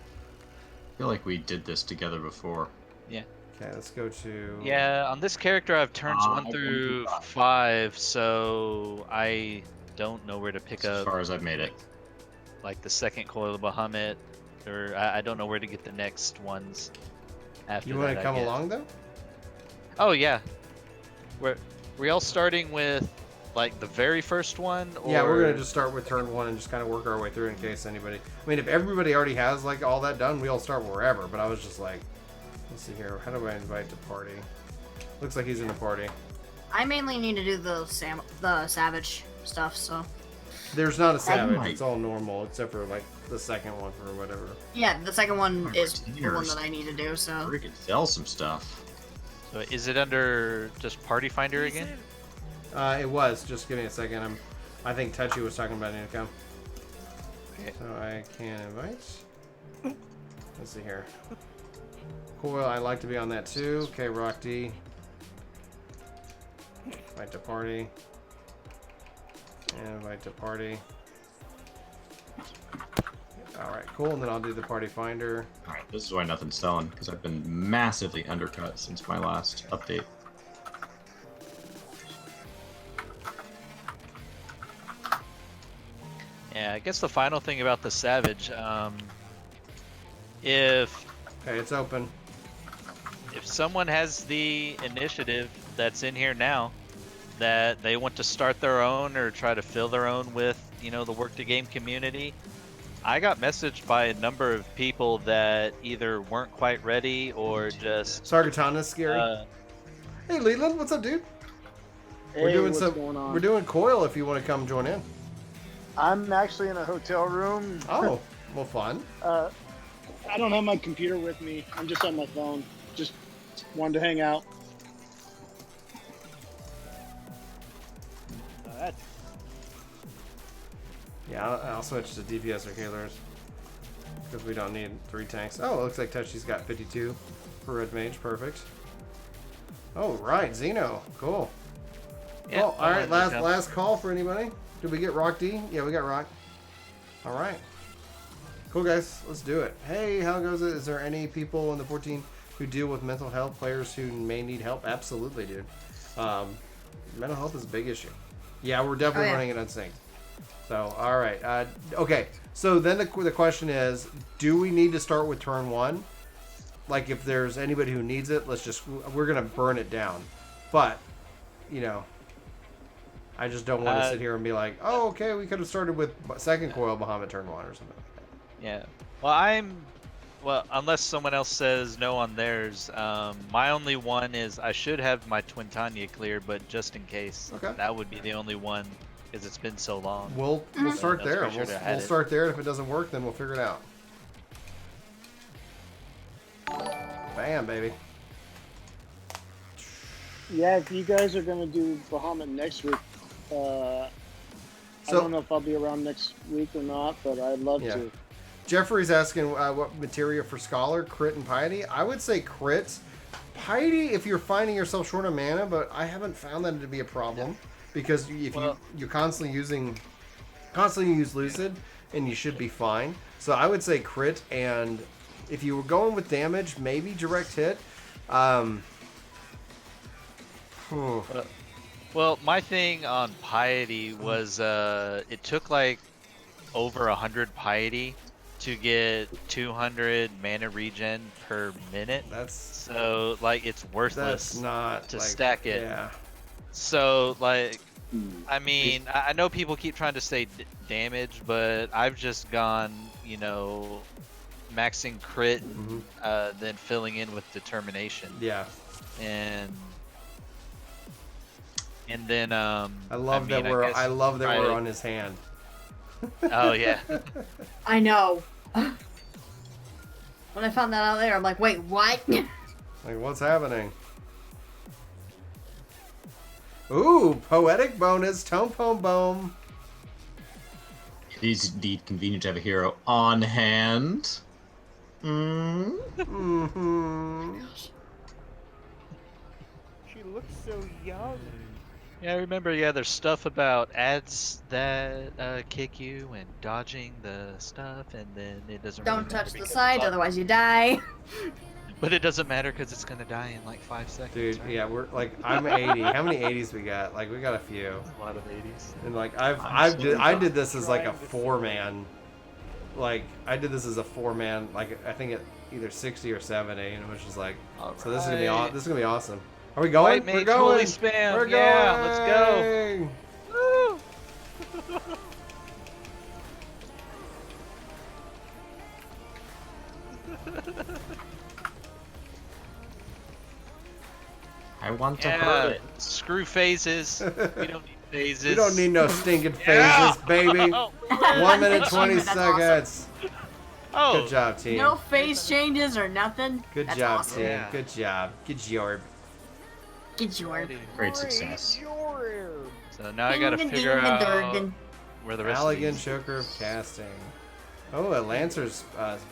I feel like we did this together before. Yeah. Okay, let's go to... Yeah, on this character I have turns 1 through 5, so I don't know where to pick up. As far as I've made it. Like the second Coil of Bahamut, or I don't know where to get the next ones after that. You want to come along, though? Oh, yeah. Were y'all starting with, like, the very first one? Or... Yeah, we're going to just start with turn 1 and just kind of work our way through in case anybody... I mean, if everybody already has, like, all that done, we all start wherever, but I was just like... Let's see here. How do I invite to party? Looks like he's in the party. I mainly need to do the Savage stuff, so... There's not a Savage. It's all normal, except for, like, the second one or whatever. Yeah, the second one is the one that I need to do, so... We could sell some stuff. So is it under just Party Finder again? It was. Just give me a second. I think Touchy was talking about income. Okay. So I can invite. Let's see here. Coil, I'd like to be on that too. Okay, Rock D. Invite to party. And invite to party. Alright, cool. And then I'll do the Party Finder. Alright, this is why nothing's selling, because I've been massively undercut since my last update. Yeah, I guess the final thing about the Savage, if... Okay, it's open. If someone has the initiative that's in here now, that they want to start their own or try to fill their own with, you know, the Work to Game community, I got messaged by a number of people that either weren't quite ready or just... Sargatana's scary? Hey, Leland, what's up, dude? Hey, what's going on? We're doing Coil if you want to come join in. I'm actually in a hotel room. Oh, well, fun. I don't have my computer with me. I'm just on my phone. Just wanted to hang out. That's Yeah, I'll switch to DPS or healers because we don't need 3 tanks. Oh, it looks like Touchy's got 52 for Red Mage. Perfect. Oh, right, Xeno. Cool. Yeah, oh, all right, last call for anybody. Did we get Rock D? Yeah, we got Rock. All right. Cool, guys. Let's do it. Hey, how goes it? Is there any people in the 14 who deal with mental health, players who may need help? Absolutely, dude. Mental health is a big issue. Yeah, we're definitely running it unsynced. So, all right. Okay, so then the question is, do we need to start with turn 1? Like, if there's anybody who needs it, we're going to burn it down. But, you know, I just don't want to sit here and be like, oh, okay, we could have started with second Coil Bahamut turn 1 or something like that. Yeah. Well, unless someone else says no on theirs, my only one is I should have my Twin Tanya clear, but just in case, that would be the only one because it's been so long. We'll start there. We'll start there, and if it doesn't work, then we'll figure it out. Bam, baby. Yeah, if you guys are going to do Bahamut next week, I don't know if I'll be around next week or not, but I'd love to. Jeffrey's asking what materia for Scholar, Crit, and Piety. I would say Crit. Piety, if you're finding yourself short of mana, but I haven't found that to be a problem because if you're constantly use Lucid, and you should be fine. So I would say Crit, and if you were going with damage, maybe direct hit. Well, my thing on Piety was it took like over 100 Piety to get 200 mana regen per minute. So like it's worthless to stack it. Yeah. So like, I mean, I know people keep trying to say damage, but I've just gone, you know, maxing crit, then filling in with determination. Yeah. And then I love that we're on his hand. Oh yeah. I know. When I found that out there, I'm like, wait, what? Like, what's happening? Ooh, poetic bonus, tome poem boom. It is indeed convenient to have a hero on hand. She looks so young. Yeah, I remember. Yeah, there's stuff about ads that kick you and dodging the stuff, and then it doesn't. Don't touch the side, otherwise you die. But it doesn't matter because it's gonna die in like 5 seconds. Dude, right? yeah, we're like, I'm 80. How many 80s we got? Like, we got a few. A lot of 80s. And like, I did this as like a 4-man. Like, I did this as a 4-man. Like, I think at either 60 or 70, and it was just like, so this is gonna be this is gonna be awesome. Are we going? White We're mage, going. holy spam. We're yeah, going. let's go. Woo! I want to hurt it. Screw phases. We don't need phases. We don't need no stinking phases, baby. 1 minute 20 seconds. Oh. Good job, team. No phase changes or nothing. Good That's job, awesome. team. Yeah. Good job. Good job. Get your Great success. So now I gotta figure out where the rest Elegant of these... choker of casting. Oh, a Lancer's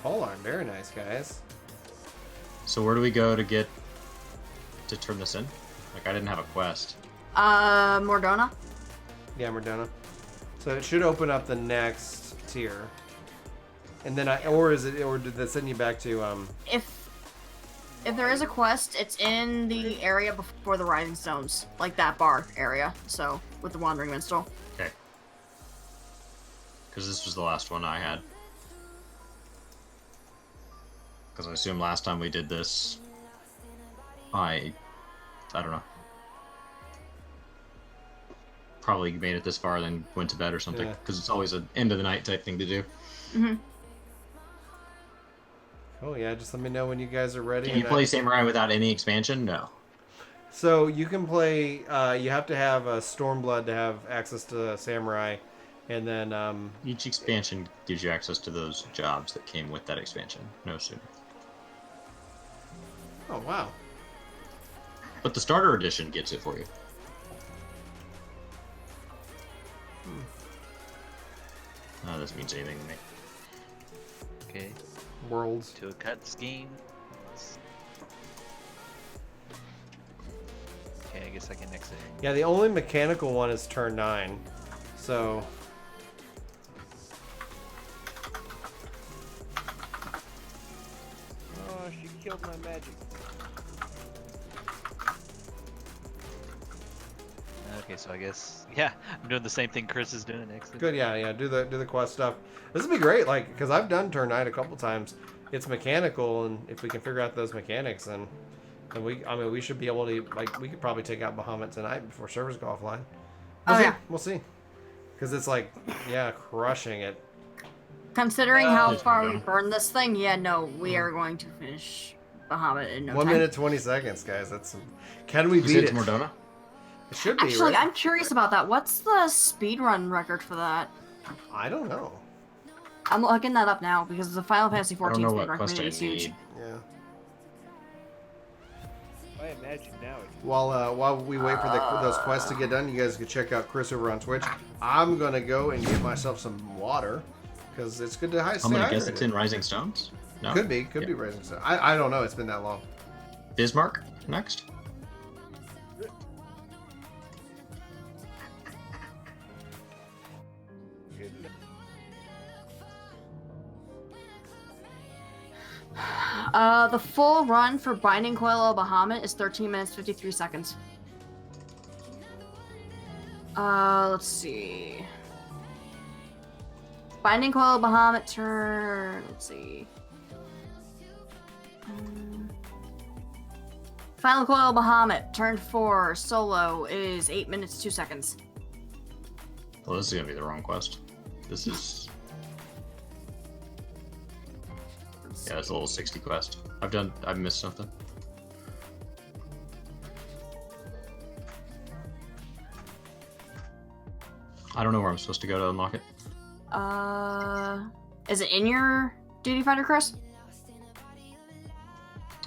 polearm. Very nice, guys. So where do we go to get to turn this in? Like, I didn't have a quest. Mordona. Yeah, Mordona. So it should open up the next tier. And then or did that send you back to If there is a quest, it's in the area before the Rising Stones, like that bar area. So with the Wandering Minstrel. Okay. Because this was the last one I had. Because I assume last time we did this, I don't know. Probably made it this far, then went to bed or something. Because it's always an end of the night type thing to do. Mm-hmm. Oh yeah, just let me know when you guys are ready. Can you play Samurai without any expansion? No. So you can play. You have to have a Stormblood to have access to Samurai, and then each expansion gives you access to those jobs that came with that expansion. No sooner. Oh wow! But the starter edition gets it for you. No, that doesn't mean anything to me. Okay. Worlds to a cut scheme. Okay, I guess I can exit. Yeah, the only mechanical one is turn 9. So Oh, she killed my magic. Okay, so I guess I'm doing the same thing Chris is doing. Exit. good, yeah. Do the quest stuff. This would be great, like because I've done turn 9 a couple times. It's mechanical, and if we can figure out those mechanics, then we should be able to we could probably take out Bahamut tonight before servers go offline. We'll see. Because it's crushing it. Considering how far we burned this thing, we are going to finish Bahamut in no 1 time. minute 20 seconds, guys. Can we beat it? Mordona? It should be. Actually, right? I'm curious about that. What's the speedrun record for that? I don't know. I'm looking that up now because the Final Fantasy XIV speedrun community is huge. Yeah. I imagine now it's... While we wait for those quests to get done, you guys can check out Chris over on Twitch. I'm gonna go and get myself some water because it's good to stay hydrated. I'm gonna guess it's in Rising Stones. No? Could be Rising Stones. I don't know. It's been that long. Bismarck next. The full run for Binding Coil of Bahamut is 13 minutes 53 seconds. Let's see. Binding Coil of Bahamut turn. Let's see. Final Coil of Bahamut turn 4 solo is 8 minutes 2 seconds. Well, this is gonna be the wrong quest. This is. Yeah, it's a little 60 quest. I've missed something. I don't know where I'm supposed to go to unlock it. Is it in your Duty Fighter, Chris?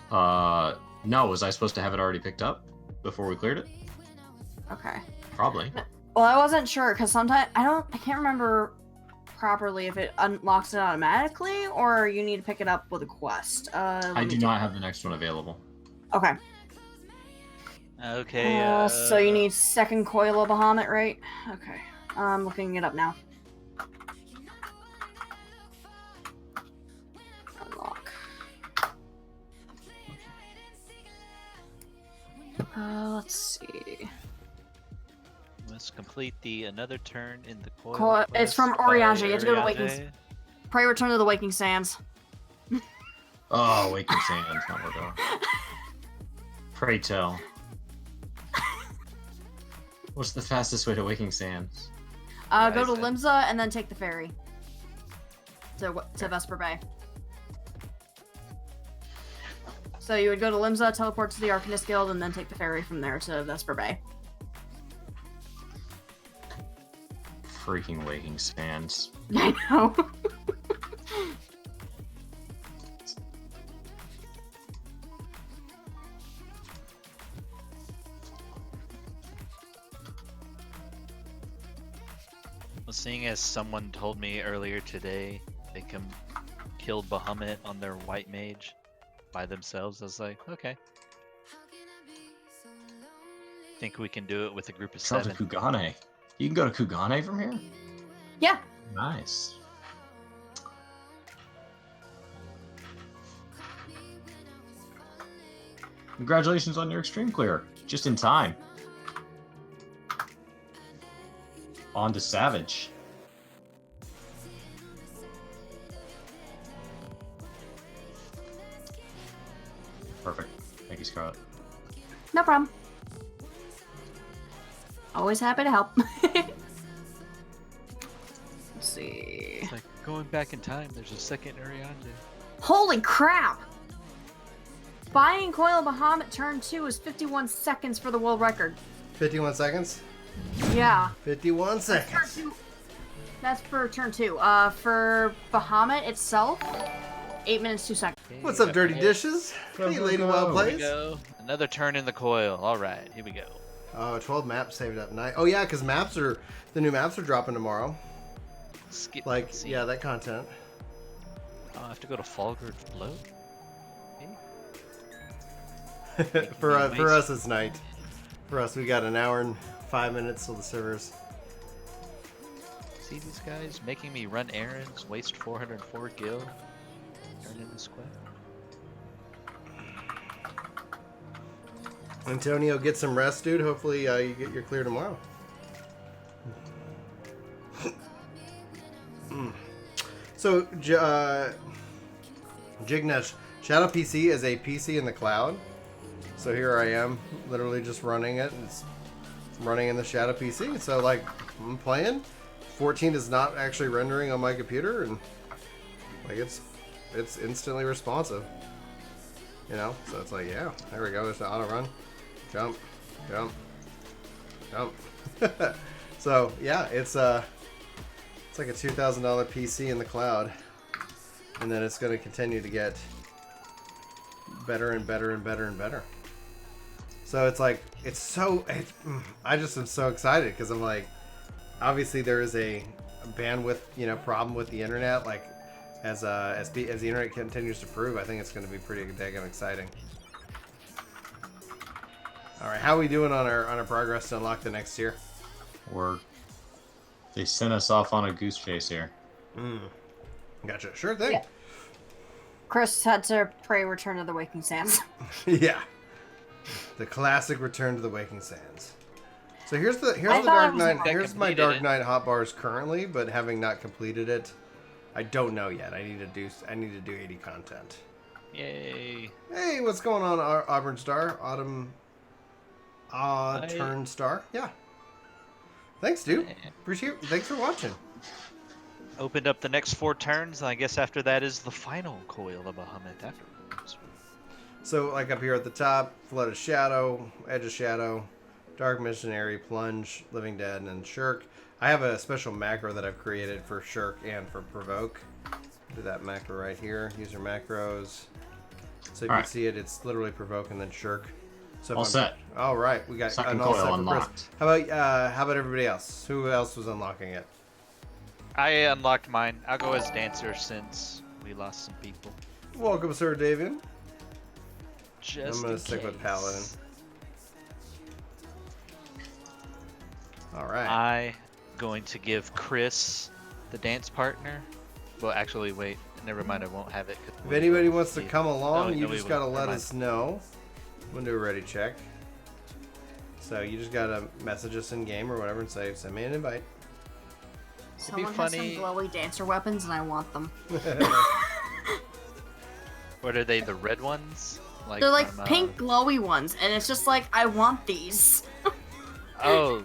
No, was I supposed to have it already picked up before we cleared it? Okay. Probably. Well, I wasn't sure because sometimes I can't remember properly if it unlocks it automatically or you need to pick it up with a quest. I do not have the next one available. Okay. Okay. So you need second Coil of Bahamut, right? Okay. I'm looking it up now. Unlock. Let's see. Let's complete another turn in the Coil. It's from Oriage. You have to go to Waking. Pray return to the Waking Sands. Oh, Waking Sands. Not Mordona. Pray tell. What's the fastest way to Waking Sands? Go to Limsa and then take the ferry to Vesper Bay. So you would go to Limsa, teleport to the Arcanist Guild, and then take the ferry from there to Vesper Bay. Freaking Waking Sands. I know. Well, seeing as someone told me earlier today they killed Bahamut on their white mage by themselves, I was like, okay. Think we can do it with a group of Travel 7. to Kugane. You can go to Kugane from here? Yeah. Nice. Congratulations on your extreme clear. Just in time. On to Savage. Perfect. Thank you, Scarlett. No problem. Always happy to help. Let's see. It's like going back in time. There's a second Ariande. Holy crap! buying Coil Bahamut turn 2 is 51 seconds for the world record. 51 seconds? Yeah. 51 seconds. That's for turn 2. For Bahamut itself, 8 minutes 2 seconds. What's up, Dirty Dishes? Hey, Lady Wild Plays. Another turn in the coil. All right, here we go. 12 maps saved up. Nice. Oh yeah, because the new maps are dropping tomorrow. Skip. Like, yeah, that content. Oh, I have to go to Falgard Float. For us, it's night. For us, we got an hour and 5 minutes till the servers. See these guys making me run errands, waste 404 gil, turn in the squad. Antonio, get some rest, dude. Hopefully, you're clear tomorrow. So, Jignesh, Shadow PC is a PC in the cloud. So here I am, literally just running it. It's running in the Shadow PC. So like, I'm playing. 14 is not actually rendering on my computer, and like it's instantly responsive. You know, so it's like, yeah, there we go. There's the auto run, jump, jump, jump. So yeah, it's like a $2,000 PC in the cloud, and then it's going to continue to get better and better and better and better. So it's like, I just am so excited because I'm like, obviously there is a bandwidth, problem with the internet. Like as the internet continues to prove, I think it's going to be pretty daggone exciting. All right, how are we doing on our progress to unlock the next tier? They sent us off on a goose chase here. Gotcha. Sure thing. Yeah. Chris had to pray Return to the Waking Sands. Yeah. The classic Return to the Waking Sands. So here's the Dark Knight. Here's my Dark Knight hotbars currently, but having not completed it, I don't know yet. I need to do 80 content. Yay! Hey, what's going on, Auburn Star? Turn Star. Yeah. Thanks, dude. Appreciate it. Thanks for watching. Opened up the next 4 turns, and I guess after that is the final coil of Bahamut afterwards. So, like up here at the top, Flood of Shadow, Edge of Shadow, Dark Missionary, Plunge, Living Dead, and then Shirk. I have a special macro that I've created for Shirk and for Provoke. Do that macro right here. User macros. So you can see it. It's literally Provoke and then Shirk. So all set. All right, we got second all coil set unlocked. How about everybody else? Who else was unlocking it? I unlocked mine. I'll go as Dancer since we lost some people. Welcome, Sir Davian. Just I'm gonna stick with Paladin. All right. I'm going to give Chris the dance partner. Well, actually, wait. Never mind. I won't have it. If anybody wants to come along, you just gotta let us know. We'll do a ready check. So you just gotta message us in game or whatever and say, send me an invite. Someone has some glowy dancer weapons and I want them. What are they? The red ones? They're like pink glowy ones, and it's just like, I want these. Oh,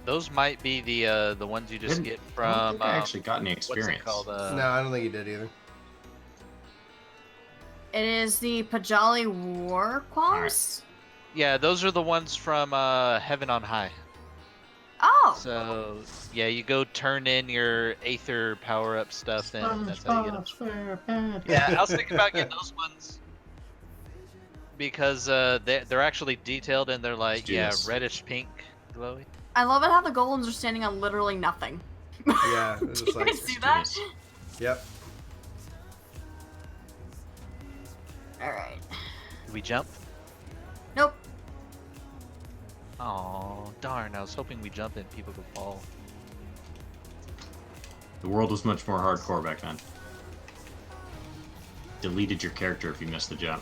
those might be the ones you just get from. I don't think I actually got any experience. What's it called? No, I don't think you did either. It is the Pajali War Qualms? Yeah, those are the ones from Heaven on High. Oh! So, yeah, you go turn in your Aether power-up stuff, and that's how you get them. Yeah, I was thinking about getting those ones. Because they're actually detailed, and they're like, reddish-pink glowy. I love it how the golems are standing on literally nothing. Yeah, it's Do just you guys see that? Yep. Alright. Do we jump? Nope. Oh darn, I was hoping we jump and people could fall. The world was much more hardcore back then. Deleted your character if you missed the jump.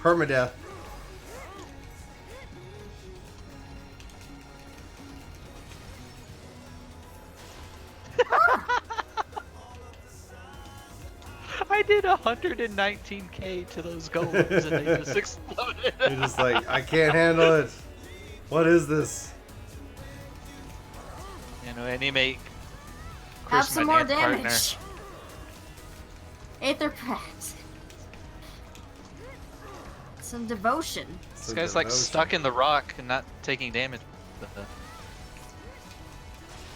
Permadeath. I did 119k to those golems and they just exploded. You're just like, I can't handle it. What is this? And he make Have Chris some my more dance damage. partner. Aether Pact. Some devotion. This guy's like stuck in the rock and not taking damage.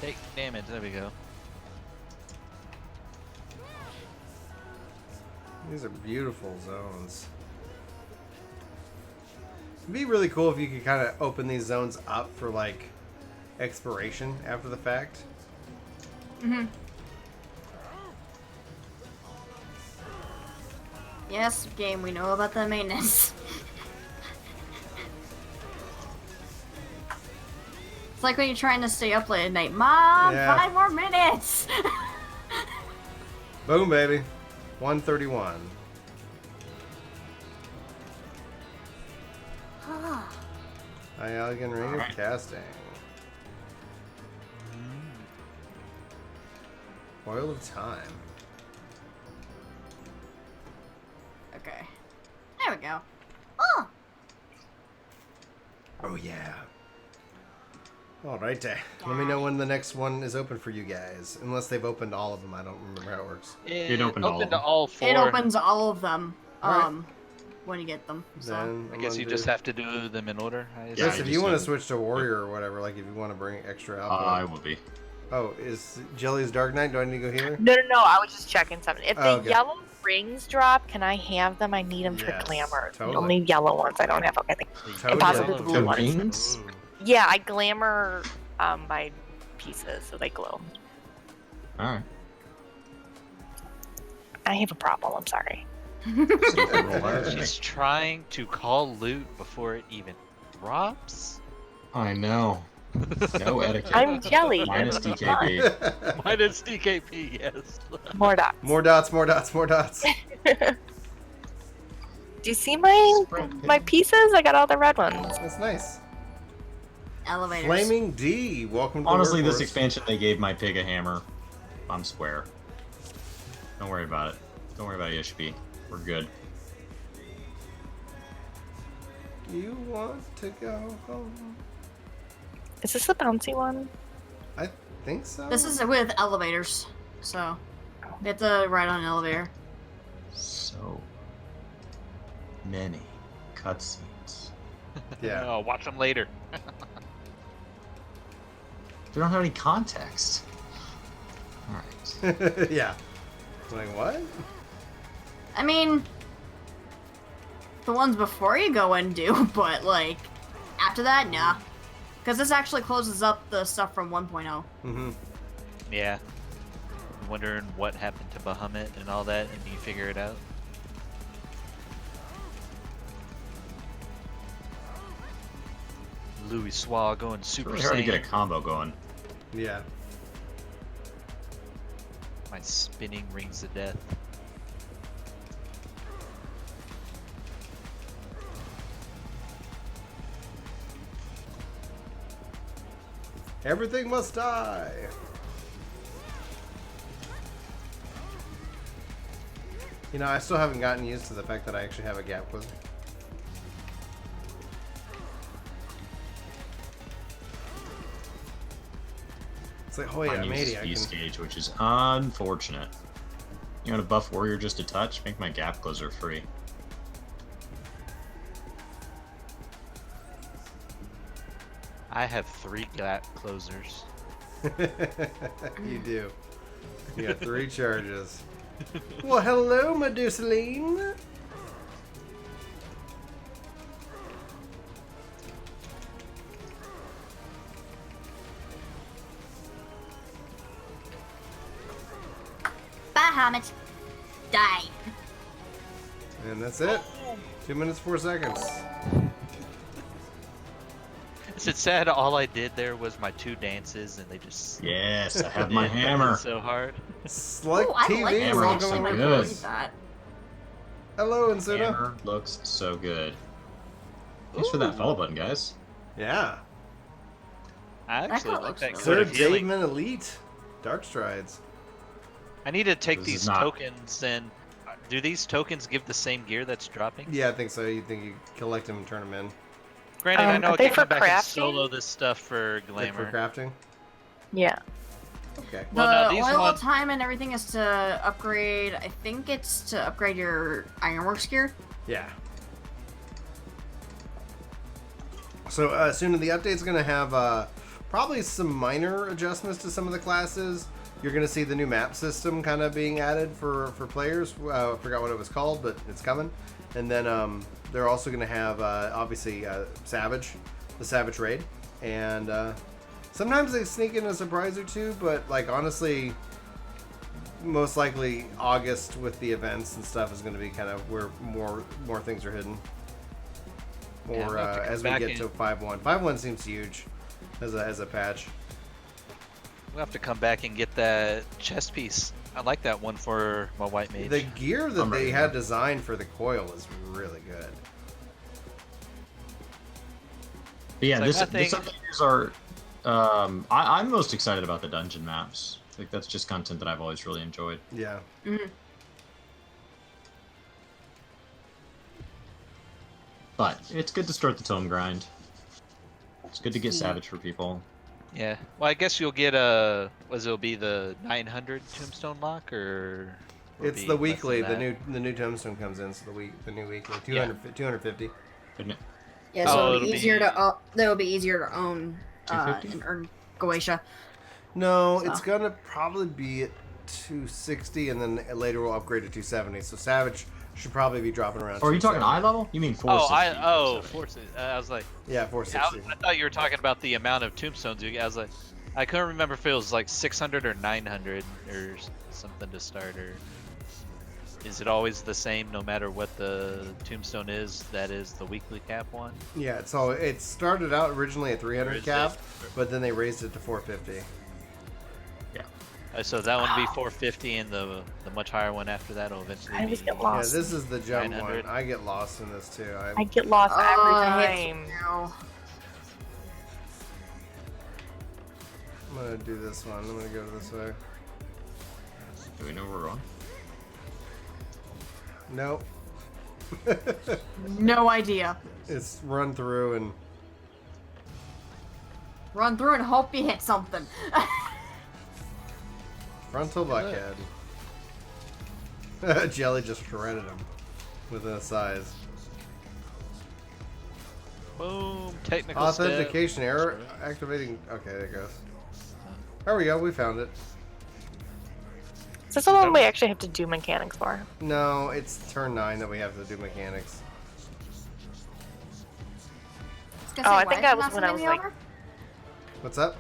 Take damage. There we go. These are beautiful zones. It'd be really cool if you could kind of open these zones up for like exploration after the fact. Mm-hmm. Yes, game, we know about the maintenance. It's like when you're trying to stay up late at night. Mom, Yeah. 5 more minutes! Boom, baby. 131. High elegant ring of casting. Coil of time. Okay. There we go. Oh! Oh, yeah. Alright, let me know when the next one is open for you guys. Unless they've opened all of them. I don't remember how it works. It opened all of to them. all 4. It opens all of them. Alright. When you get them. So. Then I guess you just have to do them in order. Yeah, Yes, you if you just want to have- switch to warrior or whatever, like if you want to bring extra output. I will be. Oh, is Jelly's Dark Knight? Do I need to go healer? No, I was just checking something. If the Oh, okay. yellow rings drop, can I have them? I need them for Yes, glamour. totally. The only yellow ones I don't have. Okay, Totally. Impossible to blue ones. Rings? Yeah, I glamour my pieces so they glow. Alright. I have a problem. I'm sorry. She's trying to call loot before it even drops. I know. No etiquette. I'm jelly. Minus DKP. Minus DKP, yes. More dots. More dots, more dots, more dots. Do you see my pieces? I got all the red ones. That's nice. Elevators. Flaming D, welcome to the Honestly, this workforce. expansion, they gave my pig a hammer. I'm square. Don't worry about it. Don't worry about Ishbi. We're good. You want to go home? Is this a bouncy one? I think so. This is with elevators. So, you have to ride on an elevator. So many cutscenes. Yeah. Oh, watch them later. They don't have any context. Alright. Yeah. Like, what? I mean, the ones before you go in do, but like, after that, nah. Because this actually closes up the stuff from 1.0. Mm-hmm. Yeah. I'm wondering what happened to Bahamut and all that, and you figure it out. Louis Swa going super Really hard to saiyan. get a combo going. Yeah. My spinning rings of death. Everything must die. You know, I still haven't gotten used to the fact that I actually have a gap closer. It's like, oh yeah, Mine uses maybe I Beast can. Gauge, which is unfortunate. You want to buff Warrior just a touch? Make my gap closer free. I have 3 gap closers. You do. You got 3 charges. Well, hello, Medusaline. Bahamut. Die. And that's it. 2 minutes, 4 seconds. It's sad all I did there was my 2 dances and they just Yes, I have my hammer. so hard. Slick Ooh, I TV, like this Hammer looks actually. so I good. like that. Hello, Insuda. Hammer looks so good. Thanks for that follow button, guys. Yeah. I actually That like that looks Sir good healing. Daveman Elite. Dark Strides. I need to take This these is not- tokens and do these tokens give the same gear that's dropping? Yeah, I think so. You think you collect them and turn them in. Granted, I know are I they can come for back and crafting? solo this stuff for Like for glamour. crafting? Yeah. Okay. The Well, no, these oil ones- of time and everything is to upgrade. I think it's to upgrade your ironworks gear. Yeah. So soon the update's going to have probably some minor adjustments to some of the classes. You're going to see the new map system kind of being added for players. I forgot what it was called, but it's coming. And then they're also going to have, obviously, Savage, the Savage Raid. And sometimes they sneak in a surprise or two, but, like, honestly, most likely August with the events and stuff is going to be kind of where more things are hidden. Or as we get to 5.1. 5.1 seems huge as a patch. We'll have to come back and get that chest piece. I like that one for my white mage. The gear that they had designed for the Coil is really good. But yeah, this updaters are. I'm most excited about the dungeon maps. Like that's just content that I've always really enjoyed. Yeah. Mm-hmm. But it's good to start the tome grind. It's good to get Savage for people. Yeah. Well, I guess you'll get it'll be the 900 tombstone lock, or it's the weekly. The new tombstone comes in, so the new weekly 250. Yeah, so it'll be easier to own and earn Goetia. No, it's gonna probably be at 260, and then later we'll upgrade to 270. So Savage should probably be dropping around. Oh, are you talking eye level? You mean 460? 460. I was like, yeah, 460. I thought you were talking about the amount of tombstones you get. I was like, I couldn't remember if it was like 600 or 900 or something to start, or is it always the same no matter what the tombstone is? That is the weekly cap one. Yeah, so it started out originally at 300 cap, but then they raised it to 450. So that one would be 450, and the much higher one after that will eventually I always be... get lost. Yeah, this is the jump 900. one. I get lost in this too. I get lost every time. I'm gonna do this one. I'm gonna go this way. Do we know where we're on? Nope. No idea. It's run through and hope you hit something. Frontal buckhead. Jelly just shredded him within a size. Boom. Technical authentication error. Activating. Okay, there it goes. There we go. We found it. Is this the one we actually have to do mechanics for? No, it's turn 9 that we have to do mechanics. I think that was when I was like... What's up?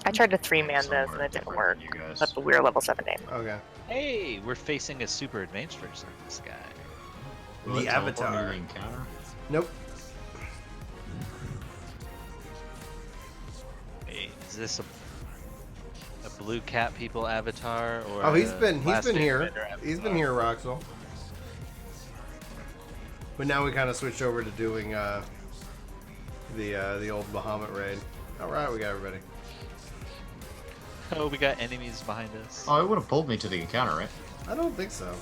I tried to 3-man this and it didn't work. But we're level 17. Okay. Hey, we're facing a super advanced version of this guy. The Avatar. Nope. Hey, is this a blue cat people avatar, or? Oh, he's been here. He's been here, Roxel. But now we kind of switched over to doing the old Bahamut raid. All right, we got everybody. Oh, we got enemies behind us. Oh, it would have pulled me to the encounter, right? I don't think so.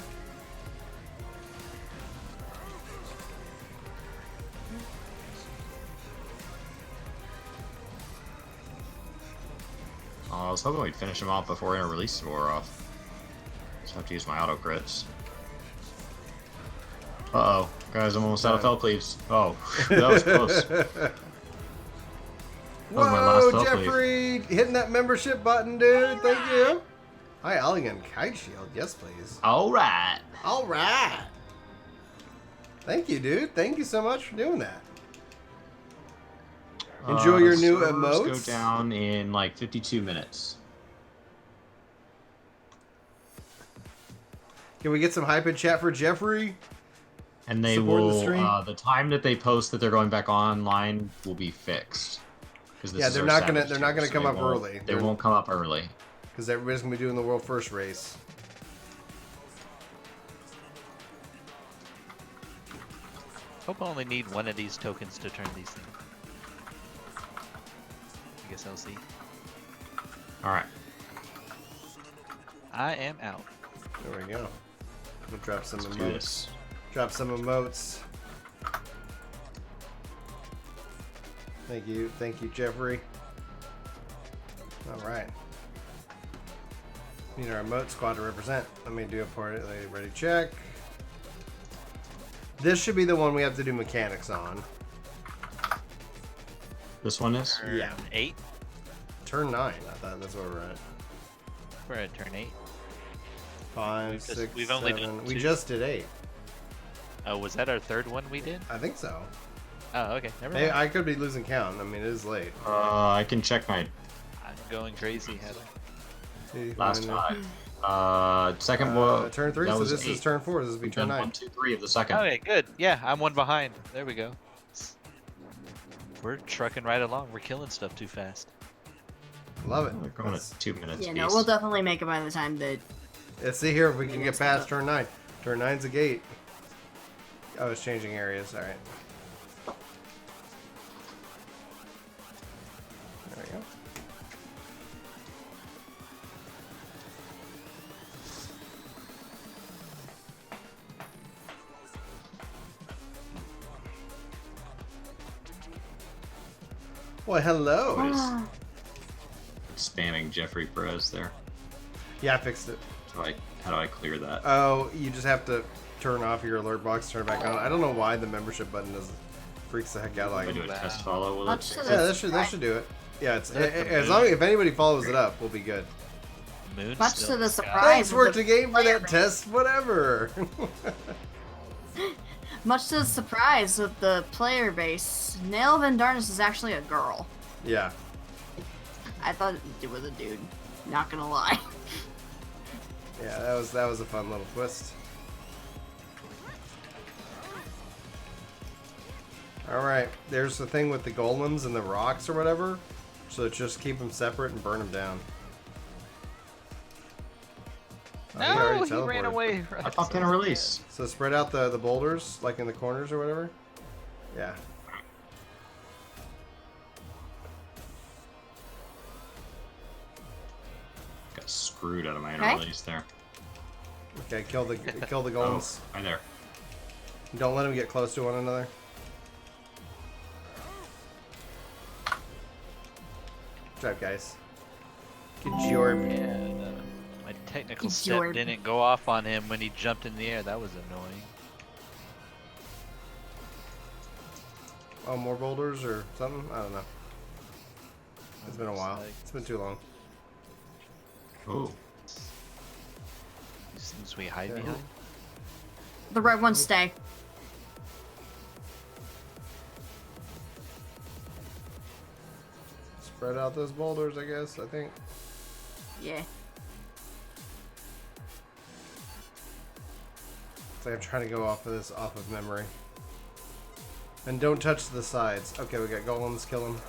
I was hoping we'd finish him off before inner releases wore off. Just have to use my auto crits. Uh-oh. Guys, I'm almost out of fell cleaves. Oh, that was close. Whoa, Jeffrey! Hitting that membership button, dude. Thank you. Hi, Alligan Kite Shield. Yes, please. Alright. Alright. Thank you, dude. Thank you so much for doing that. Enjoy your new emotes. Go down in like 52 minutes. Can we get some hype in chat for Jeffrey? And they will. The time that they post that they're going back online will be fixed. Yeah, they're not gonna come up early. They won't come up early. Because everybody's gonna be doing the world first race. Hope I only need one of these tokens to turn these things. I guess I'll see. Alright. I am out. There we go. We'll drop some emotes. Drop some emotes. Thank you, Jeffrey. All right. Need our emote squad to represent. Let me do a part. Ready, check. This should be the one we have to do mechanics on. This one is? Yeah. 8? Turn 9. I thought that's where we're at. We're at turn 8. 5, 6, we've only 7. done We 2. just did 8. Oh, was that our third one we did? I think so. Oh, okay. Never Hey, mind. I could be losing count. I mean, it is late. I can check my I'm going crazy, Heather. See, last mine- 5. Second one. turn 3, that so was this is 8. turn 4. This will be We've turn done 9. 1, 2, 3 of the second. Okay, good. Yeah, I'm one behind. There we go. We're trucking right along. We're killing stuff too fast. Love it. We're going at 2 minutes. Yeah, piece. no, we'll definitely make it by the time that. Let's see here if we can get past turn 9. Turn 9's a gate. Oh, it's changing areas. All right. There we go. Well, hello. Spamming Jeffrey Perez there. Yeah, I fixed it. How do I clear that? Oh, you just have to turn off your alert box, turn it back on. I don't know why the membership button does freaks the heck out. Like, I do a test follow. Will Much it? to the yeah, that should do it. Yeah, it's as long as if anybody follows it up, we'll be good. Moon Much still to in the sky. surprise. Thanks, of worked the a game for player that test. Whatever. Much to the surprise of the player base, Nail Van Darnus is actually a girl. Yeah. I thought it was a dude. Not gonna lie. Yeah, that was a fun little twist. Alright, there's the thing with the golems and the rocks or whatever. So just keep them separate and burn them down. Oh, No, he teleported. ran away. I popped in a release. So spread out the boulders, like in the corners or whatever. Yeah. Got screwed out of my Okay. release there. Okay, kill the golems. Oh, hi there. Don't let them get close to one another. Good job, guys. Good job. Yeah, my technical Good step job. didn't go off on him when he jumped in the air. That was annoying. Oh, more boulders or something? I don't know. It's been a while. It's been too long. Oh. These things we hide Okay. behind. The red ones stay. Spread out those boulders, I guess, I think. Yeah. It's like I'm trying to go off of memory. And don't touch the sides. Okay, we got golems, kill them.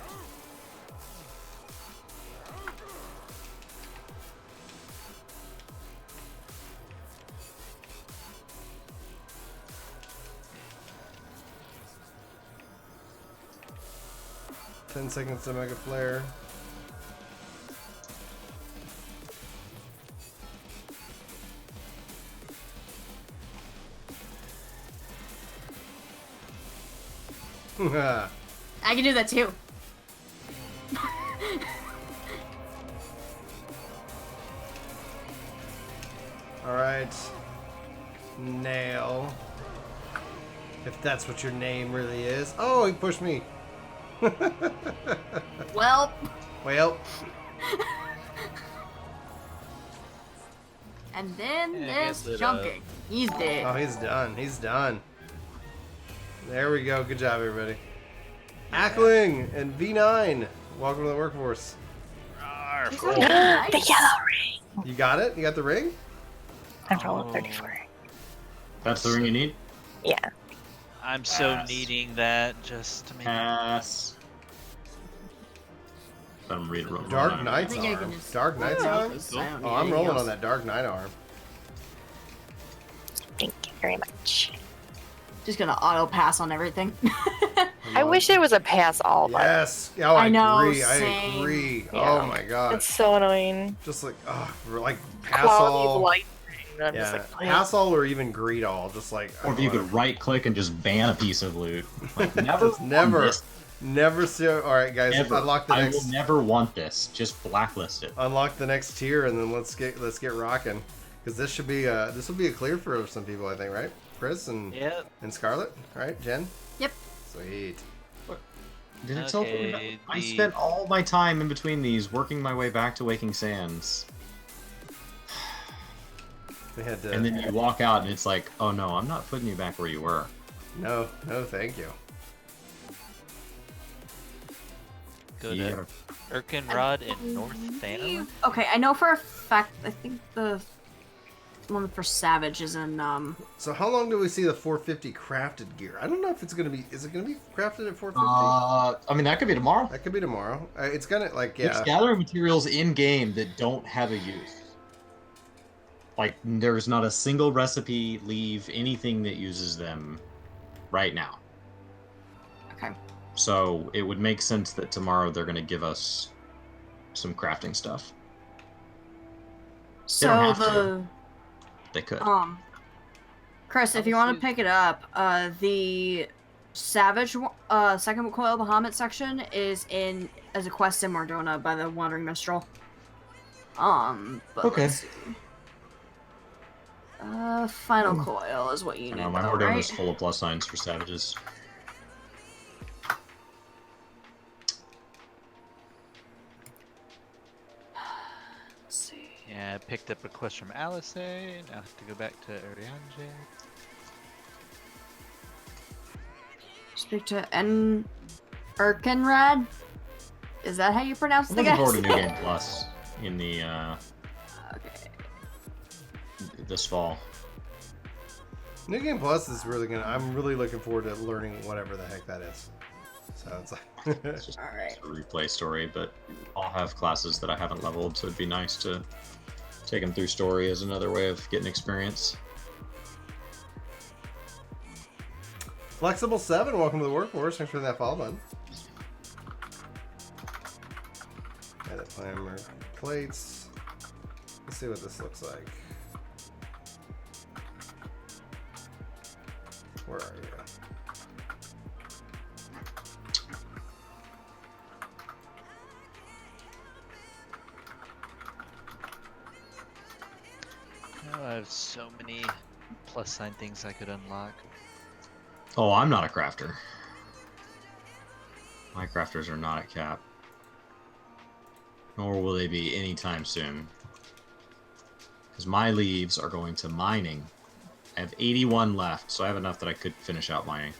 Ten seconds to mega flare. I can do that too. Alright. Nail. If that's what your name really is. Oh, he pushed me. Well. Well. And then Yeah, this get lit chunking. He's dead. Oh, he's done. He's done. There we go. Good job, everybody. Ackling and V9. Welcome to the workforce. The yellow ring. You got it? You got the ring? I'm rolling 34. That's the ring you need? Yeah. I'm so Pass. needing that just to make. Pass. Let him read it. Dark Knight's I think I arm. can just- Dark Knight's Yeah, arm? because I don't need Oh, I'm anything rolling else. on that Dark Knight arm. Thank you very much. Just gonna auto pass on everything. I wish there was a pass all button. Yes. Oh, I I know, agree. same. I agree. Yeah. Oh my god. It's so annoying. Just like, like pass Quality all. of life. And I'm just Yeah, like, please. pass all or even greed all. Just like. Or if you could right click and just ban a piece of loot. Like, never. Just never. want this. Never see. All right, guys. Never. Unlock the I next. will never want this. Just blacklist it. Unlock the next tier, and then let's get rocking. Because this should be this will be a clear for some people, I think, right? Chris and Yep. and Scarlet, right? Jen. Yep. Sweet. Did it tell me? I spent all my time in between these working my way back to Waking Sands. We had to... And then you walk out and it's like, oh no, I'm not putting you back where you were. No, thank you. Go to Erkenrod in North Thanos. Okay, I know for a fact, I think the one for Savage is in, So how long do we see the 450 crafted gear? I don't know if it's going to be... Is it going to be crafted at 450? I mean, that could be tomorrow. That could be tomorrow. It's going to, like, yeah. There's gathering materials in-game that don't have a use. Like, there's not a single recipe, leave, anything that uses them right now. Okay. So it would make sense that tomorrow they're going to give us some crafting stuff. So they could. Chris, if you want to pick it up, the Savage second Coil Bahamut section is in as a quest in Mordona by the Wandering Minstrel. But okay. Let's see. Final Coil is what you need. My though, Mordona right? is full of plus signs for savages. Let's see. Yeah, I picked up a quest from Alice. Now I have to go back to Urianger. Speak to Erkenrad. Is that how you pronounce the guy? I'm looking forward to New Game Plus in the this fall. New Game Plus is really gonna. I'm really looking forward to learning whatever the heck that is. So it's like it's just Alright. a replay story, but I'll have classes that I haven't leveled, so it'd be nice to take them through story as another way of getting experience. Flexible 7, welcome to the workforce. Thanks for that follow button. Edit planner plates. Let's see what this looks like. Where are you? Oh, I have so many plus sign things I could unlock. Oh, I'm not a crafter. My crafters are not at cap. Nor will they be anytime soon. Because my leaves are going to mining. I have 81 left, so I have enough that I could finish out mining.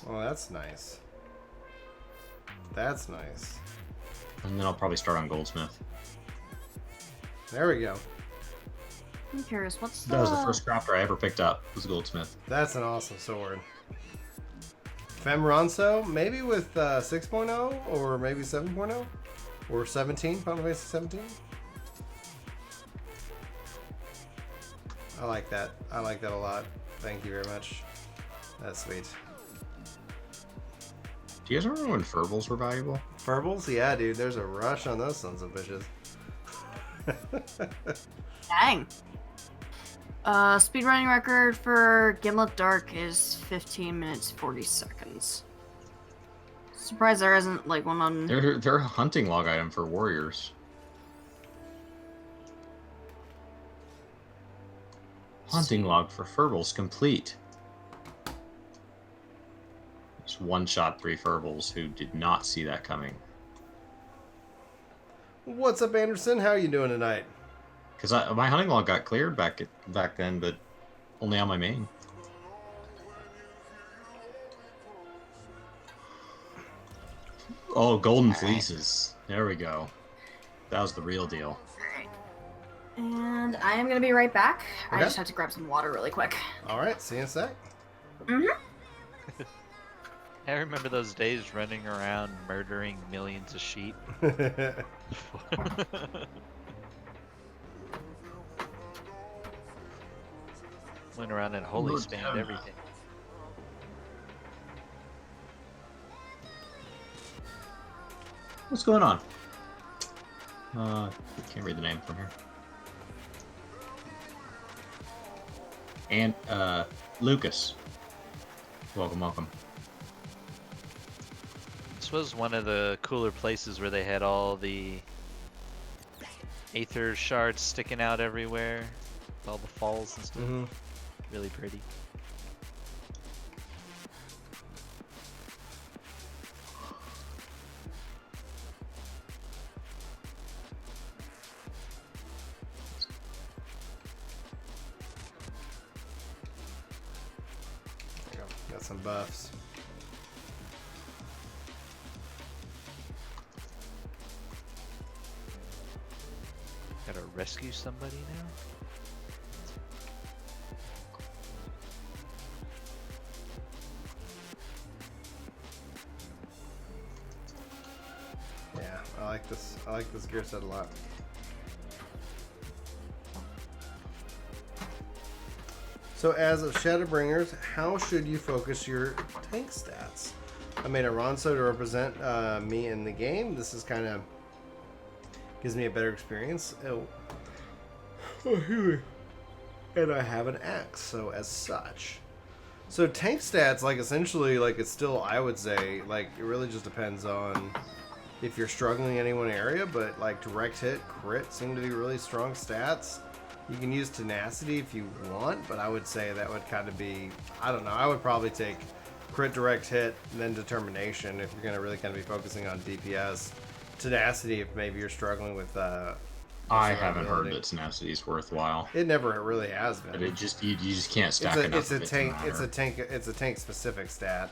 Oh, that's nice. That's nice. And then I'll probably start on Goldsmith. There we go. I'm curious, what's That was the first crafter I ever picked up, was Goldsmith. That's an awesome sword. Femronso, maybe with 6.0 or maybe 7.0 or 17, Final Fantasy 17. I like that. I like that a lot. Thank you very much. That's sweet. Do you guys remember when Furbles were valuable? Furbles? Yeah, dude. There's a rush on those sons of bitches. Dang. Speedrunning record for Gimlet Dark is 15 minutes 40 seconds. Surprised there isn't like one on. They're a hunting log item for warriors. Hunting log for Furbles complete. Just one-shot 3 Furbles who did not see that coming. What's up, Anderson? How are you doing tonight? Because my hunting log got cleared back then, but only on my main. Oh, golden fleeces. There we go. That was the real deal. And I am gonna be right back. Okay. I just have to grab some water really quick. Alright, see you in a sec. I remember those days running around murdering millions of sheep. Went around and holy spammed everything. What's going on? Can't read the name from here. And Lucas. Welcome. This was one of the cooler places where they had all the aether shards sticking out everywhere. All the falls and stuff. Really pretty. Got some buffs. Gotta rescue somebody now? Yeah, I like this. I like this gear set a lot. So as of Shadowbringers, how should you focus your tank stats? I made a Ronso to represent me in the game. This is kind of gives me a better experience. Oh, and I have an axe, so as such. So tank stats, like essentially, like it's still, I would say, like it really just depends on if you're struggling in any one area, but like direct hit, crit seem to be really strong stats. You can use tenacity if you want, but I would say that would kind of be, I don't know, I would probably take crit, direct hit, and then determination if you're going to really kind of be focusing on DPS. Tenacity if maybe you're struggling with I haven't heard that tenacity is worthwhile. It never really has been. But it just you just can't stack enough. It's a tank specific stat.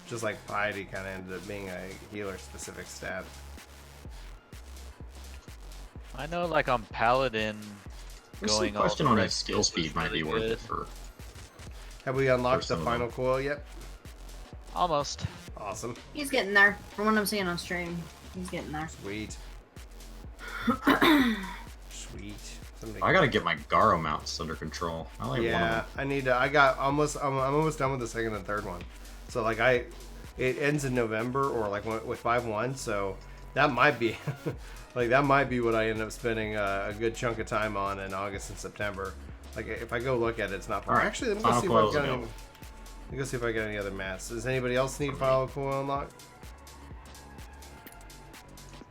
Just like piety kind of ended up being a healer specific stat. I know, like on Paladin, going on. Question on if skill speed might be worth it for. Have we unlocked the final coil yet? Almost. Awesome. He's getting there. From what I'm seeing on stream, he's getting there. Sweet. Sweet. I gotta get my Garo mounts under control. I like one of them. I need to. I'm almost done with the second and third one. So like it ends in November or like with 5.1. So that might be like that might be what I end up spending a good chunk of time on in August and September. Like if I go look at it, it's not far. Right. Actually, let me go see if I've got any. Let me go see if I got any other mats. Does anybody else need Final Coil unlocked?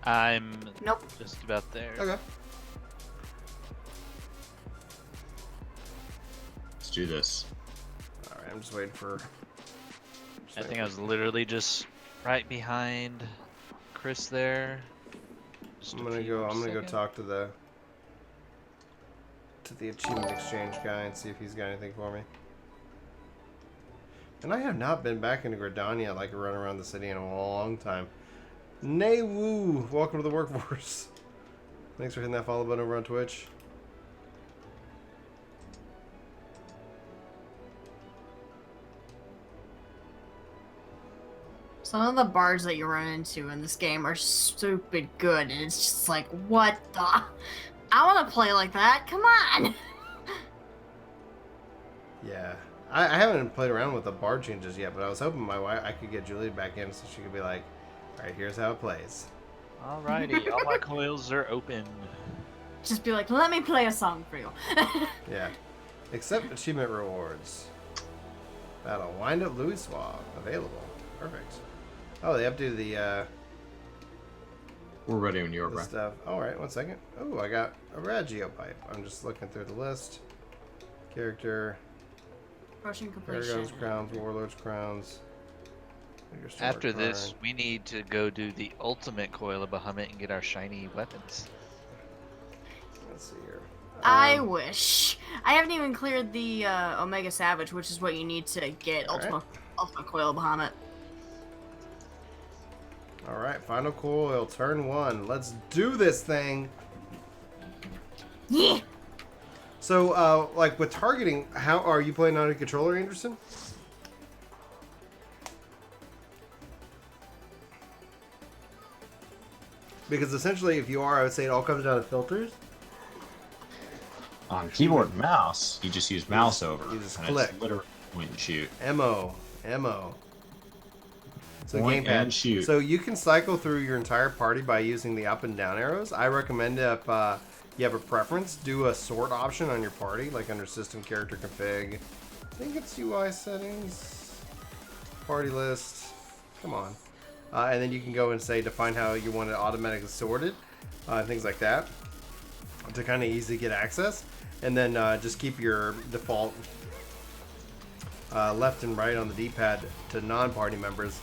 I'm nope. Just about there. Okay. Let's do this. All right, I'm just waiting for. I think I was literally just right behind Chris there. I'm gonna go talk to the achievement exchange guy and see if he's got anything for me. And I have not been back into Gridania like a run around the city in a long time. Nay woo! Welcome to the workforce. Thanks for hitting that follow button over on Twitch. Some of the bards that you run into in this game are stupid good, and it's just like, what the? I want to play like that. Come on. Yeah, I haven't played around with the bard changes yet, but I was hoping I could get Julie back in so she could be like, all right, here's how it plays. Alrighty, all my coils are open. Just be like, let me play a song for you. Yeah. Accept achievement rewards. Battle. Wind up Louis Suave. Available. Perfect. Oh, they updated the we're ready when you're ready. Stuff. Alright, 1 second. Oh, I got a Ragio pipe. I'm just looking through the list. Character. Potion completion. Paragon's crowns, warlords crowns. After this, we need to go do the ultimate Coil of Bahamut and get our shiny weapons. Let's see here. I wish. I haven't even cleared the Omega Savage, which is what you need to get ultimate Coil of Bahamut. Alright, Final Coil, turn 1. Let's do this thing! Yeah! So, like, with targeting, how are you playing on a controller, Anderson? Because essentially, if you are, I would say it all comes down to filters. On keyboard and mouse, you just use mouse over. You just and click. It's literally point and shoot. MO. So Point gamepad. and shoot. So you can cycle through your entire party by using the up and down arrows. I recommend if you have a preference, do a sort option on your party, like under System Character Config. I think it's UI settings, party list. Come on. And then you can go and say define how you want it automatically sorted, things like that, to kind of easily get access. And then just keep your default left and right on the D-pad to non-party members.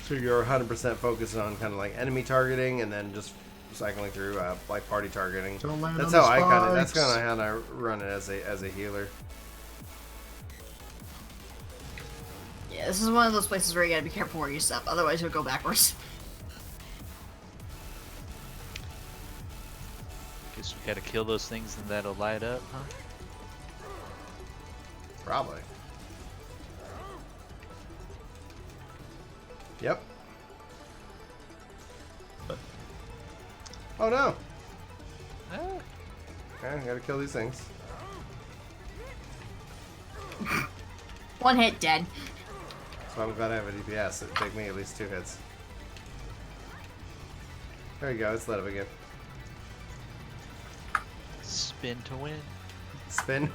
So you're 100% focused on kind of like enemy targeting, and then just cycling through like party targeting. That's how I kind of how I run it as a healer. Yeah, this is one of those places where you gotta be careful where you step, otherwise you'll go backwards. Guess we gotta kill those things and that'll light up, huh? Probably. Yep. Oh no! Okay, gotta kill these things. One hit, dead. So I'm glad I have a DPS. It'd take me at least 2 hits. There you go, it's lit up again. Spin to win. Spin.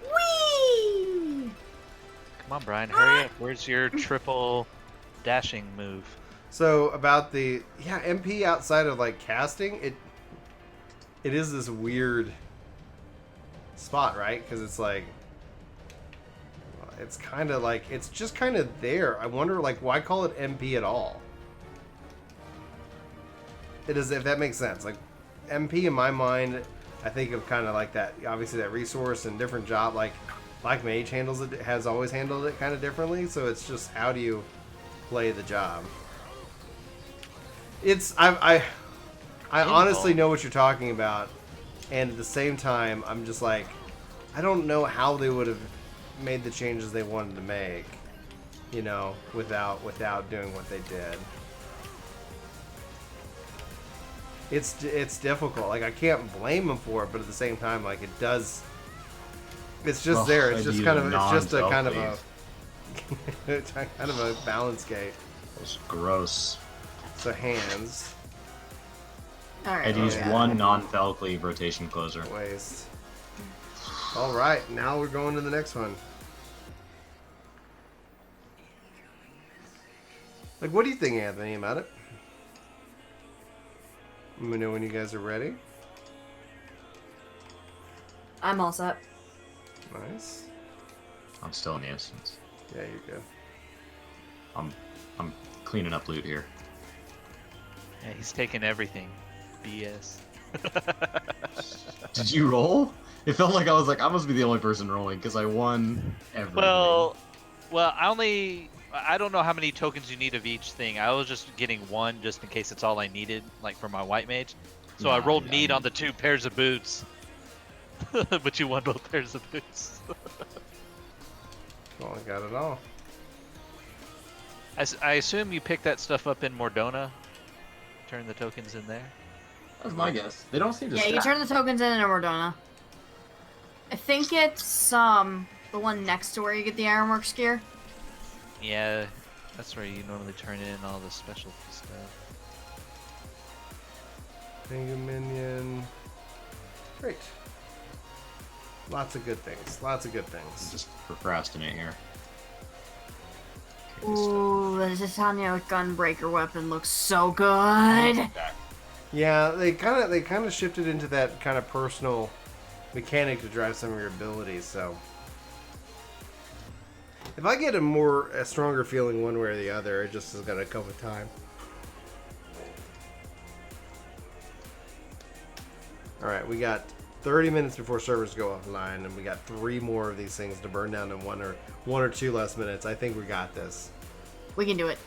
Whee! Come on, Brian, hurry up. Where's your triple dashing move? So about the MP outside of like casting, it is this weird spot, right? Because it's like it's kind of like it's just kind of there. I wonder like why call it MP at all? It is, if that makes sense. Like MP in my mind, I think of kind of like that. Obviously, that resource and different job. Like Black Mage handles it, has always handled it kind of differently. So it's just how do you play the job? It's I honestly know what you're talking about, and at the same time, I'm just like, I don't know how they would have made the changes they wanted to make, you know, without doing what they did. It's difficult. Like I can't blame them for it, but at the same time, like it does. It's just there. It's just kind of. It's just a kind of a balance gate. That's gross. So hands. Alright. I'd use one non-fell cleave rotation closer. Waste. Alright, now we're going to the next one. Like, what do you think, Anthony, about it? Let me know when you guys are ready. I'm all set. Nice. I'm still in the instance. Yeah, you're good. I'm cleaning up loot here. Yeah, he's taking everything. BS. Did you roll? It felt like I must be the only person rolling because I won everything. Well, I don't know how many tokens you need of each thing. I was just getting one just in case it's all I needed, like for my white mage. So I rolled need on the 2 pairs of boots. But you won both pairs of boots. Well, I got it all. I assume you picked that stuff up in Mordona? Turn the tokens in there? That's my guess. They don't seem to Yeah, you turn the tokens in Mordona. I think it's the one next to where you get the Ironworks gear. Yeah, that's where you normally turn in all the specialty stuff. Finger minion. Great. Lots of good things. Lots of good things. Just procrastinate here. Ooh, the Titania Gunbreaker weapon looks so good. Yeah, they kind of shifted into that kind of personal mechanic to drive some of your abilities. So if I get a stronger feeling one way or the other, it just is gonna come with time. All right, we got 30 minutes before servers go offline, and we got 3 more of these things to burn down in one or 2 less minutes. I think we got this. We can do it.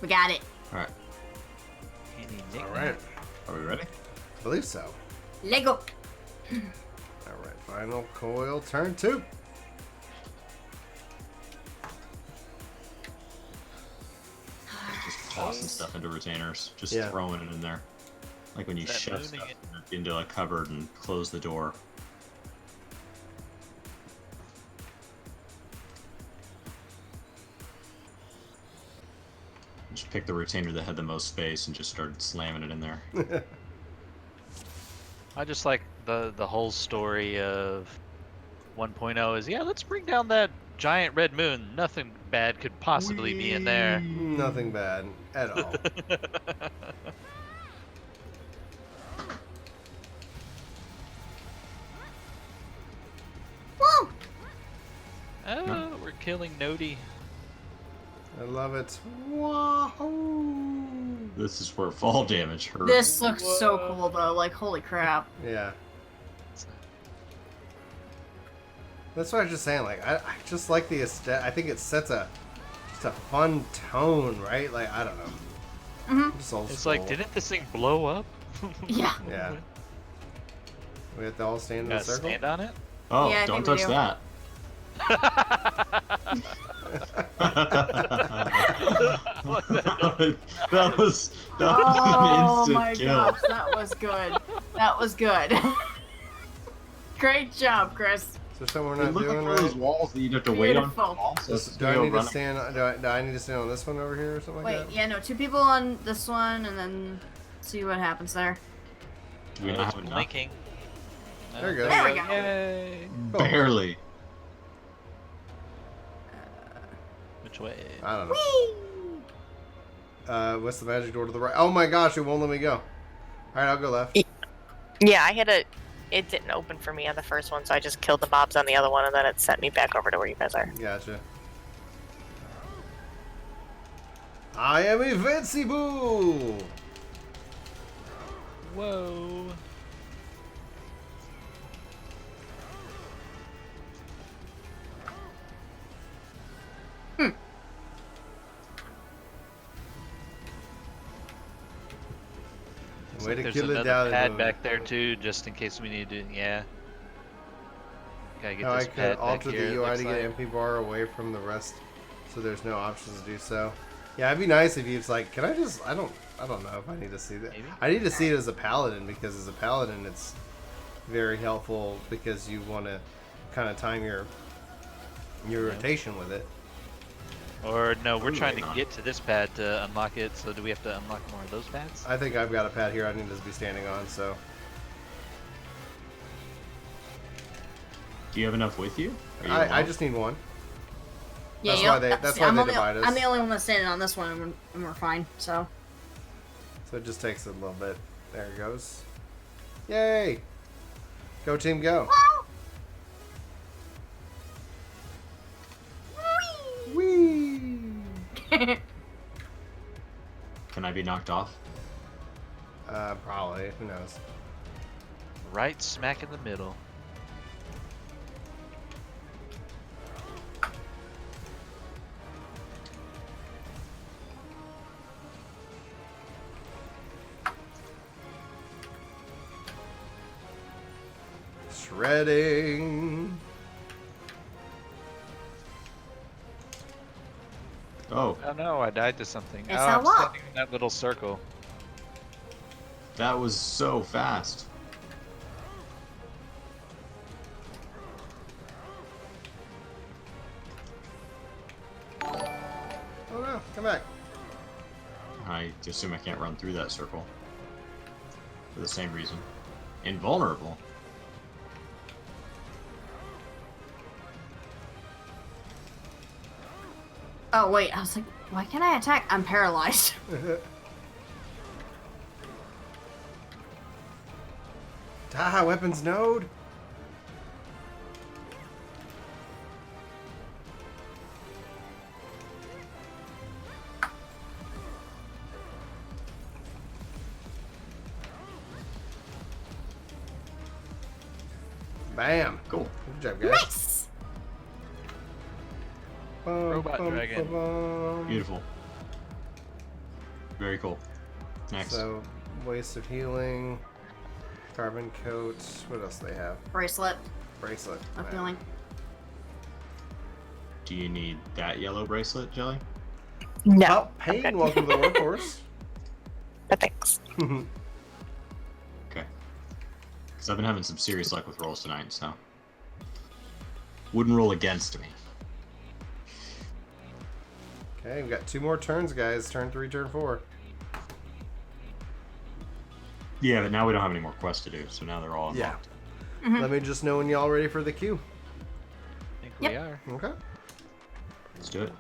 We got it. All right. All right. Are we ready? I believe so. Lego. All right. Final coil turn 2. Just tossing stuff into retainers. Just Yeah. throwing it in there. Like when you That shove mooning stuff into a cupboard and close the door. Just pick the retainer that had the most space and just started slamming it in there. I just like the whole story of 1.0 is, yeah, let's bring down that giant red moon. Nothing bad could possibly be in there. Nothing bad at all. Woo! Oh, we're killing Nodi. I love it. Wahoo! This is where fall damage hurts. This looks so cool though. Like holy crap. Yeah. That's what I was just saying. Like, I just like the aesthetic. I think it sets just a fun tone, right? Like, I don't know. Just old It's school. like, didn't this thing blow up? Yeah. Yeah. We have to all stand in a circle. Stand on it? Oh, Yeah, I don't think we touch do. that. that was Oh an my instant kill. gosh, that was good. That was good. Great job, Chris. So something we're It not looked doing like one of those right? walls that you'd have to wait on. Beautiful. Do I need to stand? Do I need to stand on this one over here or something Wait, like that? yeah, no, 2 people on this one, and then see what happens there. Do we not have enough? Blinking. There we go. There we go. Yay. Cool. Barely. Which way? I don't know. What's the magic door to the right? Oh my gosh, it won't let me go. All right, I'll go left. Yeah, I had it didn't open for me on the first one, so I just killed the mobs on the other one, and then it sent me back over to where you guys are. Gotcha. I am invincible. Whoa. Way to There's kill it another down. pad back there too, just in case we need to. Yeah. Gotta get I this could pad back alter here. the it UI looks to get like. MP bar away from the rest, so there's no options to do so. Yeah, it'd be nice if you was like, can I just? I don't know if I need to see that. Maybe? I need to see it as a paladin because as a paladin, it's very helpful because you want to kind of time your rotation with it. Or no, we're Ooh, trying hang to on. get to this pad to unlock it. So do we have to unlock more of those pads? I think I've got a pad here I need to be standing on. So Do you have enough with you? Are you I alone? just need one. Yeah, That's you why know, they- that's see, why I'm they only- divide us. I'm the only one that's standing on this one, and we're fine, so. So it just takes a little bit. There it goes. Yay! Go team, go! Whee! Can I be knocked off? Probably. Who knows? Right smack in the middle. Shredding. Oh, Oh no, I died to something. It's oh, a I'm wall. standing in that little circle. that was so fast. Oh no! Come back. I assume I can't run through that circle. For the same reason. Invulnerable. Oh, wait, I was like, why can't I attack? I'm paralyzed. Weapons node. Bam. Cool. Good job, guys. Nice! Robot dragon. Bum. Beautiful. Very cool. Next. So, waste of healing, carbon coat. What else do they have? Bracelet, Bracelet. I'm Right. feeling. Do you need that yellow bracelet, Jelly? No. Oh, Payne, welcome to the workforce. But thanks. Okay. Because I've been having some serious luck with rolls tonight, so. Wouldn't roll against me. Okay, we've got 2 more turns, guys. Turn 3, turn 4. Yeah, but now we don't have any more quests to do, so now they're all Yeah. unlocked. Let me just know when y'all ready for the queue. I think Yep. we are. Okay. Let's do it.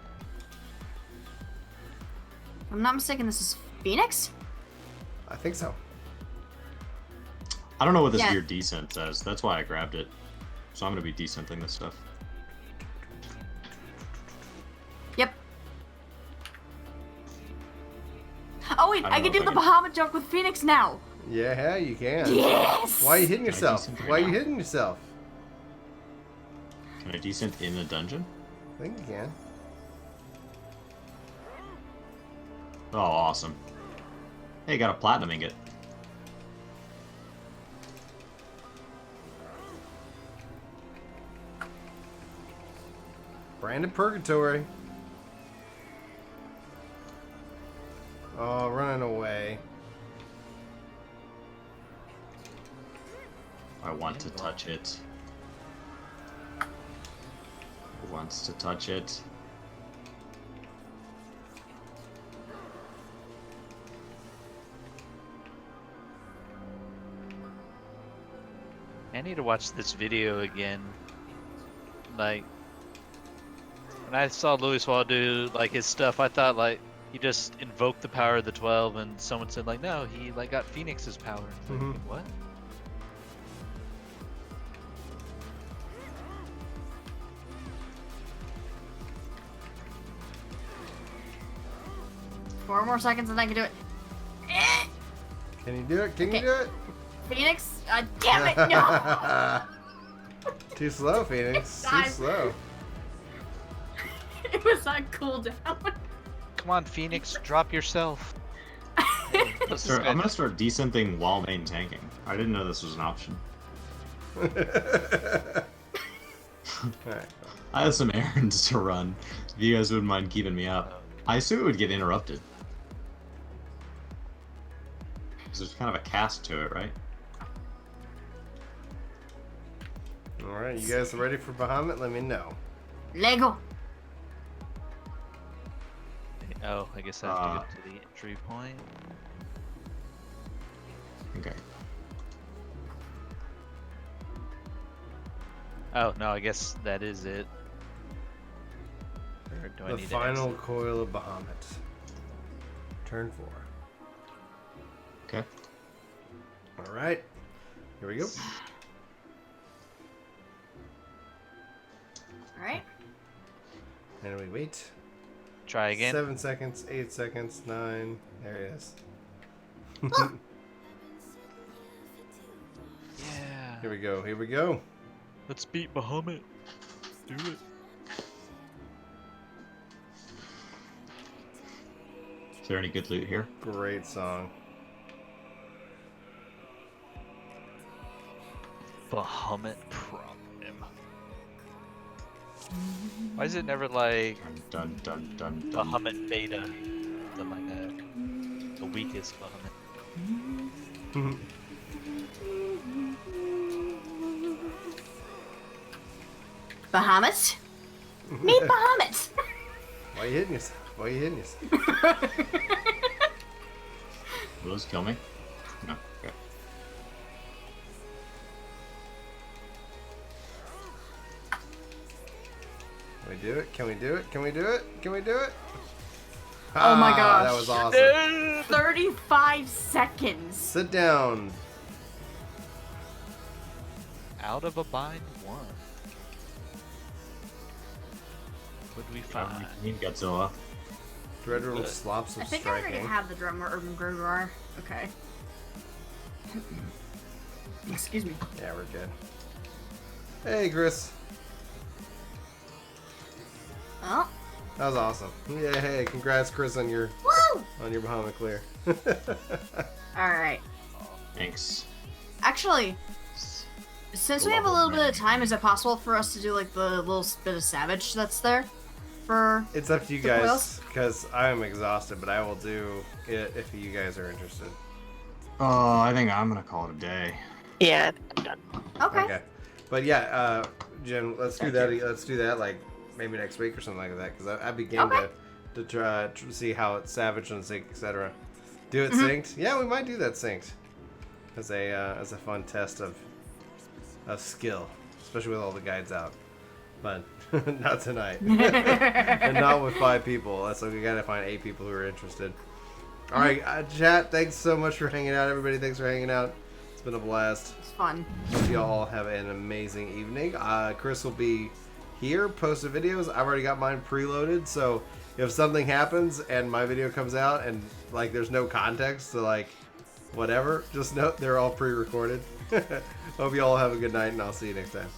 If I'm not mistaken, this is Phoenix? I think so. I don't know what this Yeah. weird descent says. That's why I grabbed it. So I'm going to be decenting this stuff. Yep. Oh, wait, I don't I know can do if the I can- Bahamut joke with Phoenix now! Yeah, you can. Yes! Why are you hitting Can I do yourself? something Why are right you now? hitting yourself? Can I descent in a dungeon? I think you can. Oh, awesome. Hey, got a platinum ingot. Branded Purgatory. Oh, running away. I want to touch it. Who wants to touch it? I need to watch this video again. Like, when I saw Louis Wall do like his stuff, I thought like he just invoked the power of the 12, and someone said like, no, he like got Phoenix's power. Mm-hmm. Like, what? Four more seconds and I can do it. Can you do it? Can Okay. you do it? Phoenix? Damn it, no! Too slow, Phoenix. Too I'm- slow. It was on cooldown. Come on, Phoenix, drop yourself. I'm gonna start descenting while main tanking. I didn't know this was an option. Alright. I have some errands to run. If you guys wouldn't mind keeping me up. I assume it would get interrupted. Because there's kind of a cast to it, right? Alright, you guys ready for Bahamut? Let me know. Lego. Oh, I guess I have to get to the entry point. Okay. Oh, no, I guess that is it. Or do I The need final to exit? coil of Bahamut. Turn 4. Okay. Alright. Here we go. Alright. And we wait. Try again. 7 seconds, 8 seconds, 9. There it is. Yeah. Here we go. Here we go. Let's beat Bahamut. Do it. Is there any good loot here? Great song. Bahamut problem. Why is it never like Dun dun dun dun. Bahamut beta? Something like that. The weakest Bahamut. Bahamut? Meet Bahamut! Why are you hitting yourself? Why are you hitting yourself? Will those kill me? No. Okay. Can we do it? Can we do it? Can we do it? Can we do it? Oh my Ah, gosh. That was awesome. 35 seconds. Sit down. Out of a bind 1. What do we find? Godzilla. Dreadroom slops I of think I already striking. have the drummer Urban Grimoire. Okay. Excuse me. Yeah, we're good. Hey, Chris. Oh. That was awesome. Yeah, hey, congrats, Chris, on your Woo! Bahamut clear. Alright. Thanks. Actually, since we have a little bit of time, is it possible for us to do like the little bit of Savage that's there? For It's up to you the guys, coils? because I am exhausted, but I will do it if you guys are interested. Oh, I think I'm gonna call it a day. Yeah, I'm done. Okay. But yeah, Jen, let's do that. Let's do that like maybe next week or something like that, because I began to try to see how it's Savage and sync, etc. Do it synced? Yeah, we might do that synced as a fun test of skill, especially with all the guides out. But not tonight, and not with 5 people. So we gotta find 8 people who are interested. All right, chat. Thanks so much for hanging out, everybody. Thanks for hanging out. It's been a blast. It's fun. Hope you all have an amazing evening. Chris will be here, posting videos. I've already got mine preloaded, so if something happens and my video comes out and like there's no context to like whatever, just note they're all pre-recorded. Hope you all have a good night, and I'll see you next time.